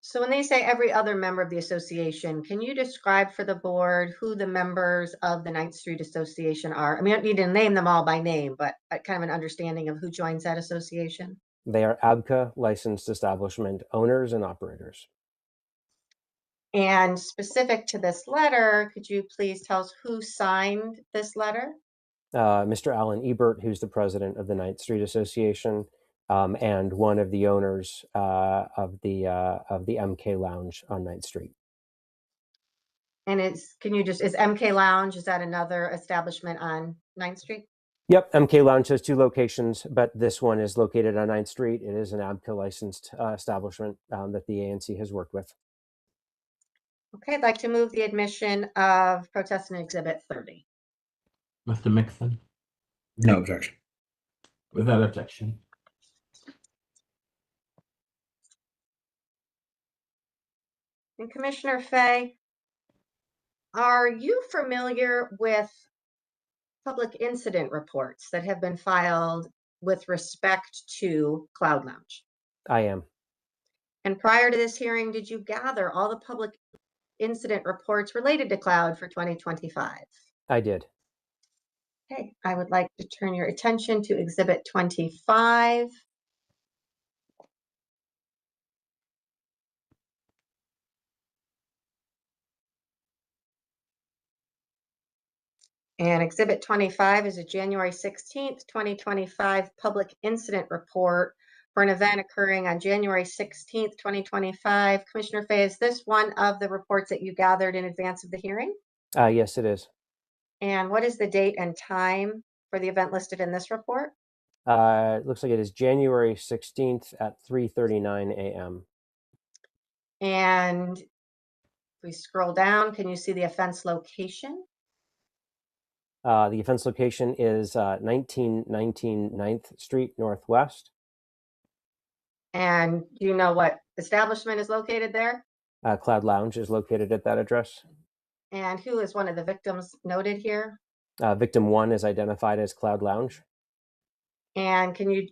So when they say every other member of the association, can you describe for the board who the members of the 9th Street Association are? I mean, you don't need to name them all by name, but kind of an understanding of who joins that association. They are ABCA licensed establishment owners and operators. And specific to this letter, could you please tell us who signed this letter? Mr. Alan Ebert, who's the president of the 9th Street Association, and one of the owners of the MK Lounge on 9th Street. And is MK Lounge, is that another establishment on 9th Street? Yep, MK Lounge has 2 locations, but this one is located on 9th Street. It is an ABCA licensed establishment that the ANC has worked with. Okay, I'd like to move the admission of protest in Exhibit 30. Mr. Mixon, No objection. without objection. And Commissioner Fay, are you familiar with public incident reports that have been filed with respect to Cloud Lounge? I am. And prior to this hearing, did you gather all the public incident reports related to Cloud for 2025? I did. Okay, I would like to turn your attention to Exhibit 25. And Exhibit 25 is a January 16th, 2025 public incident report for an event occurring on January 16th, 2025. Commissioner Fay, is this one of the reports that you gathered in advance of the hearing? Yes, it is. And what is the date and time for the event listed in this report? It looks like it is January 16th at 3:39 a.m. And if we scroll down, can you see the offense location? The offense location is 1919 9th Street Northwest. And do you know what establishment is located there? Cloud Lounge is located at that address. And who is one of the victims noted here? Victim 1 is identified as Cloud Lounge. And can you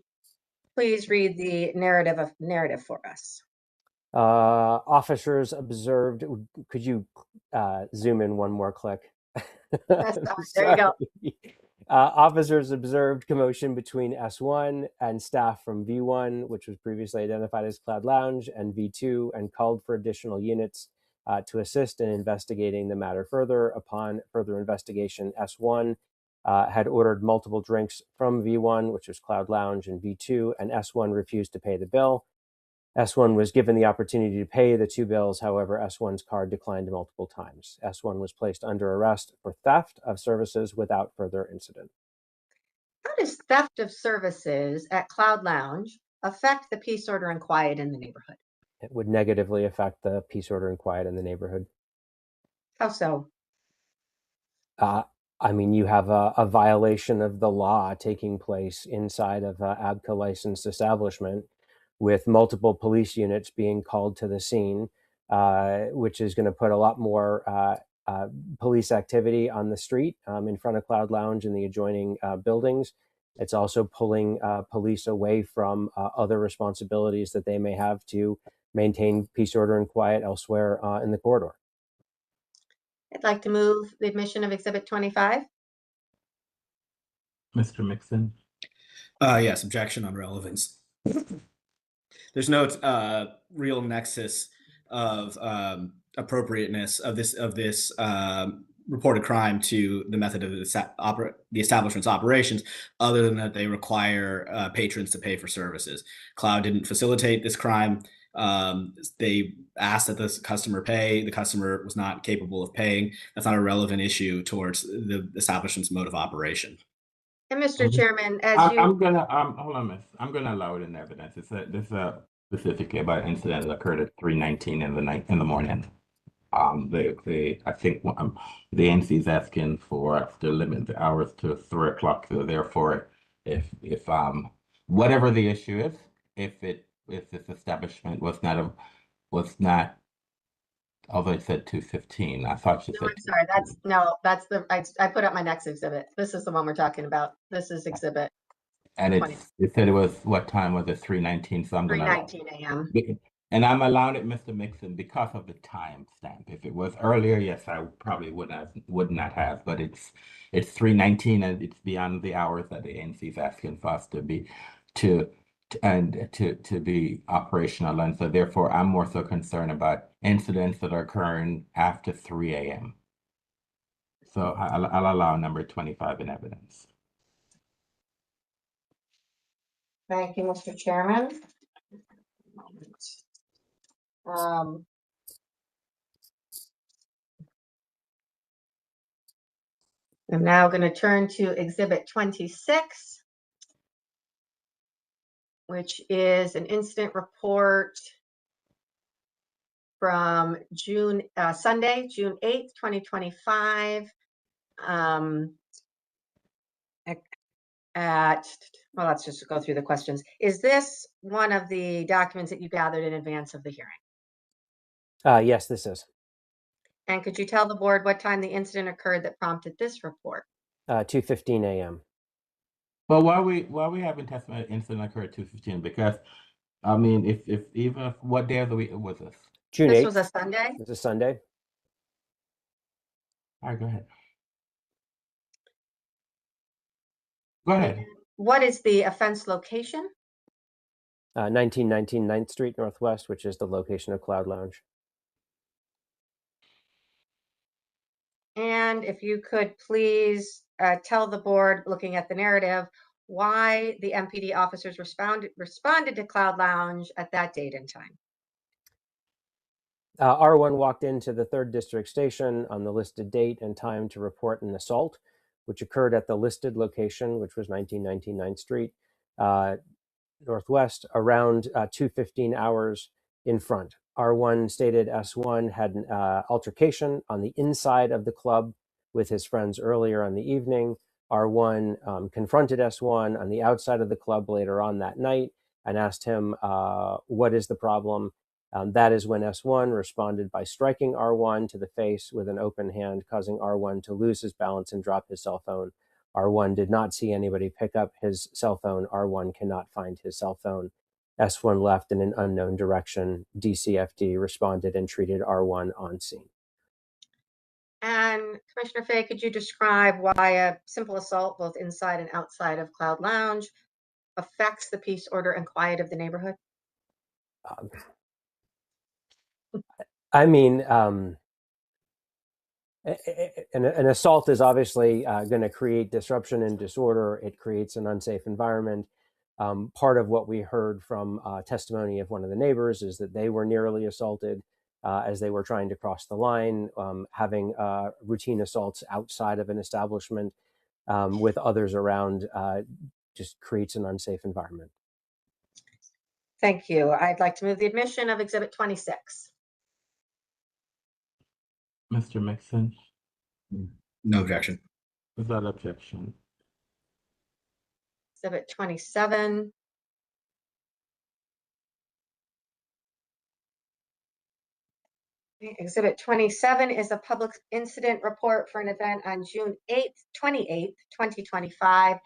please read the narrative for us? Officers observed. Could you zoom in one more click? There you go. Officers observed commotion between S1 and staff from V1, which was previously identified as Cloud Lounge, and V2, and called for additional units to assist in investigating the matter further. Upon further investigation, S1 had ordered multiple drinks from V1, which was Cloud Lounge, and V2, and S1 refused to pay the bill. S1 was given the opportunity to pay the 2 bills. However, S1's card declined multiple times. S1 was placed under arrest for theft of services without further incident. How does theft of services at Cloud Lounge affect the peace, order, and quiet in the neighborhood? It would negatively affect the peace, order, and quiet in the neighborhood. How so? I mean, you have a violation of the law taking place inside of an ABCA licensed establishment, with multiple police units being called to the scene, which is going to put a lot more police activity on the street in front of Cloud Lounge and the adjoining buildings. It's also pulling police away from other responsibilities that they may have to maintain peace, order, and quiet elsewhere in the corridor. I'd like to move the admission of Exhibit 25. Mr. Mixon, Yes, objection on relevance. there's no real nexus of appropriateness of this reported crime to the method of the establishment's operations, other than that they require patrons to pay for services. Cloud didn't facilitate this crime. They asked that the customer pay. The customer was not capable of paying. That's not a relevant issue towards the establishment's mode of operation. And Mr. Chairman, as I'm gonna hold on, miss. I'm gonna allow it in evidence. This specifically about an incident that occurred at 3:19 in the morning. I think the ANC is asking for us to limit the hours to 3 o'clock. So therefore, if whatever the issue is, if this establishment was not, although it said 2:15, I thought she no, said. I'm sorry, that's I put up my next exhibit. This is the one we're talking about. This is exhibit And 20. it said it was, what time was it? 3:19. So I'm gonna allow 3:19 a.m. And I'm allowing it, Mr. Mixon, because of the time stamp. If it was earlier, yes, I probably would not have. But it's 3:19, and it's beyond the hours that the ANC is asking for us to be to be operational. And so therefore, I'm more so concerned about incidents that are occurring after 3 a.m. So I'll allow number 25 in evidence. Thank you, Mr. Chairman. I'm now going to turn to exhibit 26, which is an incident report from Sunday, June 8th, 2025. Well, let's just go through the questions. Is this one of the documents that you gathered in advance of the hearing? Yes, this is. And could you tell the board what time the incident occurred that prompted this report? 2:15 a.m. Well, why we having testimony incident occurred at 2:15? Because I mean, if even what day of the week was this? June 8th. This was a Sunday? It's a Sunday. All right, go ahead. Go ahead. What is the offense location? 1919 9th Street Northwest, which is the location of Cloud Lounge. And if you could please tell the board, looking at the narrative, why the MPD officers responded to Cloud Lounge at that date and time. R1 walked into the 3rd District Station on the listed date and time to report an assault, which occurred at the listed location, which was 1919 9th Street Northwest, around 2:15 hours in front. R1 stated S1 had an altercation on the inside of the club with his friends earlier on the evening. R1 confronted S1 on the outside of the club later on that night and asked him, what is the problem? That is when S1 responded by striking R1 to the face with an open hand, causing R1 to lose his balance and drop his cell phone. R1 did not see anybody pick up his cell phone. R1 cannot find his cell phone. S1 left in an unknown direction. DCFD responded and treated R1 on scene. And Commissioner Fay, could you describe why a simple assault, both inside and outside of Cloud Lounge, affects the peace, order, and quiet of the neighborhood? I mean, an assault is obviously going to create disruption and disorder. It creates an unsafe environment. Part of what we heard from testimony of one of the neighbors is that they were nearly assaulted as they were trying to cross the line. Having routine assaults outside of an establishment with others around just creates an unsafe environment. Thank you. I'd like to move the admission of Exhibit 26. Mr. Mixon, No objection. without objection. Exhibit 27. Exhibit 27 is a public incident report for an event on June 28th, 2025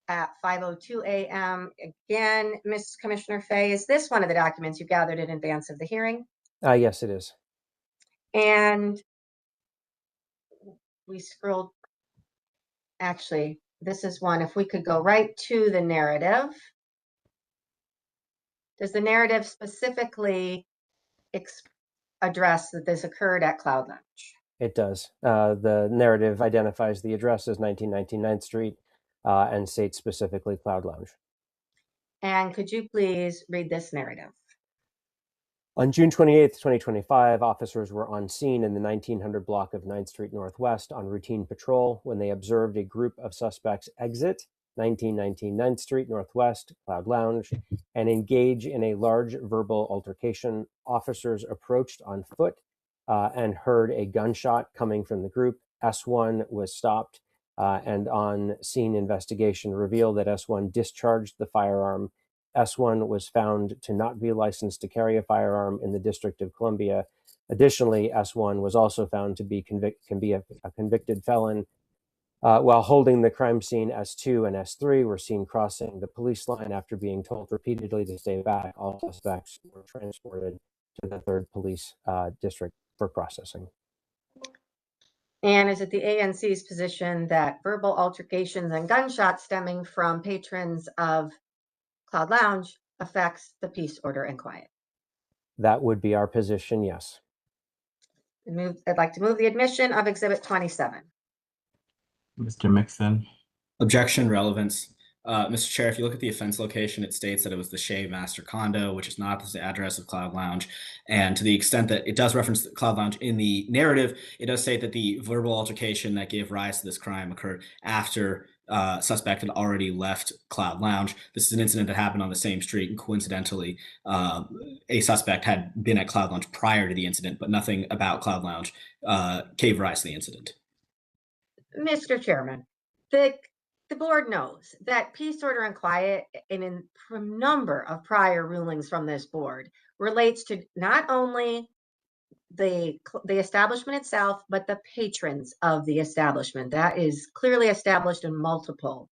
at 5:02 a.m. Again, Ms. Commissioner Fay, is this one of the documents you gathered in advance of the hearing? Yes, it is. And we scrolled, actually, this is one, if we could go right to the narrative. Does the narrative specifically address that this occurred at Cloud Lounge? It does. The narrative identifies the address as 1919 9th Street and states specifically Cloud Lounge. And could you please read this narrative? On June 28th, 2025, officers were on scene in the 1900 block of 9th Street Northwest on routine patrol when they observed a group of suspects exit 1919 9th Street Northwest, Cloud Lounge, and engage in a large verbal altercation. Officers approached on foot and heard a gunshot coming from the group. S1 was stopped, and on scene investigation revealed that S1 discharged the firearm. S1 was found to not be licensed to carry a firearm in the District of Columbia. Additionally, S1 was also found to be a convicted felon. While holding the crime scene, S2 and S3 were seen crossing the police line after being told repeatedly to stay back. All suspects were transported to the 3rd Police District for processing. And is it the ANC's position that verbal altercations and gunshots stemming from patrons of Cloud Lounge affects the peace, order, and quiet? That would be our position, yes. I'd like to move the admission of Exhibit 27. Mr. Mixon. Objection, relevance. Mr. Chair, if you look at the offense location, it states that it was the Shea Master Condo, which is not the address of Cloud Lounge. And to the extent that it does reference Cloud Lounge in the narrative, it does state that the verbal altercation that gave rise to this crime occurred after suspect had already left Cloud Lounge. This is an incident that happened on the same street, and coincidentally, a suspect had been at Cloud Lounge prior to the incident, but nothing about Cloud Lounge gave rise to the incident. Mr. Chairman, the board knows that peace, order, and quiet in a number of prior rulings from this board relates to not only the establishment itself, but the patrons of the establishment. That is clearly established in multiple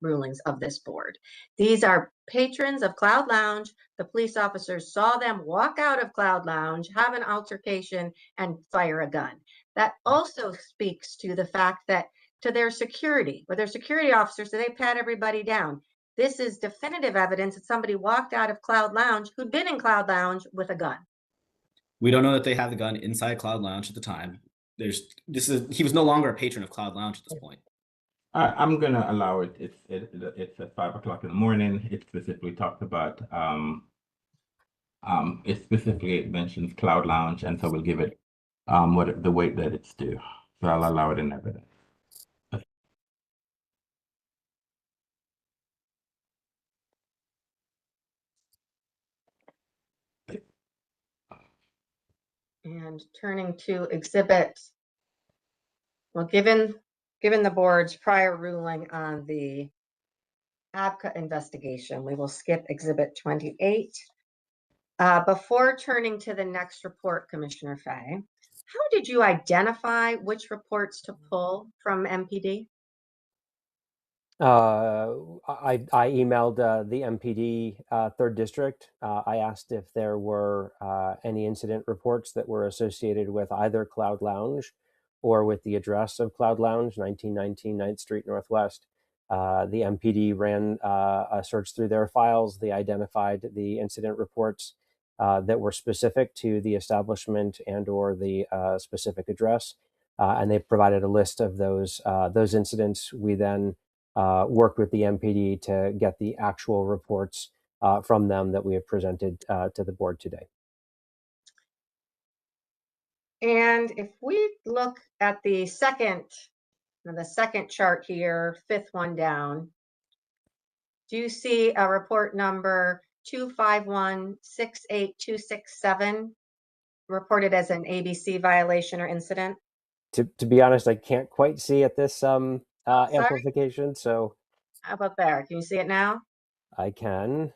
rulings of this board. These are patrons of Cloud Lounge. The police officers saw them walk out of Cloud Lounge, have an altercation, and fire a gun. That also speaks to the fact that to their security, or their security officers, so they pat everybody down. This is definitive evidence that somebody walked out of Cloud Lounge who'd been in Cloud Lounge with a gun. We don't know that they had the gun inside Cloud Lounge at the time. He was no longer a patron of Cloud Lounge at this point. I'm gonna allow it. It's at 5 o'clock in the morning. It specifically talked about it mentions Cloud Lounge, and so we'll give it the weight that it's due. So I'll allow it in evidence. And turning to exhibit, well, given the board's prior ruling on the ABCA investigation, we will skip exhibit 28. Before turning to the next report, Commissioner Fay, how did you identify which reports to pull from MPD? I emailed the MPD 3rd District. I asked if there were any incident reports that were associated with either Cloud Lounge or with the address of Cloud Lounge, 1919 9th Street Northwest. The MPD ran a search through their files. They identified the incident reports that were specific to the establishment and or the specific address, and they provided a list of those incidents. We then worked with the MPD to get the actual reports from them that we have presented to the board today. And if we look at the second chart here, 5th one down, do you see a report number 251-68267 reported as an ABC violation or incident? To be honest, I can't quite see at this amplification, so. How about there? Can you see it now? I can.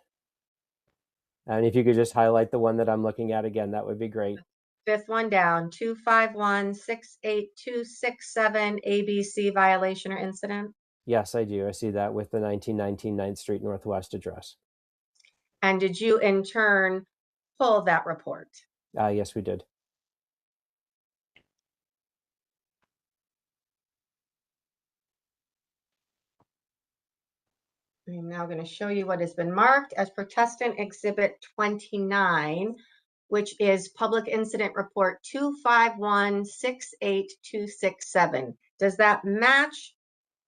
And if you could just highlight the one that I'm looking at again, that would be great. 5th one down, 251-68267 ABC violation or incident. Yes, I do. I see that with the 1919 9th Street Northwest address. And did you in turn pull that report? Yes, we did. I'm now going to show you what has been marked as Protestant Exhibit 29, which is Public Incident Report 251-68267. Does that match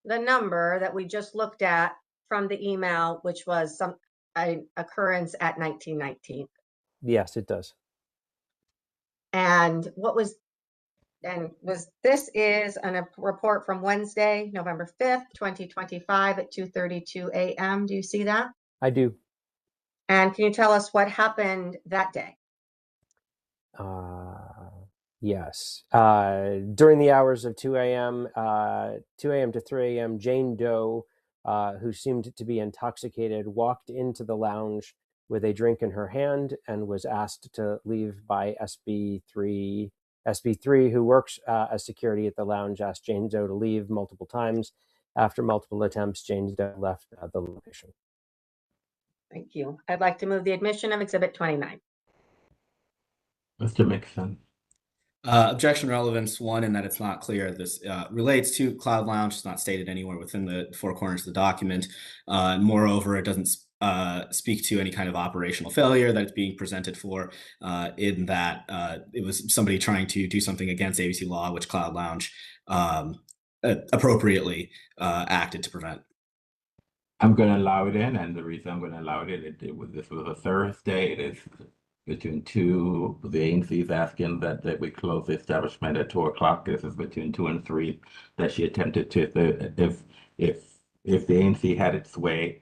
the number that we just looked at from the email, which was an occurrence at 1919? Yes, it does. And this is a report from Wednesday, November 5th, 2025 at 2:32 a.m. Do you see that? I do. And can you tell us what happened that day? Yes. During the hours of 2 a.m. To 3 a.m., Jane Doe, who seemed to be intoxicated, walked into the lounge with a drink in her hand and was asked to leave by SB3. SB3, who works as security at the lounge, asked Jane Doe to leave multiple times. After multiple attempts, Jane Doe left the location. Thank you. I'd like to move the admission of Exhibit 29. Mr. Mixon. Objection relevance, one, in that it's not clear this relates to Cloud Lounge. It's not stated anywhere within the four corners of the document. Moreover, it doesn't speak to any kind of operational failure that it's being presented for, in that it was somebody trying to do something against ABC law, which Cloud Lounge appropriately acted to prevent. I'm going to allow it in, and the reason I'm going to allow this was a Thursday. It is between 2. The ANC is asking that we close the establishment at 2 o'clock. This is between 2 and 3 that she attempted to. If the ANC had its way,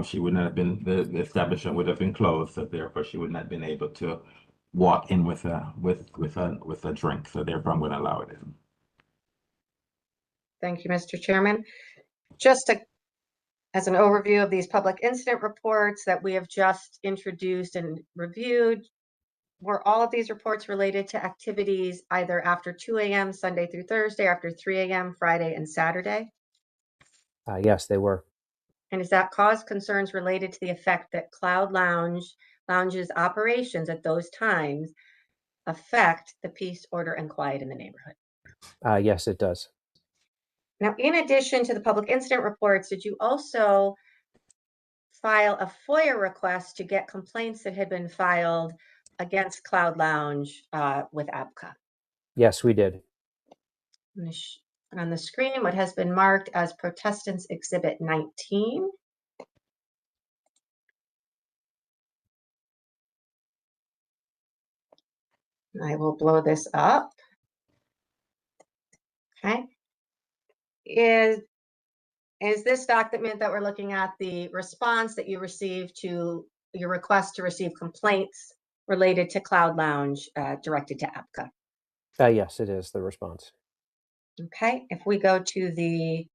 she would not have been. The establishment would have been closed. So therefore, she would not have been able to walk in with a drink. So therefore, I'm going to allow it in. Thank you, Mr. Chairman. Just as an overview of these public incident reports that we have just introduced and reviewed, were all of these reports related to activities either after 2 a.m. Sunday through Thursday, after 3 a.m. Friday and Saturday? Yes, they were. And does that cause concerns related to the effect that Cloud Lounge's operations at those times affect the peace, order, and quiet in the neighborhood? Yes, it does. Now, in addition to the public incident reports, did you also file a FOIA request to get complaints that had been filed against Cloud Lounge with ABCA? Yes, we did. On the screen, what has been marked as Protestants Exhibit 19. I will blow this up. Okay. Is this document that we're looking at the response that you received to your request to receive complaints related to Cloud Lounge directed to ABCA? Yes, it is the response. Okay, if we go to the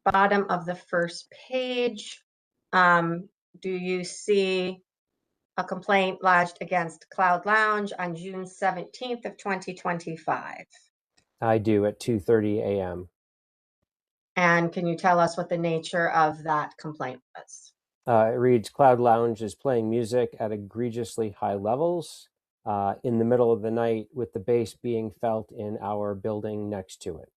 bottom of the first page, do you see a complaint lodged against Cloud Lounge on June 17th of 2025? I do, at 2:30 a.m. And can you tell us what the nature of that complaint was? It reads, Cloud Lounge is playing music at egregiously high levels in the middle of the night, with the bass being felt in our building next to it.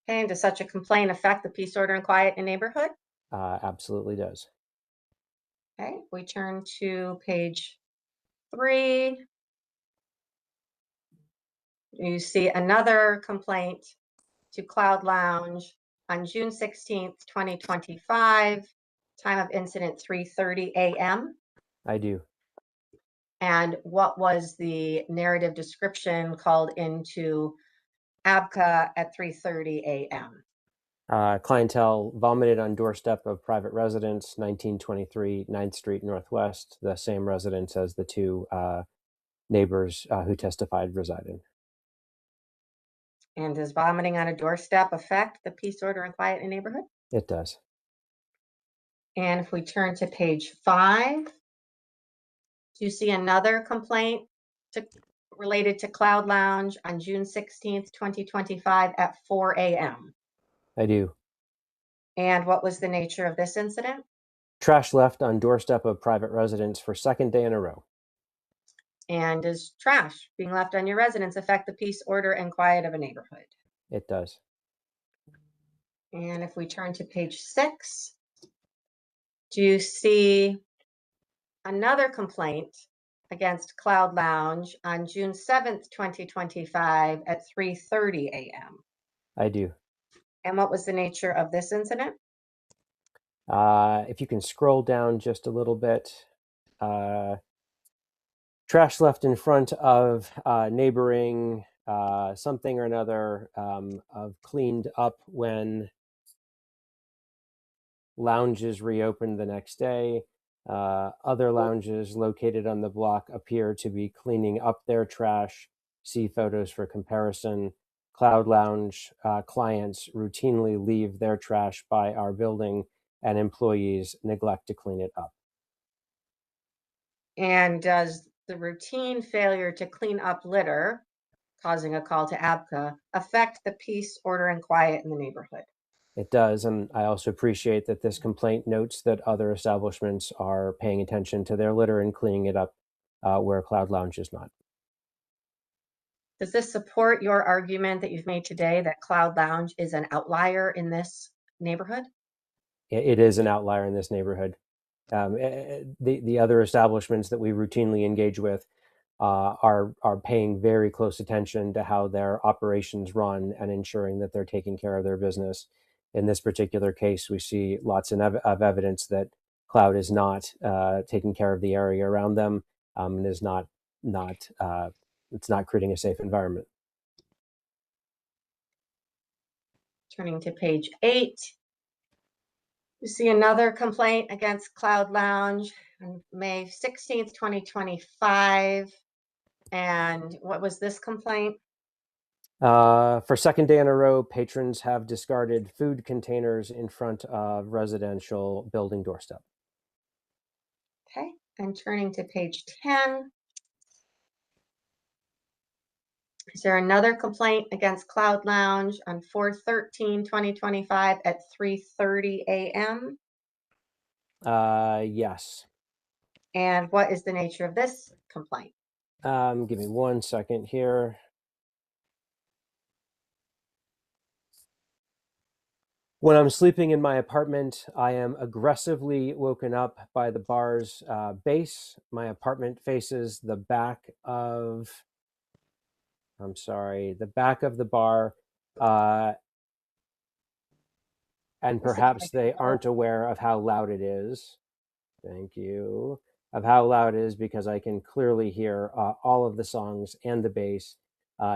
Okay, and does such a complaint affect the peace, order, and quiet in the neighborhood? Absolutely does. Okay, we turn to page 3. You see another complaint to Cloud Lounge on June 16th, 2025, time of incident 3:30 a.m. I do. And what was the narrative description called into ABCA at 3:30 a.m.? Clientele vomited on doorstep of private residence, 1923 9th Street Northwest, the same residence as the two neighbors who testified resided. And does vomiting on a doorstep affect the peace, order, and quiet in the neighborhood? It does. And if we turn to page 5, do you see another complaint related to Cloud Lounge on June 16th, 2025 at 4 a.m.? I do. And what was the nature of this incident? Trash left on doorstep of private residence for second day in a row. And does trash being left on your residence affect the peace, order, and quiet of a neighborhood? It does. And if we turn to page 6, do you see another complaint against Cloud Lounge on June 7th, 2025 at 3:30 a.m.? I do. And what was the nature of this incident? If you can scroll down just a little bit, trash left in front of neighboring something or another of cleaned up when lounges reopened the next day. Other lounges located on the block appear to be cleaning up their trash. See photos for comparison. Cloud Lounge clients routinely leave their trash by our building, and employees neglect to clean it up. And does the routine failure to clean up litter, causing a call to ABCA, affect the peace, order, and quiet in the neighborhood? It does, and I also appreciate that this complaint notes that other establishments are paying attention to their litter and cleaning it up where Cloud Lounge is not. Does this support your argument that you've made today that Cloud Lounge is an outlier in this neighborhood? It is an outlier in this neighborhood. The other establishments that we routinely engage with are paying very close attention to how their operations run and ensuring that they're taking care of their business. In this particular case, we see lots of evidence that Cloud is not taking care of the area around them and is not it's not creating a safe environment. Turning to page 8, you see another complaint against Cloud Lounge on May 16th, 2025. And what was this complaint? For second day in a row, patrons have discarded food containers in front of residential building doorstep. Okay, and turning to page 10. Is there another complaint against Cloud Lounge on 4/13/2025 at 3:30 a.m.? Yes. And what is the nature of this complaint? Give me 1 second here. When I'm sleeping in my apartment, I am aggressively woken up by the bar's bass. My apartment faces the back of, the back of the bar. And perhaps they aren't aware of how loud it is. Thank you. Of how loud it is, because I can clearly hear all of the songs and the bass,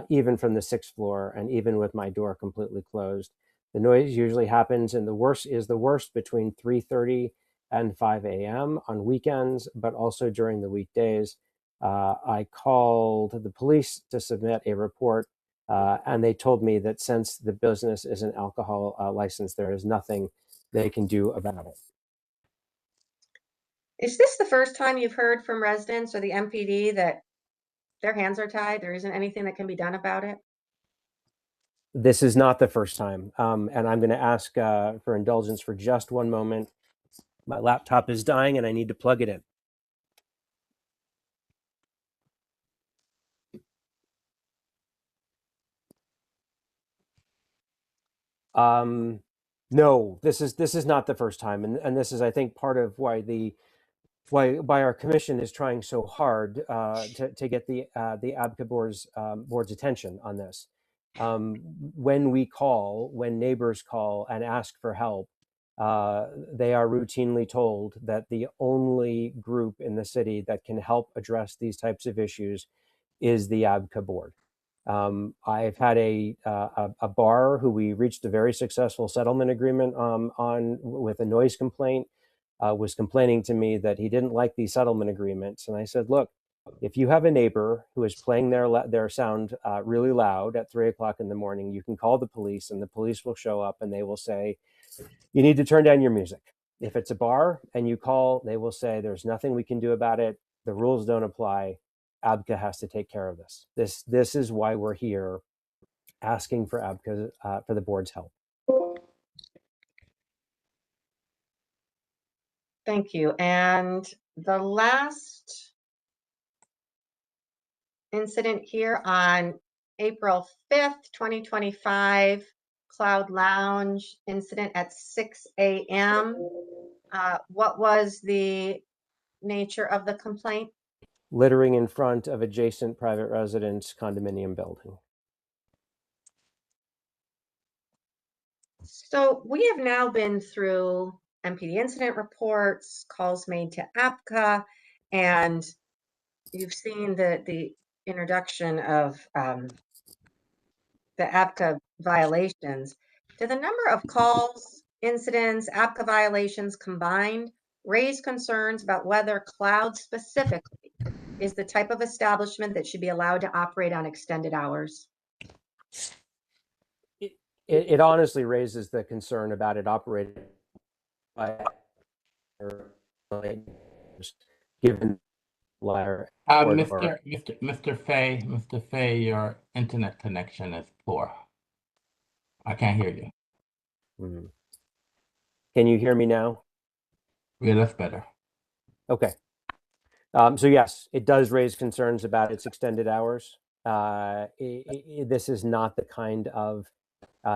even from the 6th floor and even with my door completely closed. The noise usually happens the worst between 3:30 and 5 a.m. on weekends, but also during the weekdays. I called the police to submit a report, and they told me that since the business is an alcohol license, there is nothing they can do about it. Is this the first time you've heard from residents or the MPD that their hands are tied? There isn't anything that can be done about it? This is not the first time. And I'm going to ask for indulgence for just 1 moment. My laptop is dying and I need to plug it in. No, this is not the first time. And this is, I think, part of why our commission is trying so hard to get the ABCA board's attention on this. When neighbors call and ask for help, they are routinely told that the only group in the city that can help address these types of issues is the ABCA board. I've had a bar who we reached a very successful settlement agreement on with a noise complaint. Was complaining to me that he didn't like these settlement agreements. And I said, look, if you have a neighbor who is playing their sound really loud at 3 o'clock in the morning, you can call the police and the police will show up and they will say, you need to turn down your music. If it's a bar and you call, they will say, there's nothing we can do about it. The rules don't apply. ABCA has to take care of this. This is why we're here asking for ABCA, for the board's help. Thank you. And the last incident here on April 5th, 2025, Cloud Lounge incident at 6 a.m. What was the nature of the complaint? Littering in front of adjacent private residence condominium building. So we have now been through MPD incident reports, calls made to ABCA, and you've seen the introduction of the ABCA violations. Do the number of calls, incidents, ABCA violations combined raise concerns about whether Cloud specifically is the type of establishment that should be allowed to operate on extended hours? It honestly raises the concern about it operating by given latter Mr. Fay, your internet connection is poor. I can't hear you. Mhm. Can you hear me now? Yeah, that's better. Okay. So yes, it does raise concerns about its extended hours. This is not the kind of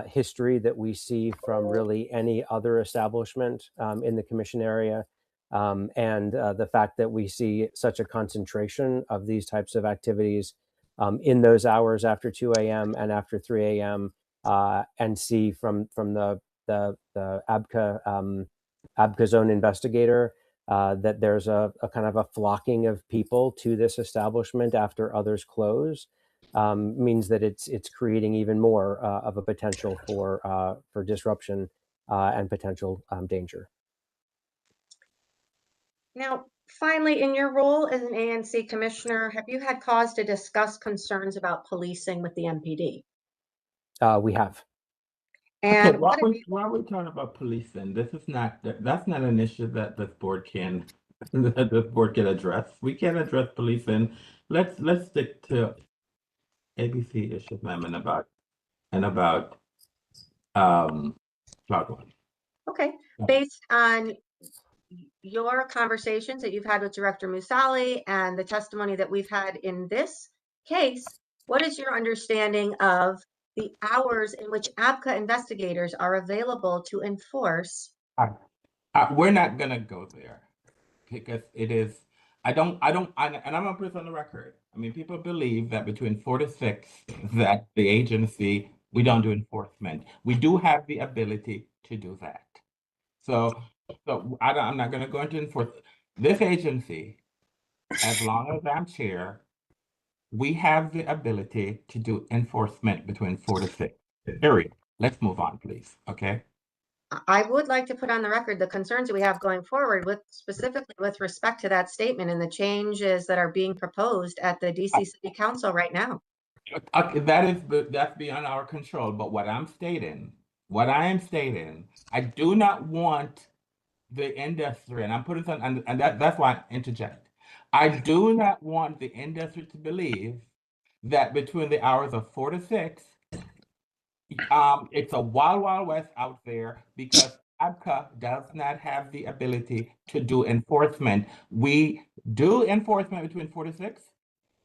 history that we see from really any other establishment in the commission area. And the fact that we see such a concentration of these types of activities in those hours after 2 a.m. and after 3 a.m. And see from the ABCA zone investigator that there's a kind of a flocking of people to this establishment after others close, means that it's creating even more of a potential for disruption and potential danger. Now, finally, in your role as an ANC commissioner, have you had cause to discuss concerns about policing with the MPD? We have. Okay, And what have you, why are we talking about policing? This is not, that's not an issue that this board can that this board can address. We can't address policing. Let's stick to ABC issue amendment about Cloud One. okay, based on your conversations that you've had with Director Musali and the testimony that we've had in this case, what is your understanding of the hours in which ABCA investigators are available to enforce? We're not gonna go there because it is. And I'm gonna put this on the record. I mean, people believe that between 4 to 6, that the agency, we don't do enforcement. We do have the ability to do that. So I'm not gonna go into enforce this agency. As long as I'm chair, we have the ability to do enforcement between 4 to 6. Period. Let's move on, please. Okay. I would like to put on the record the concerns that we have going forward with specifically with respect to that statement and the changes that are being proposed at the DC City Council right now. That's beyond our control. But what I am stating, I do not want the industry, and I'm putting something, and that's why I interject. I do not want the industry to believe that between the hours of 4 to 6, it's a wild west out there because ABCA does not have the ability to do enforcement. We do enforcement between 4 to 6.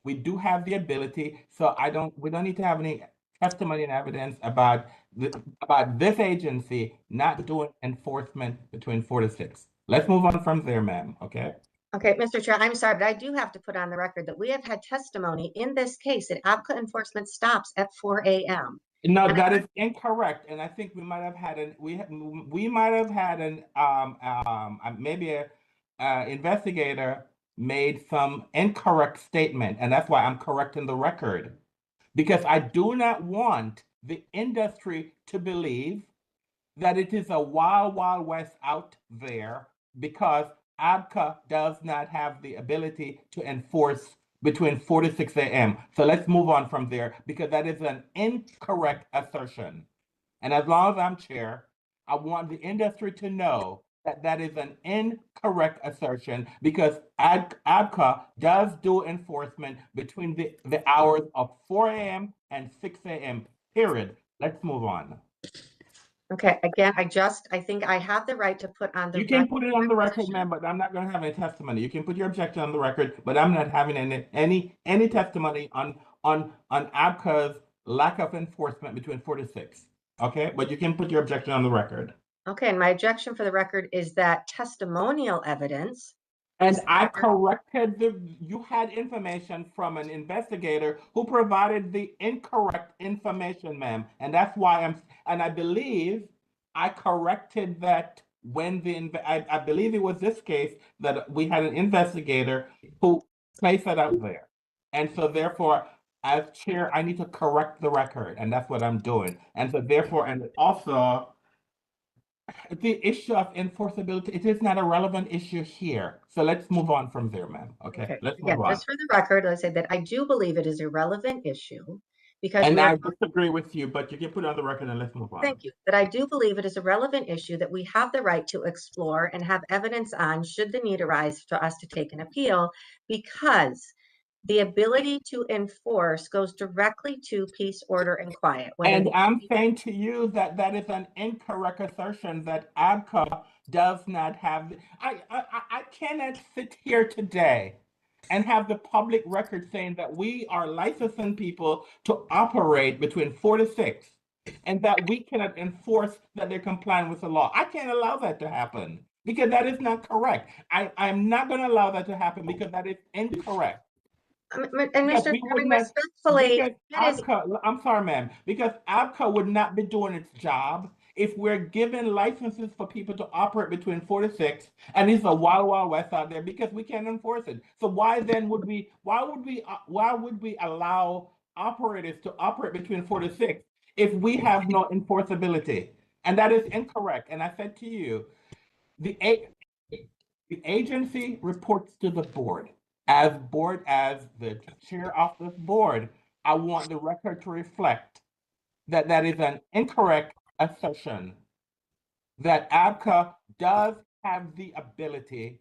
We do have the ability, so we don't need to have any testimony and evidence about this agency not doing enforcement between 4 to 6. Let's move on from there, ma'am. Okay. Okay, Mr. Chair, I'm sorry, but I do have to put on the record that we have had testimony in this case that ABCA enforcement stops at 4 a.m. No, that is incorrect, and I think we might have had maybe a investigator made some incorrect statement, and that's why I'm correcting the record, because I do not want the industry to believe that it is a wild west out there because ABCA does not have the ability to enforce between 4 to 6 a.m. So let's move on from there because that is an incorrect assertion. And as long as I'm chair, I want the industry to know that that is an incorrect assertion because ABCA does do enforcement between the hours of 4 a.m. and 6 a.m. Period. Let's move on. Okay, again, I think I have the right to put on the You can record put it on the record, position. ma'am, but I'm not gonna have any testimony. You can put your objection on the record, but I'm not having any testimony on ABCA's lack of enforcement between 4 to 6. Okay, but you can put your objection on the record. Okay, and my objection for the record is that testimonial evidence. And I corrected you had information from an investigator who provided the incorrect information, ma'am. And that's why and I believe I corrected that when I believe it was this case that we had an investigator who placed that out there. And so therefore, as chair, I need to correct the record, and that's what I'm doing. And so therefore, and also, the issue of enforceability, it is not a relevant issue here. So let's move on from there, ma'am. Okay, let's Again, move on. just for the record, let's say that I do believe it is a relevant issue because And we I are, disagree with you, but you can put it on the record and let's move on. thank you, that I do believe it is a relevant issue that we have the right to explore and have evidence on should the need arise for us to take an appeal, because the ability to enforce goes directly to peace, order, and quiet. And I'm saying to you that that is an incorrect assertion that ABCA does not have. I cannot sit here today and have the public record saying that we are licensing people to operate between 4 to 6 and that we cannot enforce that they're complying with the law. I can't allow that to happen because that is not correct. I'm not going to allow that to happen because that is incorrect. And Because Mr. we would Chairman, not, respectfully, because that is, ABCA, I'm sorry, ma'am, because ABCA would not be doing its job if we're giving licenses for people to operate between 4 to 6, and it's a wild, wild west out there because we can't enforce it. So why then would we, why would we allow operators to operate between 4 to 6 if we have no enforceability? And that is incorrect. And I said to you, the agency reports to the board. As the chair of this board, I want the record to reflect that that is an incorrect assertion, that ABCA does have the ability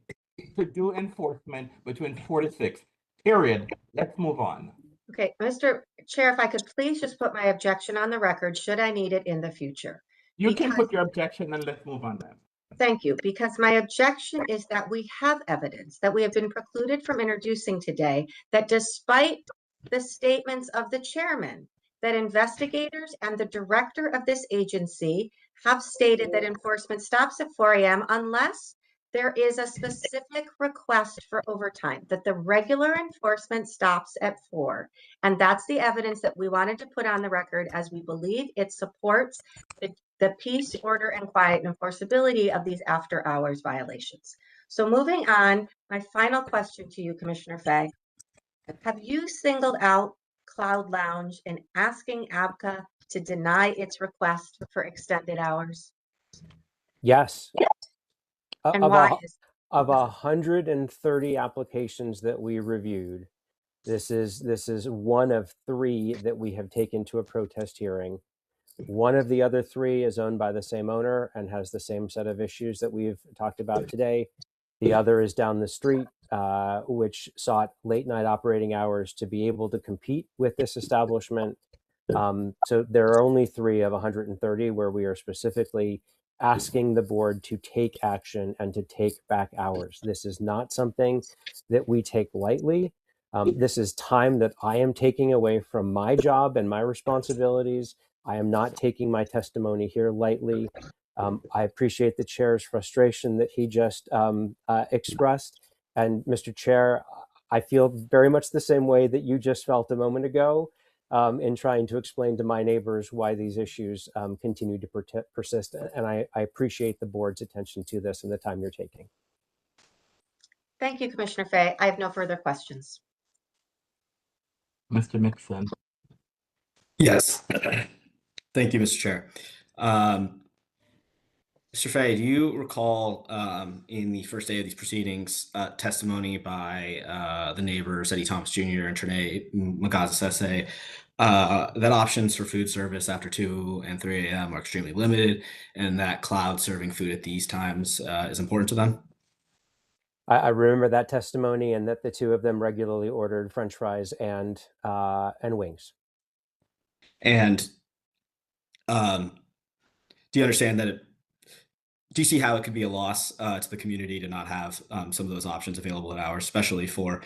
to do enforcement between 4 to 6, period. Let's move on. okay, Mr. Chair, if I could please just put my objection on the record, should I need it in the future. You can put your objection and let's move on then. Thank you, because my objection is that we have evidence that we have been precluded from introducing today, that despite the statements of the chairman, that investigators and the director of this agency have stated that enforcement stops at 4 a.m. unless there is a specific request for overtime, that the regular enforcement stops at 4. And that's the evidence that we wanted to put on the record, as we believe it supports the peace, order, and quiet enforceability of these after hours violations. So moving on, my final question to you, Commissioner Fay. Have you singled out Cloud Lounge in asking ABCA to deny its request for extended hours? Yes. And why Of 130 applications that we reviewed, this is one of 3 that we have taken to a protest hearing. One of the other 3 is owned by the same owner and has the same set of issues that we've talked about today. The other is down the street, which sought late night operating hours to be able to compete with this establishment. So there are only 3 of 130 where we are specifically asking the board to take action and to take back hours. This is not something that we take lightly. This is time that I am taking away from my job and my responsibilities. I am not taking my testimony here lightly. I appreciate the chair's frustration that he just expressed. And Mr. Chair, I feel very much the same way that you just felt a moment ago in trying to explain to my neighbors why these issues continue to persist. And I appreciate the board's attention to this and the time you're taking. Thank you, Commissioner Fay. I have no further questions. Mr. Mixon. Yes. Thank you, Mr. Chair. Mr. Fay, do you recall in the first day of these proceedings testimony by the neighbors, Eddie Thomas Jr. and Trinae Magaza-Sese, that options for food service after 2 and 3 a.m. are extremely limited, and that Cloud serving food at these times is important to them? I remember that testimony, and that the 2 of them regularly ordered French fries and wings. And do you understand that do you see how it could be a loss to the community to not have some of those options available at hours, especially for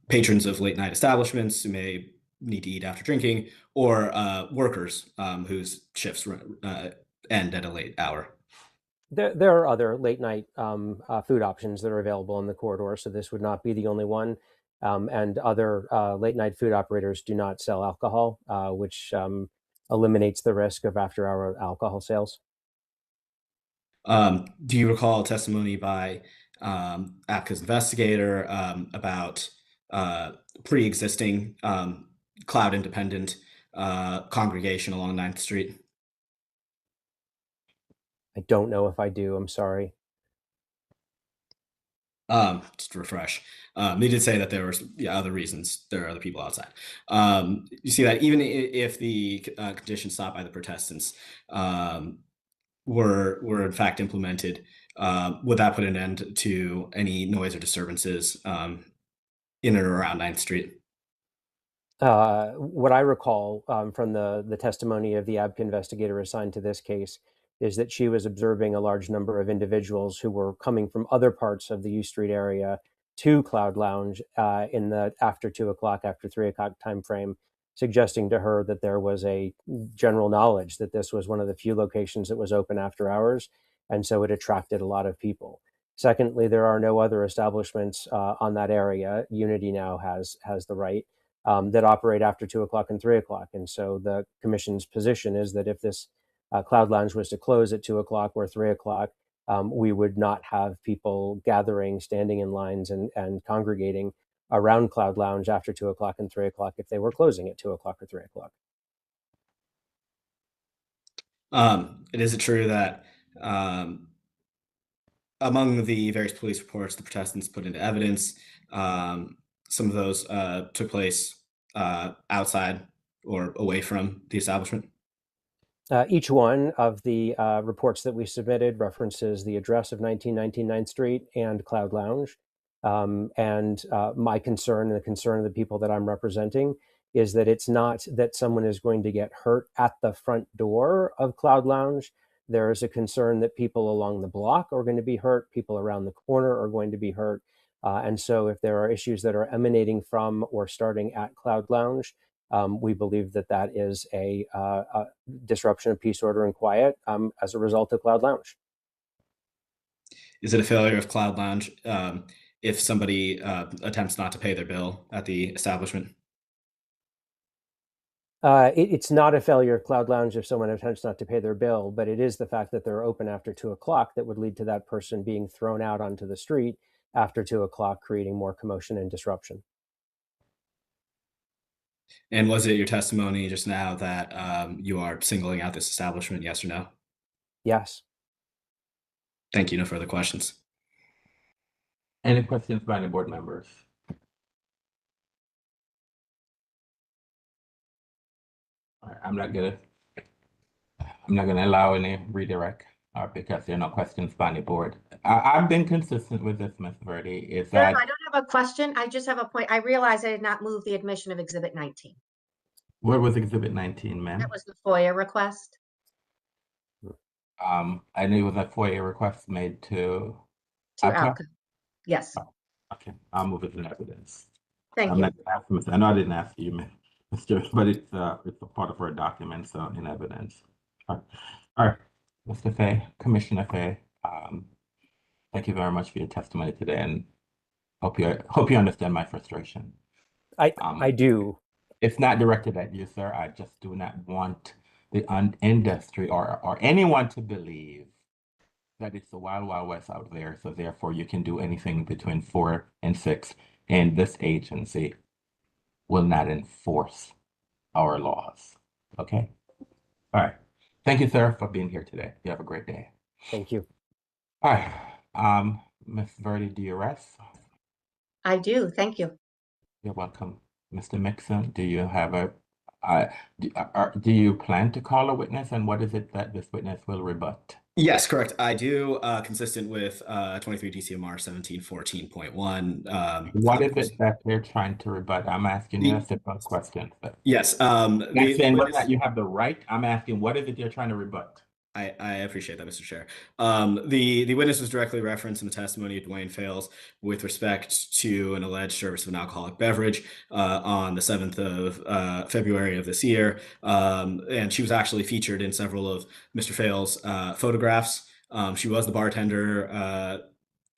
patrons of late night establishments who may need to eat after drinking, or workers whose shifts end at a late hour. There are other late night food options that are available in the corridor, so this would not be the only one. And other late night food operators do not sell alcohol, which eliminates the risk of after hour alcohol sales. Do you recall testimony by ABCA's investigator about pre-existing cloud independent congregation along 9th Street? I don't know if I do. I'm sorry. Just to refresh, they did say that there were other reasons. There are other people outside. You see that even if the conditions sought by the protestants were in fact implemented, would that put an end to any noise or disturbances in and around 9th Street? What I recall from the testimony of the ABCA investigator assigned to this case is that she was observing a large number of individuals who were coming from other parts of the U Street area to Cloud Lounge in the after 2 o'clock, after 3 o'clock timeframe, suggesting to her that there was a general knowledge that this was one of the few locations that was open after hours, and so it attracted a lot of people. Secondly, there are no other establishments on that area. Unity now has the right that operate after 2 o'clock and 3 o'clock, and so the commission's position is that if this Cloud Lounge was to close at 2 o'clock or 3 o'clock, we would not have people gathering, standing in lines and congregating around Cloud Lounge after 2 o'clock and 3 o'clock if they were closing at 2 o'clock or 3 o'clock. Is it true that among the various police reports the protestants put into evidence, some of those took place outside or away from the establishment? Each one of the reports that we submitted references the address of 1919 9th Street and Cloud Lounge. And my concern and the concern of the people that I'm representing is that it's not that someone is going to get hurt at the front door of Cloud Lounge. There is a concern that people along the block are going to be hurt, people around the corner are going to be hurt. And so if there are issues that are emanating from or starting at Cloud Lounge, we believe that that is a disruption of peace, order, and quiet as a result of Cloud Lounge. Is it a failure of Cloud Lounge if somebody attempts not to pay their bill at the establishment? It's not a failure of Cloud Lounge if someone attempts not to pay their bill, but it is the fact that they're open after 2 o'clock that would lead to that person being thrown out onto the street after 2 o'clock, creating more commotion and disruption. And was it your testimony just now that you are singling out this establishment, yes or no? Yes. Thank you. No further questions. Any questions by any board members? All right, I'm not gonna allow any redirect because there are no questions by the board. I've been consistent with this, Ms. Verdi. Is No, that I don't have a question. I just have a point. I realized I did not move the admission of Exhibit 19. what was Exhibit 19, ma'am? That was the FOIA request. I knew it was a FOIA request made to To ABCA? ABCA. Yes, Okay, I'll move it in evidence. thank I'm you. not gonna ask Mr. I know I didn't ask you, Mr. But it's a part of our document, so in evidence. All right, Mr. Fay, Commissioner Fay, thank you very much for your testimony today, and hope you understand my frustration. I do. It's not directed at you, sir. I just do not want the industry or anyone to believe that it's the wild, wild west out there. So therefore, you can do anything between 4 and 6, and this agency will not enforce our laws. Okay. All right. Thank you, sir, for being here today. You have a great day. Thank you. All right. Ms. Verdi, do you rest? I do, thank you. You're welcome. Mr. Mixon, do you have do you plan to call a witness, and what is it that this witness will rebut? Yes, correct. I do, consistent with 23 DCMR 1714.1. What is it that they're trying to rebut? I'm asking you a simple question. Yes. Not saying whether or not you have the right. I'm asking what is it you're trying to rebut? I appreciate that, Mr. Chair. The witness was directly referenced in the testimony of Dwayne Fales with respect to an alleged service of an alcoholic beverage on the 7th of February of this year. And she was actually featured in several of Mr. Fales' photographs. She was the bartender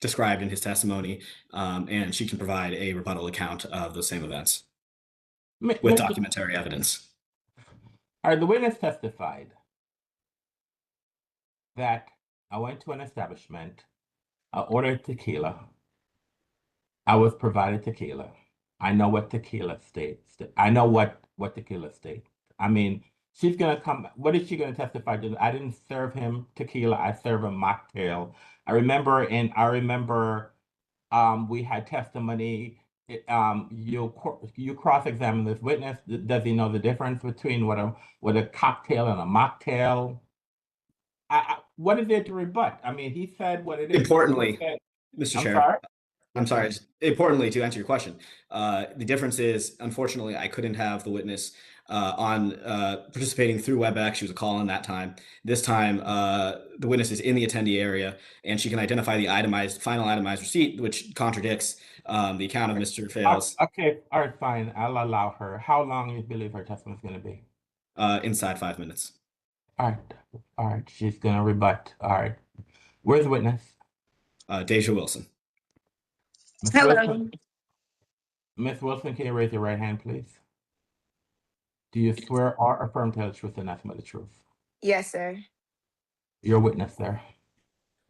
described in his testimony, and she can provide a rebuttal account of those same events with Mr. documentary evidence. All right, the witness testified that I went to an establishment, I ordered tequila, I was provided tequila. I know what tequila states. I know what tequila states. I mean, she's gonna come. What is she gonna testify to? I didn't serve him tequila. I serve him mocktail. I remember we had testimony. You cross-examine this witness. Does he know the difference between what a cocktail and a mocktail? What is there to rebut? I mean, he said what it is. Importantly, Mr. I'm Chair, sorry. I'm sorry. Importantly, to answer your question, the difference is, unfortunately, I couldn't have the witness on participating through WebEx. She was a call-in that time. This time, the witness is in the attendee area, and she can identify the final itemized receipt, which contradicts the account of Mr. Fales. Okay, all right, fine. I'll allow her. How long you believe her testimony is going to be? Inside 5 minutes. All right. She's going to rebut. All right. Where's the witness? Deja Wilson. Ms. Hello. Wilson? Ms. Wilson, can you raise your right hand, please? Do you swear or affirm to tell the truth and nothing but the truth? Yes, sir. You're a witness there.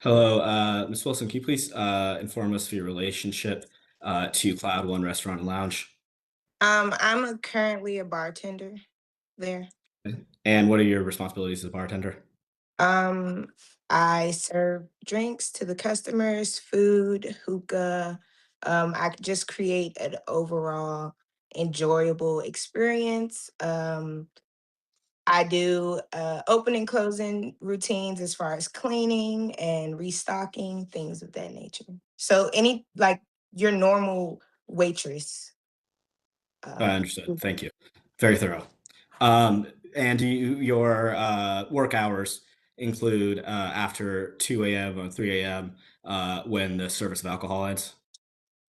Hello, Ms. Wilson, can you please inform us of your relationship to Cloud One Restaurant and Lounge? I'm currently a bartender there. And what are your responsibilities as a bartender? I serve drinks to the customers, food, hookah. I just create an overall enjoyable experience. I do open and closing routines as far as cleaning and restocking, things of that nature. So like your normal waitress. Understood. Thank you. Very thorough. And your work hours include after 2 a.m. or 3 a.m. When the service of alcohol ends?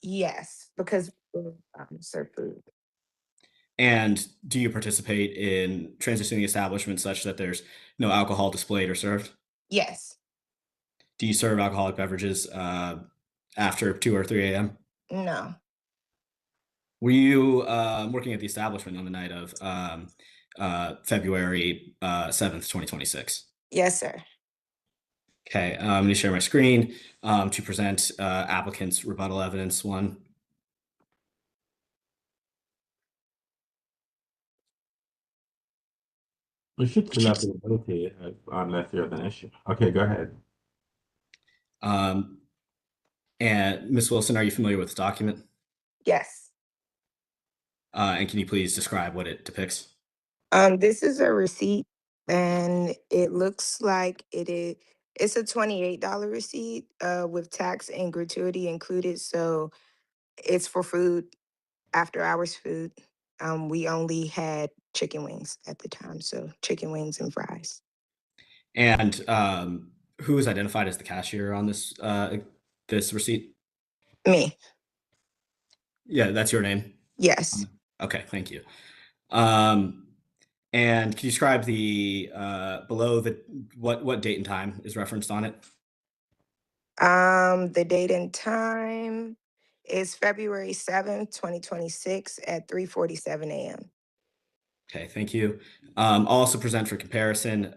Yes, because we serve food. And do you participate in transitioning the establishment such that there's no alcohol displayed or served? Yes. Do you serve alcoholic beverages after 2 or 3 a.m.? No. Were you working at the establishment on the night of February 7th, 2026? Yes, sir. Okay, I'm going to share my screen to present applicant's rebuttal evidence one. We should fill out the ability unless there's an issue. Okay, go ahead. And Ms. Wilson, are you familiar with this document? Yes. And can you please describe what it depicts? This is a receipt, and it looks like it's a $28 receipt with tax and gratuity included. So it's for food, after hours food. We only had chicken wings at the time, so chicken wings and fries. And who is identified as the cashier on this this receipt? Me. Yeah, that's your name? Yes. Okay, thank you. And can you describe the below what date and time is referenced on it? The date and time is February 7th, 2026 at 3:47 a.m. Okay, thank you. I'll also present for comparison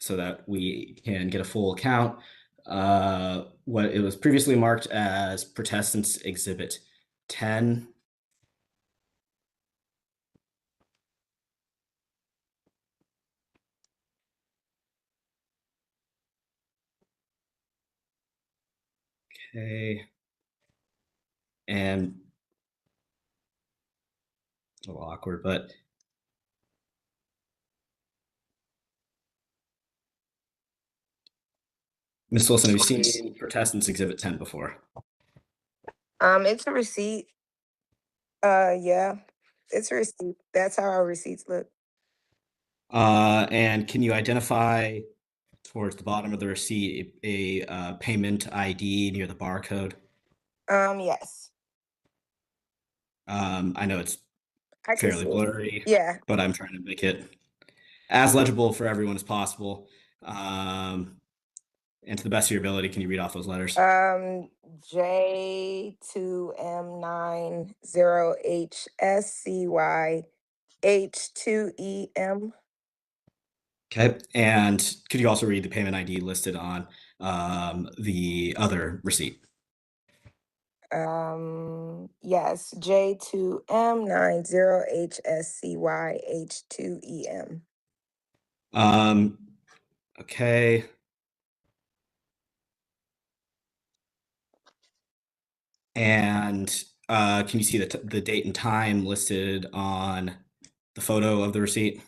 so that we can get a full count. What it was previously marked as Protestants Exhibit 10. Okay. And a little awkward, but Ms. Wilson, have you seen Protestants Exhibit 10 before? It's a receipt. Yeah, it's a receipt. That's how our receipts look. And can you identify towards the bottom of the receipt a payment ID near the barcode? Yes, I know it's I can fairly see it. blurry, Yeah. but I'm trying to make it as legible for everyone as possible. And to the best of your ability, can you read off those letters? J2M90HSCYH2EM. Okay. And could you also read the payment ID listed on the other receipt? Yes, J2M90HSCYH2EM. Okay. And can you see the date and time listed on the photo of the receipt?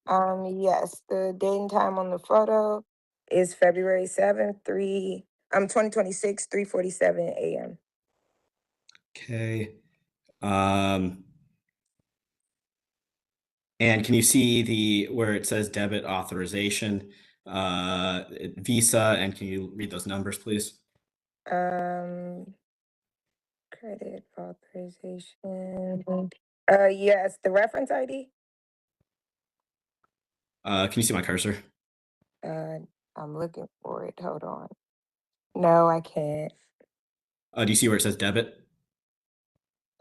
Yes, the date and time on the photo is February 7th, 2026, 3:47 a.m. Okay. And can you see where it says debit authorization, Visa, and can you read those numbers, please? Credit authorization. Yes, the reference ID. Can you see my cursor? I'm looking for it. Hold on. No, I can't. Do you see where it says debit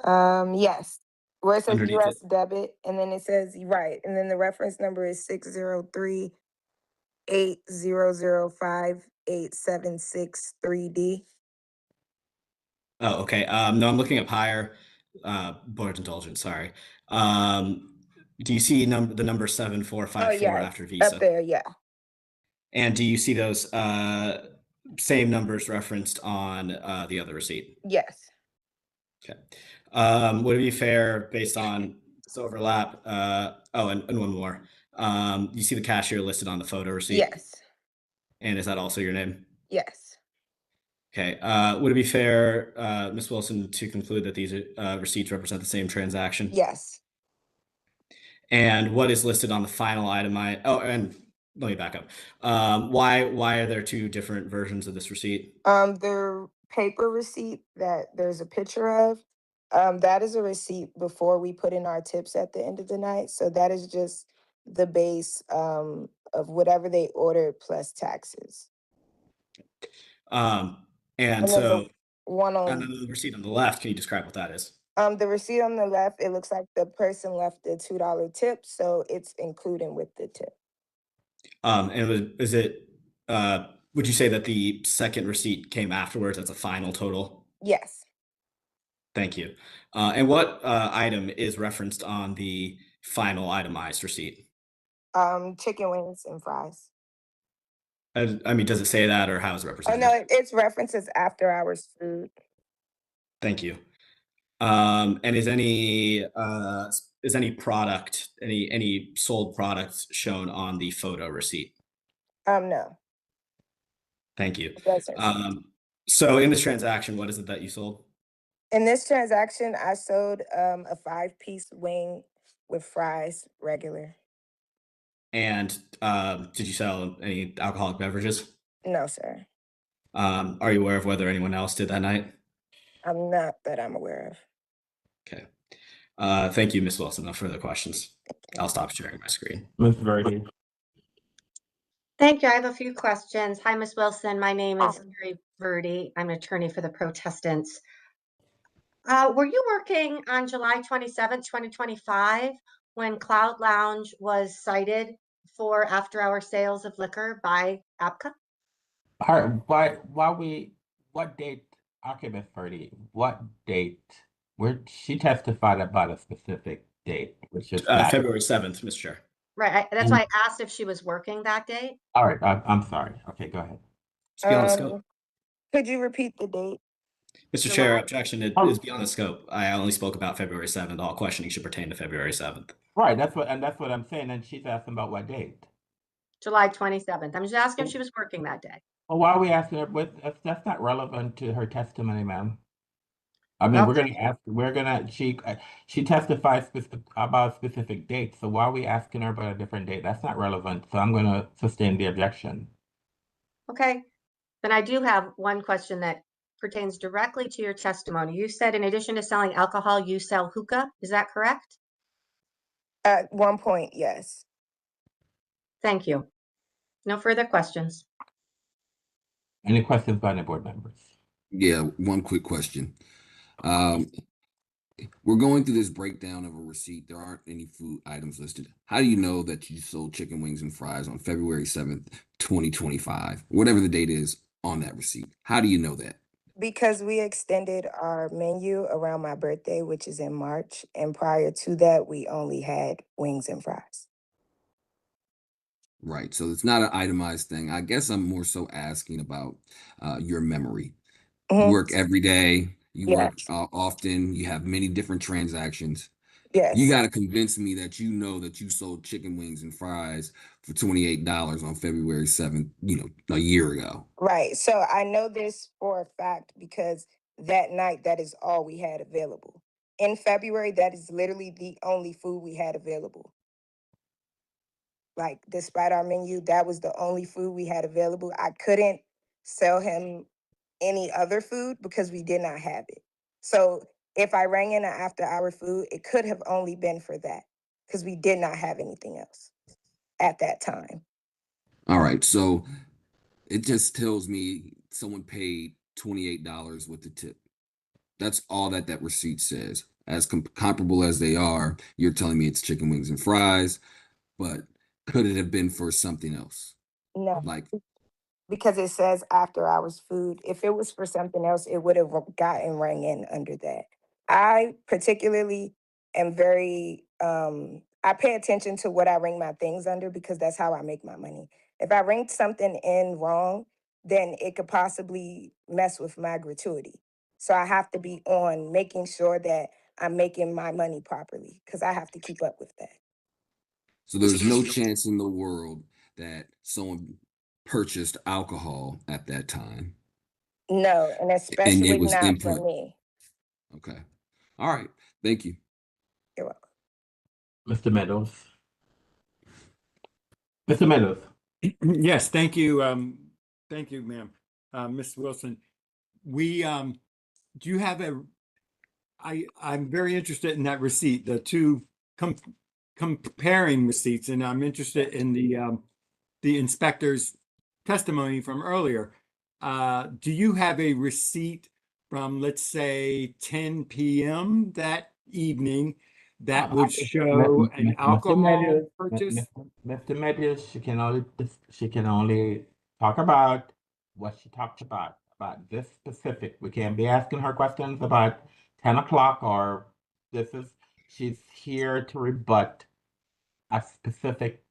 Yes. Where it says underneath US it? debit, and then it says right, and then the reference number is 603-8005-8763D. Oh, okay. No, I'm looking up higher. Board's indulgence, sorry. Do you see the number Oh 7454 yes, after up Visa? there, yeah. And do you see those same numbers referenced on the other receipt? Yes. Okay. Would it be fair based on this overlap? Oh, and one more. You see the cashier listed on the photo receipt? Yes. And is that also your name? Yes. Okay. Would it be fair, Ms. Wilson, to conclude that these receipts represent the same transaction? Yes. And what is listed on the final item? Oh, and let me back up. Why are there two different versions of this receipt? The paper receipt that there's a picture of, that is a receipt before we put in our tips at the end of the night. So that is just the base of whatever they ordered plus taxes. And And then so, the one and on then the receipt on the left, can you describe what that is? the receipt on the left, it looks like the person left a $2 tip, so it's included with the tip. And is it, would you say that the second receipt came afterwards as a final total? Yes. Thank you. And what item is referenced on the final itemized receipt? Chicken wings and fries. I mean, does it say that or how is it Oh represented? no, it's references after hours food. Thank you. And is any product, any sold products shown on the photo receipt? No, Thank you. it doesn't. So in this transaction, what is it that you sold? In this transaction, I sold a 5-piece wing with fries, regular. And did you sell any alcoholic beverages? No, sir. Are you aware of whether anyone else did that night? I'm not that I'm aware of. Okay. Thank you, Ms. Wilson. No further questions. I'll stop sharing my screen. Ms. Verdi. Thank you. I have a few questions. Hi, Ms. Wilson. My name is Carrie Verdi. I'm an attorney for the protestants. Were you working on July 27th, 2025, when Cloud Lounge was cited for after-hour sales of liquor by ABCA? What date, okay, Ms. Verdi, what date? Where she testified about a specific date, which is that. February 7th, Mr. Chair. Right. That's why I asked if she was working that date. All right, I'm sorry. Okay, go ahead. It's beyond the scope. Could you repeat the date? Mr. July. Chair, objection is beyond the scope. I only spoke about February 7th. All questioning should pertain to February 7th. Right, that's what I'm saying, and she's asking about what date. July 27th. I'm just asking if she was working that day. Well, why are we asking her? That's not relevant to her testimony, ma'am. I mean, Okay. she testifies about specific dates. So why are we asking her about a different date? That's not relevant. So I'm gonna sustain the objection. Okay, then I do have one question that pertains directly to your testimony. You said in addition to selling alcohol, you sell hookah. Is that correct? At one point, yes. Thank you. No further questions. Any questions by any board members? Yeah, one quick question. Um, we're going through this breakdown of a receipt. There aren't any food items listed. How do you know that you sold chicken wings and fries on February 7th, 2025, whatever the date is on that receipt? How do you know that? Because we extended our menu around my birthday, which is in March. And prior to that, we only had wings and fries. Right. So it's not an itemized thing. I guess I'm more so asking about your memory. You Mhm. work every day, you work Yes. often, you have many different transactions. You Yes. got to convince me that you know that you sold chicken wings and fries for $28 on February 7th, a year ago. Right. So I know this for a fact because that night, that is all we had available. In February, that is literally the only food we had available. Like, despite our menu, that was the only food we had available. I couldn't sell him any other food because we did not have it. So if I rang in an after hour food, it could have only been for that because we did not have anything else at that time. All right. So it just tells me someone paid $28 with the tip. That's all that receipt says. As comparable as they are, you're telling me it's chicken wings and fries, but could it have been for something else? No, Like, because it says after hours food. If it was for something else, it would have gotten rang in under that. I particularly am very I pay attention to what I ring my things under because that's how I make my money. If I ring something in wrong, then it could possibly mess with my gratuity. So I have to be on making sure that I'm making my money properly because I have to keep up with that. so there's no chance in the world that someone purchased alcohol at that time No, and and it especially was not for input. me. Okay. All right. Thank you. You're welcome. Mr. Meadows. Mr. Meadows. Yes, thank you. Thank you, ma'am. Ms. Wilson, we, do you have I'm very interested in that receipt, the two comparing receipts, and I'm interested in the inspector's testimony from earlier. Do you have a receipt from, let's say, 10 p.m. that evening that would show an Mr. alcohol Meadows, purchase? Mr. Meadows, she can only talk about what she talked about this specific. We can't be asking her questions about 10 o'clock or she's here to rebut a specific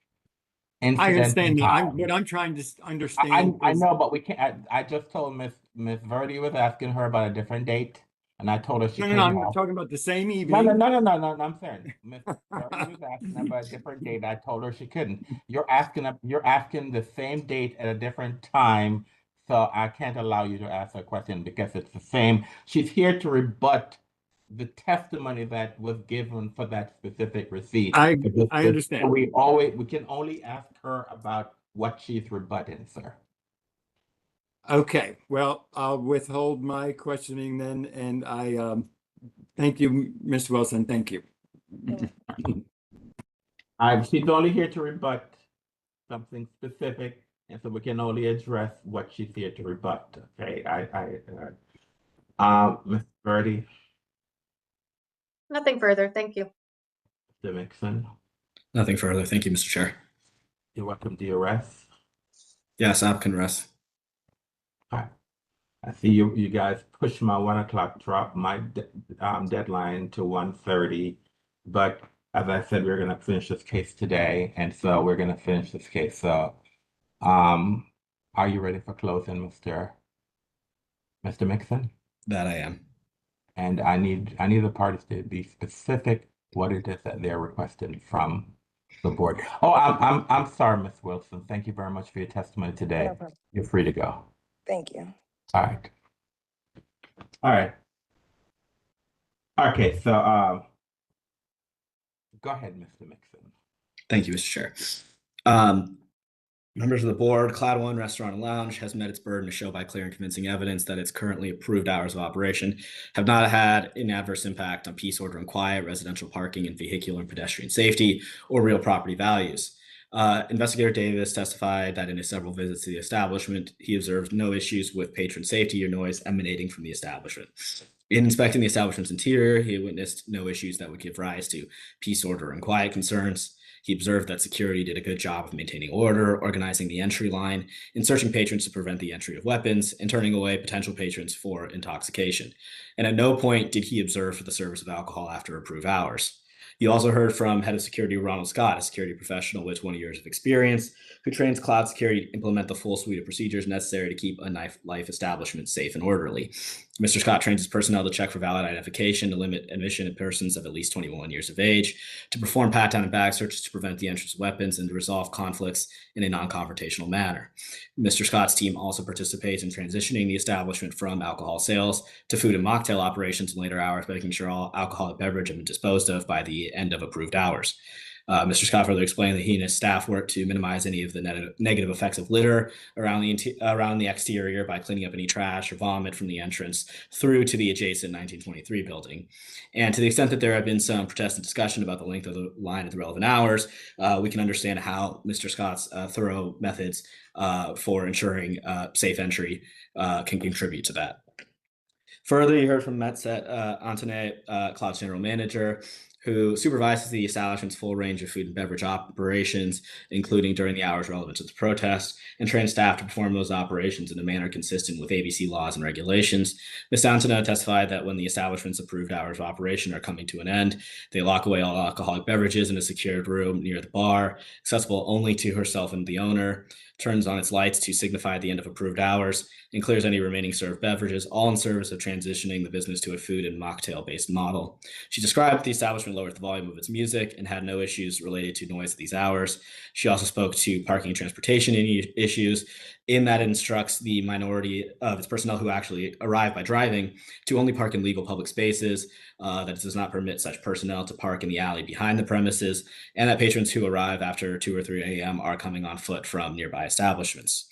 I incident in understand that. time. What I'm trying to understand I is, know, but we can't. I just told Miss Verdi was asking her about a different date, and I told her she no, couldn't I'm have. talking about the same No, no, evening. no, no, no, no, no. I'm saying Miss Verdi was asking about a different date. I told her she couldn't. You're asking the same date at a different time, so I can't allow you to ask her question because it's the same. She's here to rebut the testimony that was given for that specific receipt. I understand. We can only ask her about what she's rebutting, sir. Okay, well, I'll withhold my questioning then, and I thank you, Mr. Wilson. Thank you. She's only here to rebut something specific, and so we can only address what she's here to rebut. Okay, Ms. Birdie, Nothing further. Thank you. Mr. Mixon, Nothing further. Thank you, Mr. Chair. you're welcome to your rest. Yes, app can rest. All right. I see you guys push my 1 o'clock drop my deadline to 1:30, but as I said, we're gonna finish this case today, and so we're gonna finish this case. So, are you ready for closing, Mr. Mixon? That I am. And I need the parties to be specific what it is that they're requesting from the board. Oh, I'm sorry, Ms. Wilson. Thank you very much for your testimony today. No problem. You're free to go. Thank you. All right. All right. Okay, so go ahead, Mr. Mixon. Thank you, Mr. Chair. Members of the board, Cloud One Restaurant and Lounge has met its burden to show by clear and convincing evidence that its currently approved hours of operation have not had an adverse impact on peace, order, and quiet, residential parking, and vehicular and pedestrian safety, or real property values. Investigator Davis testified that in his several visits to the establishment, he observed no issues with patron safety or noise emanating from the establishment. In inspecting the establishment's interior, he witnessed no issues that would give rise to peace, order, and quiet concerns. He observed that security did a good job of maintaining order, organizing the entry line, and searching patrons to prevent the entry of weapons, and turning away potential patrons for intoxication. And at no point did he observe for the service of alcohol after approved hours. You also heard from Head of Security Ronald Scott, a security professional with 20 years of experience, who trains cloud security to implement the full suite of procedures necessary to keep a nightlife establishment safe and orderly. Mr. Scott trains his personnel to check for valid identification, to limit admission of persons of at least 21 years of age, to perform pat-down and bag searches to prevent the entrance of weapons, and to resolve conflicts in a non-confrontational manner. Mr. Scott's team also participates in transitioning the establishment from alcohol sales to food and mocktail operations in later hours, making sure all alcoholic beverage have been disposed of by the end of approved hours. Mr. Scott further explained that he and his staff work to minimize any of the negative effects of litter around the exterior by cleaning up any trash or vomit from the entrance through to the adjacent 1923 building. And to the extent that there have been some protestant discussion about the length of the line at the relevant hours, we can understand how Mr. Scott's thorough methods for ensuring safe entry can contribute to that. Further, you heard from Metset Antonet, Cloud's general manager, who supervises the establishment's full range of food and beverage operations, including during the hours relevant to the protest, and trains staff to perform those operations in a manner consistent with ABC laws and regulations. Ms. Antonet testified that when the establishment's approved hours of operation are coming to an end, they lock away all alcoholic beverages in a secured room near the bar, accessible only to herself and the owner, turns on its lights to signify the end of approved hours, and clears any remaining served beverages, all in service of transitioning the business to a food and mocktail-based model. She described the establishment lowered the volume of its music and had no issues related to noise at these hours. She also spoke to parking and transportation issues, in that it instructs the minority of its personnel who actually arrive by driving to only park in legal public spaces, that it does not permit such personnel to park in the alley behind the premises, and that patrons who arrive after 2 or 3 a.m. are coming on foot from nearby establishments.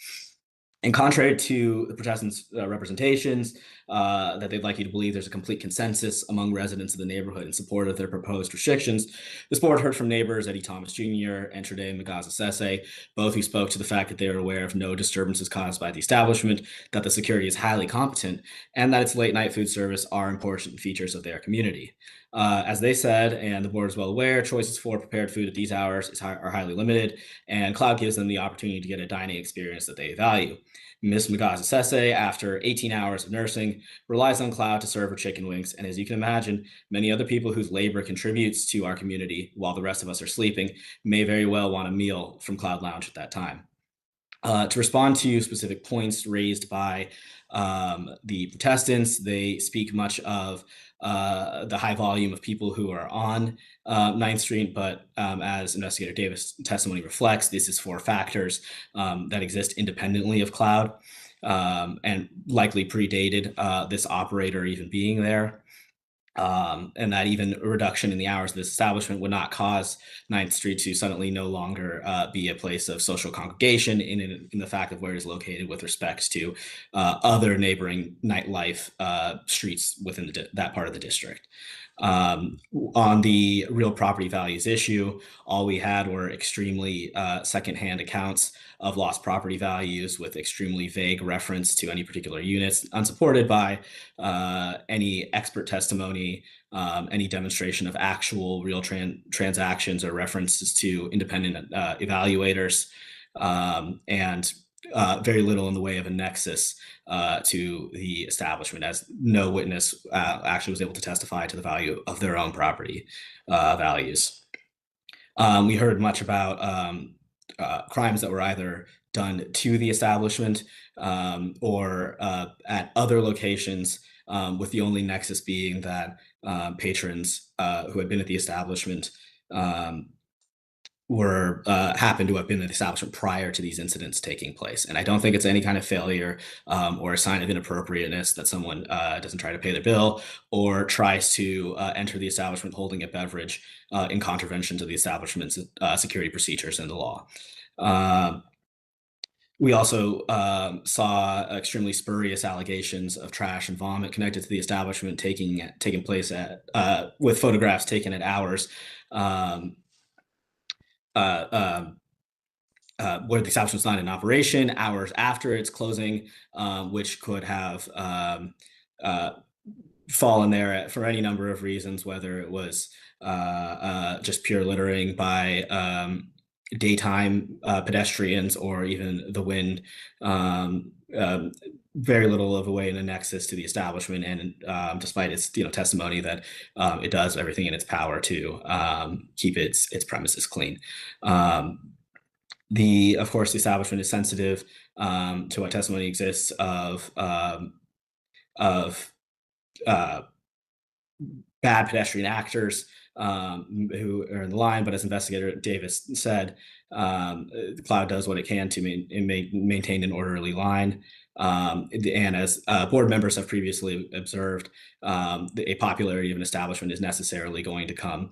And contrary to the protestants' representations, that they'd like you to believe there's a complete consensus among residents of the neighborhood in support of their proposed restrictions, this board heard from neighbors Eddie Thomas Jr. and Trede Magaza-Sese, both who spoke to the fact that they are aware of no disturbances caused by the establishment, that the security is highly competent, and that its late night food service are important features of their community. As they said, and the board is well aware, choices for prepared food at these hours are highly limited, and Cloud gives them the opportunity to get a dining experience that they value. Ms. Magaza-Sese, after 18 hours of nursing, relies on Cloud to serve her chicken wings, and as you can imagine, many other people whose labor contributes to our community while the rest of us are sleeping may very well want a meal from Cloud Lounge at that time. To respond to specific points raised by the protestants, they speak much of the high volume of people who are on 9th Street, but as Investigator Davis' testimony reflects, this is for factors that exist independently of Cloud and likely predated this operator even being there. And that even a reduction in the hours of this establishment would not cause 9th Street to suddenly no longer be a place of social congregation in the fact of where it is located with respect to other neighboring nightlife streets within that part of the district. On the real property values issue, all we had were extremely secondhand accounts of lost property values with extremely vague reference to any particular units, unsupported by any expert testimony, any demonstration of actual real transactions or references to independent evaluators, and very little in the way of a nexus to the establishment, as no witness actually was able to testify to the value of their own property values. We heard much about crimes that were either done to the establishment or at other locations, with the only nexus being that patrons who had been at the establishment happened to have been in the establishment prior to these incidents taking place. And I don't think it's any kind of failure or a sign of inappropriateness that someone doesn't try to pay their bill or tries to enter the establishment holding a beverage in contravention to the establishment's security procedures and the law. We also saw extremely spurious allegations of trash and vomit connected to the establishment taking place at with photographs taken at hours where the establishment's not in operation, hours after its closing, which could have fallen there for any number of reasons, whether it was just pure littering by daytime pedestrians or even the wind. Very little of a way in a nexus to the establishment, and despite its testimony that it does everything in its power to keep its premises clean. Of course, the establishment is sensitive to what testimony exists of bad pedestrian actors who are in the line, but as Investigator Davis said, the Cloud does what it can to maintain an orderly line. And as board members have previously observed, a popularity of an establishment is necessarily going to come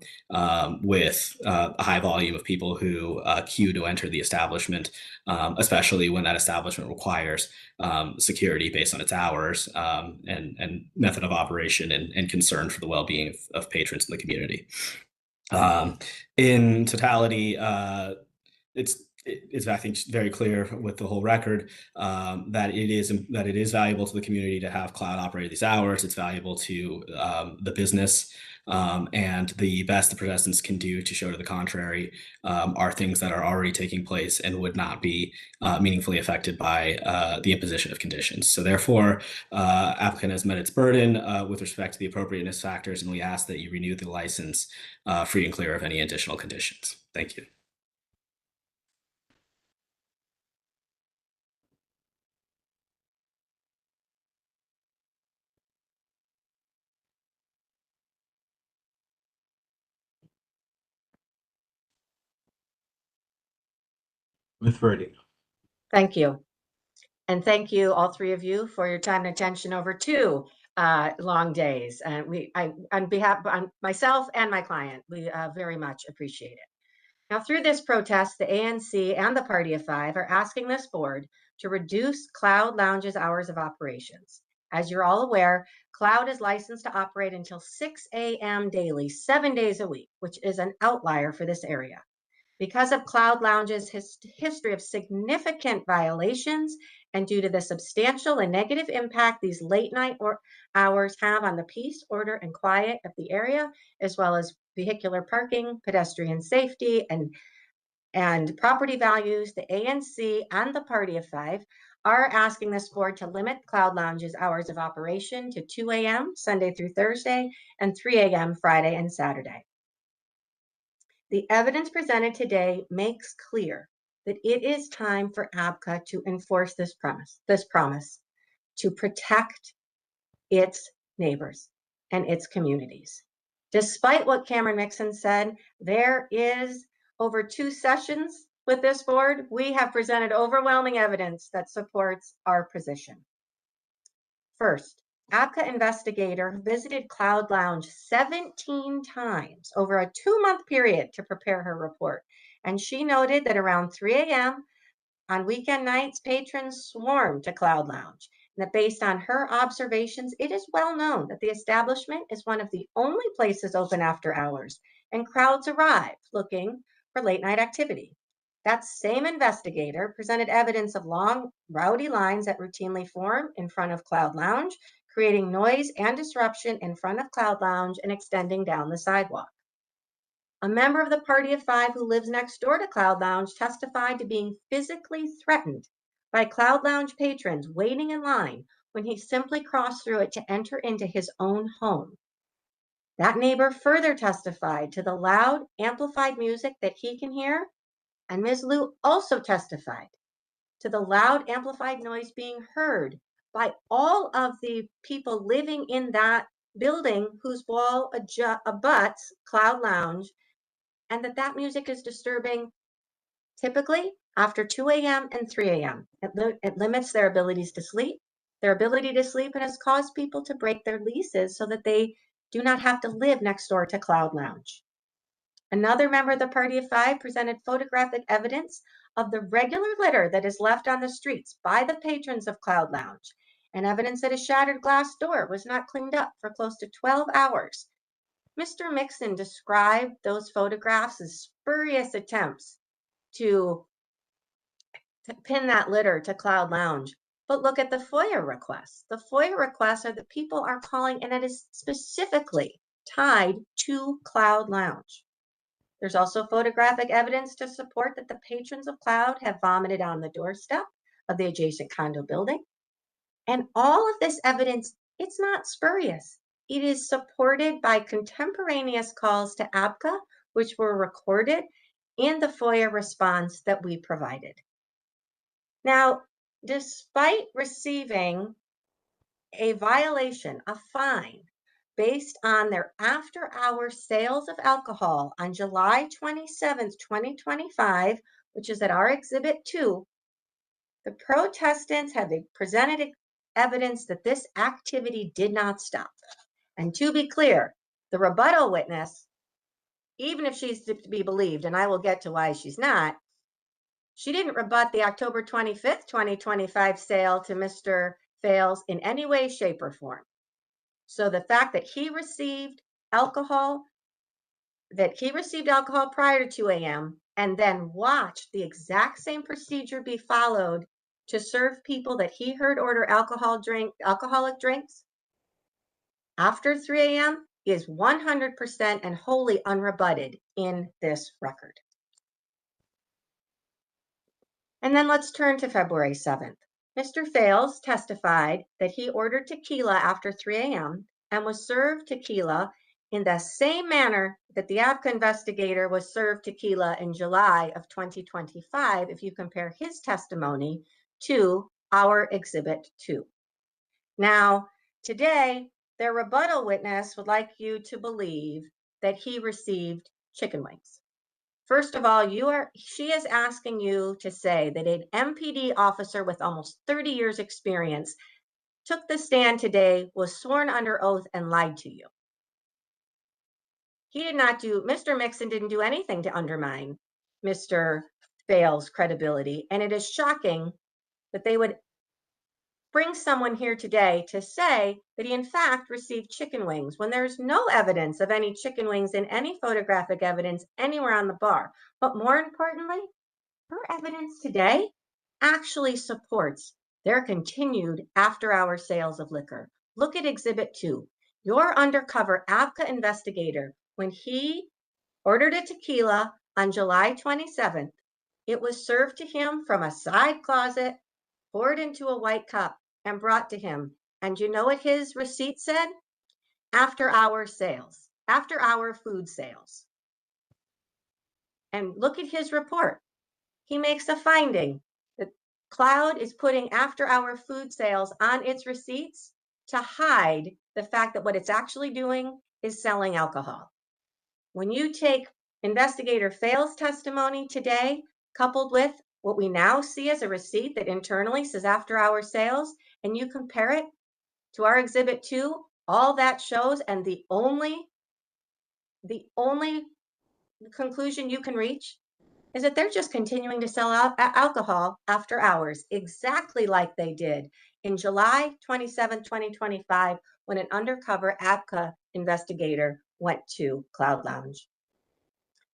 with a high volume of people who queue to enter the establishment, especially when that establishment requires security based on its hours and method of operation and concern for the well-being of patrons in the community. In totality, it's I think very clear with the whole record that it is valuable to the community to have Cloud operate these hours. It's valuable to the business, and the best the Protestants can do to show to the contrary are things that are already taking place and would not be meaningfully affected by the imposition of conditions. So therefore, applicant has met its burden with respect to the appropriateness factors, and we ask that you renew the license free and clear of any additional conditions. Thank you. Ms. Verdi. Thank you. And thank you, all three of you, for your time and attention over 2 long days. And on behalf of myself and my client, we very much appreciate it. Now, through this protest, the ANC and the Party of Five are asking this board to reduce Cloud Lounge's hours of operations. As you're all aware, Cloud is licensed to operate until 6 a.m. daily, 7 days a week, which is an outlier for this area. Because of Cloud Lounge's history of significant violations and due to the substantial and negative impact these late night hours have on the peace, order, and quiet of the area, as well as vehicular parking, pedestrian safety, and property values, the ANC and the Party of Five are asking this board to limit Cloud Lounge's hours of operation to 2 a.m. Sunday through Thursday and 3 a.m. Friday and Saturday. The evidence presented today makes clear that it is time for ABCA to enforce this promise to protect its neighbors and its communities. Despite what Cameron Mixon said, there is over 2 sessions with this board. We have presented overwhelming evidence that supports our position. First, ABCA investigator visited Cloud Lounge 17 times over a 2-month period to prepare her report. And she noted that around 3 a.m. on weekend nights, patrons swarmed to Cloud Lounge. And that based on her observations, it is well known that the establishment is one of the only places open after hours, and crowds arrive looking for late night activity. That same investigator presented evidence of long, rowdy lines that routinely form in front of Cloud Lounge, creating noise and disruption in front of Cloud Lounge and extending down the sidewalk. A member of the Party of Five who lives next door to Cloud Lounge testified to being physically threatened by Cloud Lounge patrons waiting in line when he simply crossed through it to enter into his own home. That neighbor further testified to the loud, amplified music that he can hear, and Ms. Liu also testified to the loud, amplified noise being heard by all of the people living in that building whose wall abuts Cloud Lounge and that music is disturbing typically after 2 a.m. and 3 a.m. It limits their abilities to sleep, and has caused people to break their leases so that they do not have to live next door to Cloud Lounge. Another member of the Party of Five presented photographic evidence of the regular litter that is left on the streets by the patrons of Cloud Lounge, and evidence that a shattered glass door was not cleaned up for close to 12 hours. Mr. Mixon described those photographs as spurious attempts to pin that litter to Cloud Lounge. But look at the FOIA requests. The FOIA requests are that people are calling, and it is specifically tied to Cloud Lounge. There's also photographic evidence to support that the patrons of Cloud have vomited on the doorstep of the adjacent condo building. And all of this evidence, it's not spurious. It is supported by contemporaneous calls to ABCA, which were recorded in the FOIA response that we provided. Now, despite receiving a violation, a fine, based on their after-hour sales of alcohol on July 27th, 2025, which is at our Exhibit 2, the protestants have presented evidence that this activity did not stop. And to be clear, the rebuttal witness, even if she's to be believed, and I will get to why she's not, she didn't rebut the October 25th, 2025 sale to Mr. Fales in any way, shape, or form. So the fact that he received alcohol prior to 2 a.m. and then watched the exact same procedure be followed to serve people that he heard order alcoholic drinks after 3 a.m. is 100% and wholly unrebutted in this record. And then let's turn to February 7th. Mr. Fales testified that he ordered tequila after 3 a.m. and was served tequila in the same manner that the ABCA investigator was served tequila in July of 2025, if you compare his testimony to our Exhibit 2. Now, today, their rebuttal witness would like you to believe that he received chicken wings. First of all, she is asking you to say that an MPD officer with almost 30 years experience took the stand today, was sworn under oath, and lied to you. Mr. Mixon didn't do anything to undermine Mr. Fales' credibility, and it is shocking that they would bring someone here today to say that he in fact received chicken wings when there's no evidence of any chicken wings in any photographic evidence anywhere on the bar. But more importantly, her evidence today actually supports their continued after-hour sales of liquor. Look at Exhibit 2. Your undercover ABCA investigator, when he ordered a tequila on July 27th, it was served to him from a side closet, poured into a white cup, and brought to him. And you know what his receipt said? After-hour sales, after-hour food sales. And look at his report. He makes a finding that Cloud is putting after-hour food sales on its receipts to hide the fact that what it's actually doing is selling alcohol. When you take Investigator Fales' testimony today, coupled with what we now see as a receipt that internally says after-hour sales, and you compare it to our Exhibit 2, all that shows, and the only conclusion you can reach is that they're just continuing to sell alcohol after hours, exactly like they did in July 27, 2025, when an undercover ABCA investigator went to Cloud Lounge.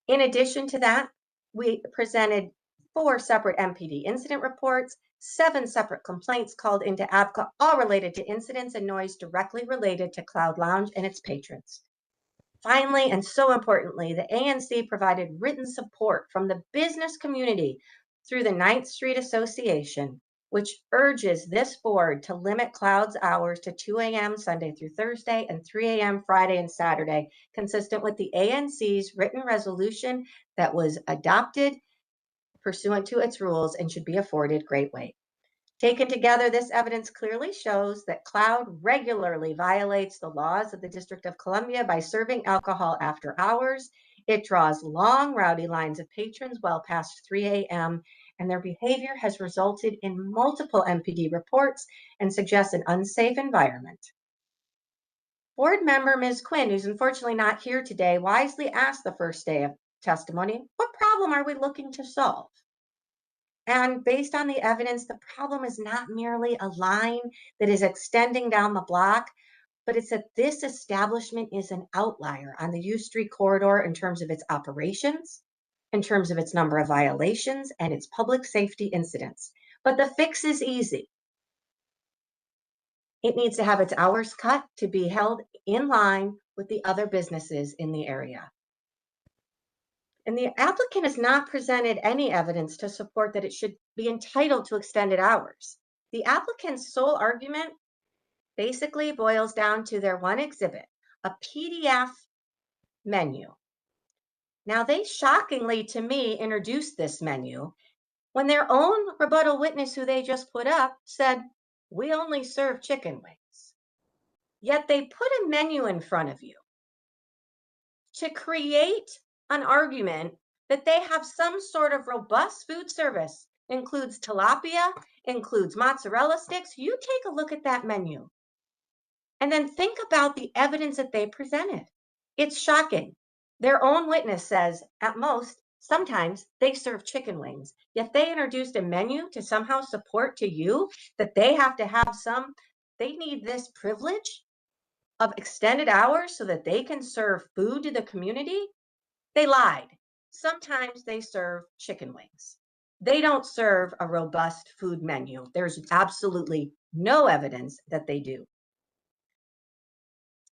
In addition to that, we presented 4 separate MPD incident reports, 7 separate complaints called into ABCA, all related to incidents and noise directly related to Cloud Lounge and its patrons. Finally, and so importantly, the ANC provided written support from the business community through the 9th Street Association, which urges this board to limit Cloud's hours to 2 a.m. Sunday through Thursday and 3 a.m. Friday and Saturday, consistent with the ANC's written resolution that was adopted pursuant to its rules and should be afforded great weight. Taken together, this evidence clearly shows that Cloud regularly violates the laws of the District of Columbia by serving alcohol after hours It draws long, rowdy lines of patrons well past 3 a.m., and their behavior has resulted in multiple MPD reports and suggests an unsafe environment. Board member Ms. Quinn, who's unfortunately not here today, wisely asked the first day of testimony, what problem are we looking to solve? And based on the evidence, the problem is not merely a line that is extending down the block, but it's that this establishment is an outlier on the U Street corridor in terms of its operations, in terms of its number of violations, and its public safety incidents. But the fix is easy. It needs to have its hours cut to be held in line with the other businesses in the area. And the applicant has not presented any evidence to support that it should be entitled to extended hours. The applicant's sole argument basically boils down to their one exhibit, a PDF menu. Now, they shockingly, to me, introduced this menu when their own rebuttal witness, who they just put up, said, we only serve chicken wings. Yet they put a menu in front of you to create an argument that they have some sort of robust food service, includes tilapia, includes mozzarella sticks. You take a look at that menu and then think about the evidence that they presented. It's shocking. Their own witness says, at most, sometimes they serve chicken wings, yet they introduced a menu to somehow support to you that they have to have they need this privilege of extended hours so that they can serve food to the community. They lied. Sometimes they serve chicken wings. They don't serve a robust food menu. There's absolutely no evidence that they do.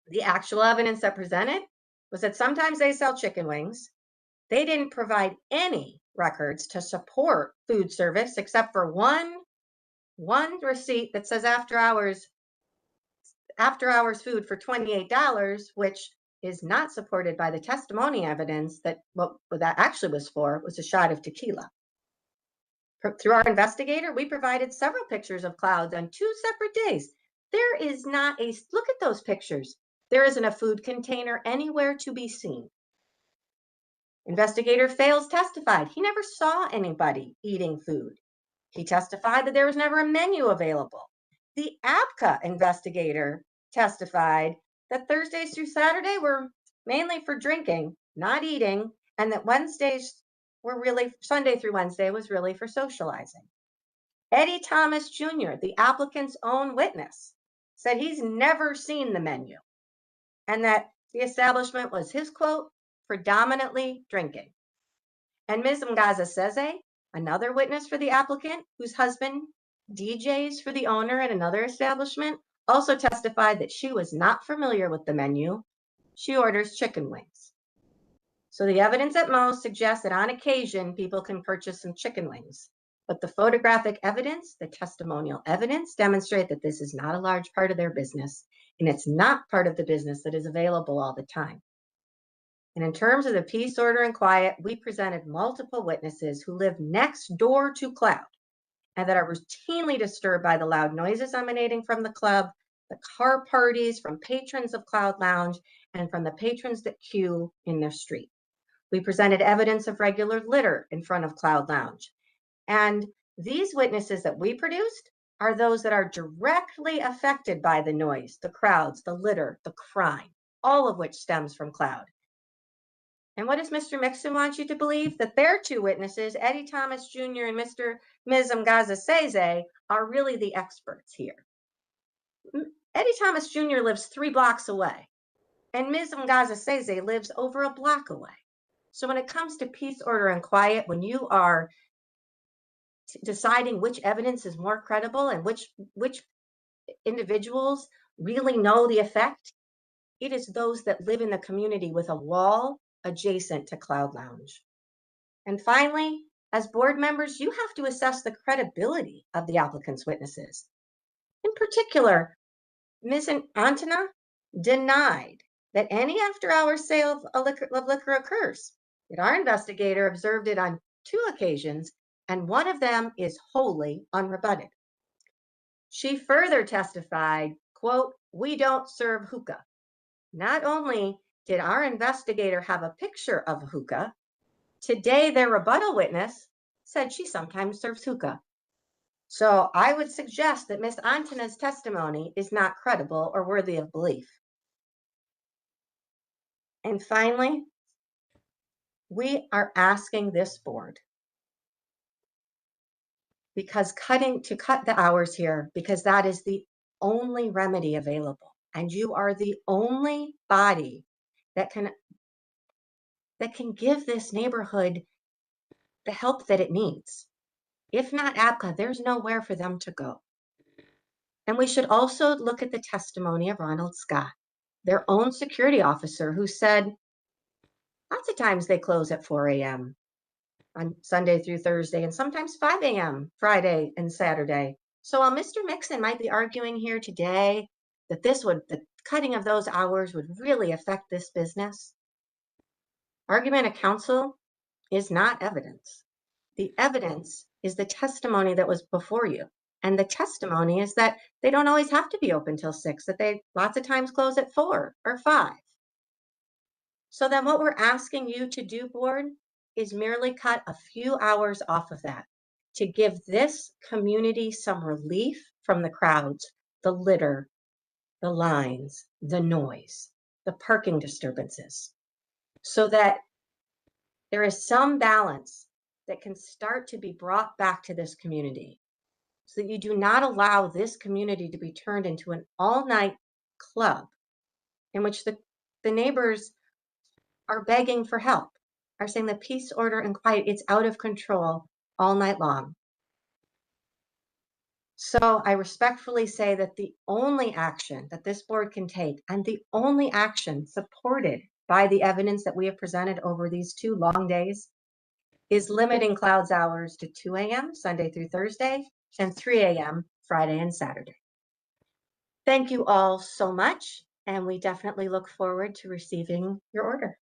The actual evidence that presented was that sometimes they sell chicken wings. They didn't provide any records to support food service except for one receipt that says after hours food for $28, which is not supported by the testimony evidence that what that actually was for was a shot of tequila. Through our investigator, we provided several pictures of clouds on 2 separate days. There is not look at those pictures. There isn't a food container anywhere to be seen. Investigator Fales testified he never saw anybody eating food. He testified that there was never a menu available. The ABCA investigator testified that Thursdays through Saturday were mainly for drinking, not eating, and that Sunday through Wednesday was really for socializing. Eddie Thomas Jr., the applicant's own witness, said he's never seen the menu and that the establishment was, his quote, predominantly drinking. And Ms. Mgaza Seze, another witness for the applicant, whose husband DJs for the owner at another establishment, also testified that she was not familiar with the menu. She orders chicken wings. So the evidence at most suggests that on occasion people can purchase some chicken wings. But the photographic evidence, the testimonial evidence demonstrate that this is not a large part of their business, and it's not part of the business that is available all the time. And in terms of the peace, order, and quiet, we presented multiple witnesses who live next door to Cloud and that are routinely disturbed by the loud noises emanating from the club, the car parties from patrons of Cloud Lounge, and from the patrons that queue in their street. We presented evidence of regular litter in front of Cloud Lounge. And these witnesses that we produced are those that are directly affected by the noise, the crowds, the litter, the crime, all of which stems from Cloud. And what does Mr. Mixon want you to believe? That their 2 witnesses, Eddie Thomas Jr. and Ms. Mgaza Seze, are really the experts here. Eddie Thomas Jr. lives 3 blocks away, and Ms. Mgaza Seze lives over a block away. So when it comes to peace, order, and quiet, when you are deciding which evidence is more credible and which individuals really know the effect, it is those that live in the community with a wall adjacent to Cloud Lounge. And finally, as board members, you have to assess the credibility of the applicant's witnesses. In particular, Ms. Antona denied that any after-hours sale of liquor occurs. Yet our investigator observed it on 2 occasions, and one of them is wholly unrebutted. She further testified, quote, we don't serve hookah. Not only did our investigator have a picture of hookah? Today, their rebuttal witness said she sometimes serves hookah. So I would suggest that Ms. Antina's testimony is not credible or worthy of belief. And finally, we are asking this board because to cut the hours here, because that is the only remedy available. And you are the only body that can give this neighborhood the help that it needs. If not ABCA, there's nowhere for them to go. And we should also look at the testimony of Ronald Scott, their own security officer, who said lots of times they close at 4 a.m. on Sunday through Thursday, and sometimes 5 a.m. Friday and Saturday. So while Mr. Mixon might be arguing here today that the cutting of those hours would really affect this business, argument of counsel is not evidence. The evidence is the testimony that was before you. And the testimony is that they don't always have to be open till 6, that they lots of times close at 4 or 5. So then what we're asking you to do, board, is merely cut a few hours off of that to give this community some relief from the crowds, the litter, the lines, the noise, the parking disturbances, so that there is some balance that can start to be brought back to this community, so that you do not allow this community to be turned into an all-night club in which the neighbors are begging for help, are saying the peace, order, and quiet, it's out of control all night long. So I respectfully say that the only action that this board can take, and the only action supported by the evidence that we have presented over these 2 long days, is limiting clouds hours to 2 a.m. Sunday through Thursday and 3 a.m. Friday and Saturday. Thank you all so much, and we definitely look forward to receiving your order.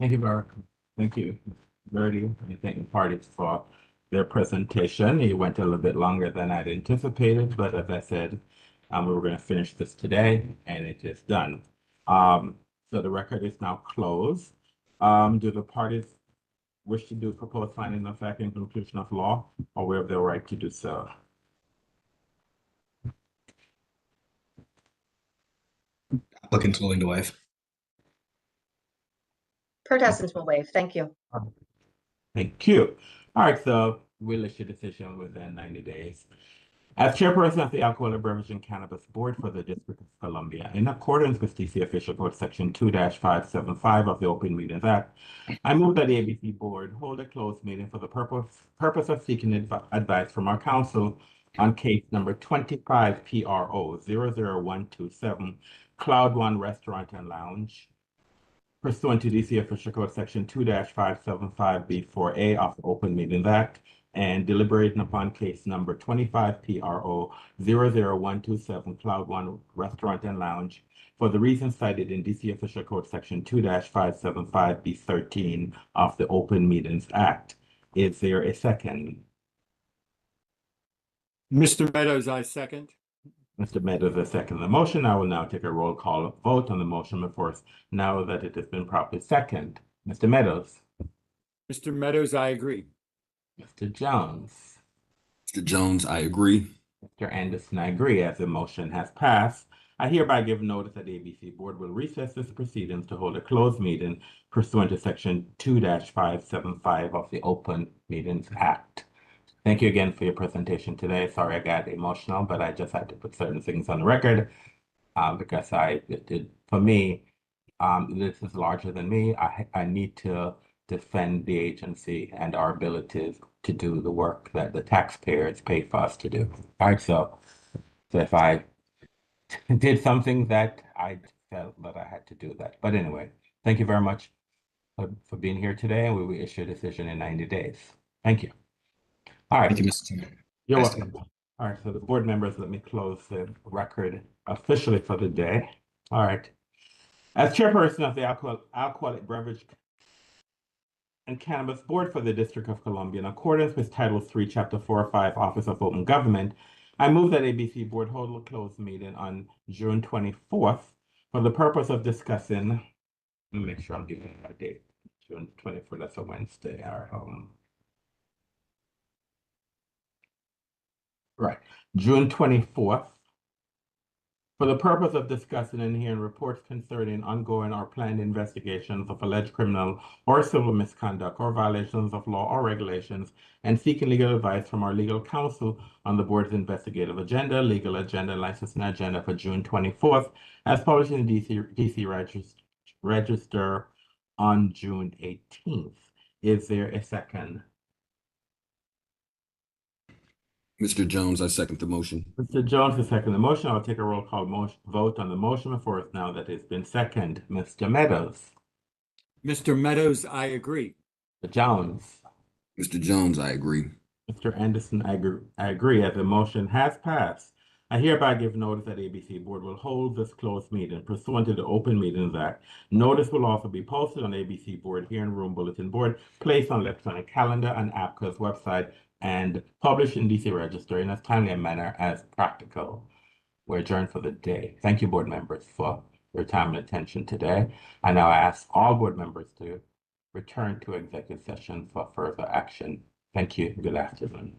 Thank you, Barb. Thank you, Verdi. I thank the parties for their presentation. It went a little bit longer than I'd anticipated, but as I said, we were going to finish this today, and it is done. So the record is now closed. Do the parties wish to do proposed finding of fact and conclusion of law, or we have the right to do so? Applicant's willing to waive. Protestants will waive. Thank you. Thank you. All right, so we'll issue a decision within 90 days. As chairperson of the Alcoholic Beverage and Cannabis Board for the District of Columbia, in accordance with DC Official Code Section 2-575 of the Open Meetings Act, I move that the ABC Board hold a closed meeting for the purpose of seeking advice from our counsel on case number 25 PRO 00127, Cloud One Restaurant and Lounge, pursuant to DC Official Code Section 2-575B4A of the Open Meetings Act, and deliberating upon case number 25 PRO 00127 Cloud One Restaurant and Lounge for the reasons cited in DC Official Code Section 2-575B13 of the Open Meetings Act. Is there a second? Mr. Meadows, I second. Mr. Meadows has seconded the motion. I will now take a roll call vote on the motion before us now that it has been properly seconded. Mr. Meadows. Mr. Meadows, I agree. Mr. Jones. Mr. Jones, I agree. Mr. Anderson, I agree. As the motion has passed, I hereby give notice that the ABC Board will recess this proceedings to hold a closed meeting pursuant to Section 2-575 of the Open Meetings Act. Thank you again for your presentation today. Sorry I got emotional, but I just had to put certain things on the record because for me, this is larger than me. I need to defend the agency and our abilities to do the work that the taxpayers pay for us to do. All right, so if I did something that I felt that I had to do that. But anyway, thank you very much for being here today, and we will issue a decision in 90 days. Thank you. All right. Thank you, Mr. Chairman. You're welcome. All right, so the board members, let me close the record officially for the day. All right. As chairperson of the Alcoholic Beverage and Cannabis Board for the District of Columbia, in accordance with Title III, Chapter 405, Office of Open Government, I move that ABC Board hold a closed meeting on June 24th for the purpose of discussing Let me make sure I'm giving you that date. June 24th, that's a Wednesday. All right, hold on. Right, June 24th. For the purpose of discussing and hearing reports concerning ongoing or planned investigations of alleged criminal or civil misconduct or violations of law or regulations, and seeking legal advice from our legal counsel on the board's investigative agenda, legal agenda, and licensing agenda for June 24th, as published in the DC Register on June 18th. Is there a second? Mr. Jones, I second the motion. Mr. Jones has seconded the motion. I'll take a roll call vote on the motion before us now that it's been seconded. Mr. Meadows. Mr. Meadows, I agree. Mr. Jones. Mr. Jones, I agree. Mr. Anderson, I agree. As the motion has passed, I hereby give notice that ABC Board will hold this closed meeting pursuant to the Open Meetings Act. Notice will also be posted on ABC Board Hearing Room Bulletin Board, placed on electronic calendar and ABCA's website, and published in DC Register in as timely a manner as practical. We're adjourned for the day. Thank you, board members, for your time and attention today. I now ask all board members to return to executive session for further action. Thank you. Good afternoon.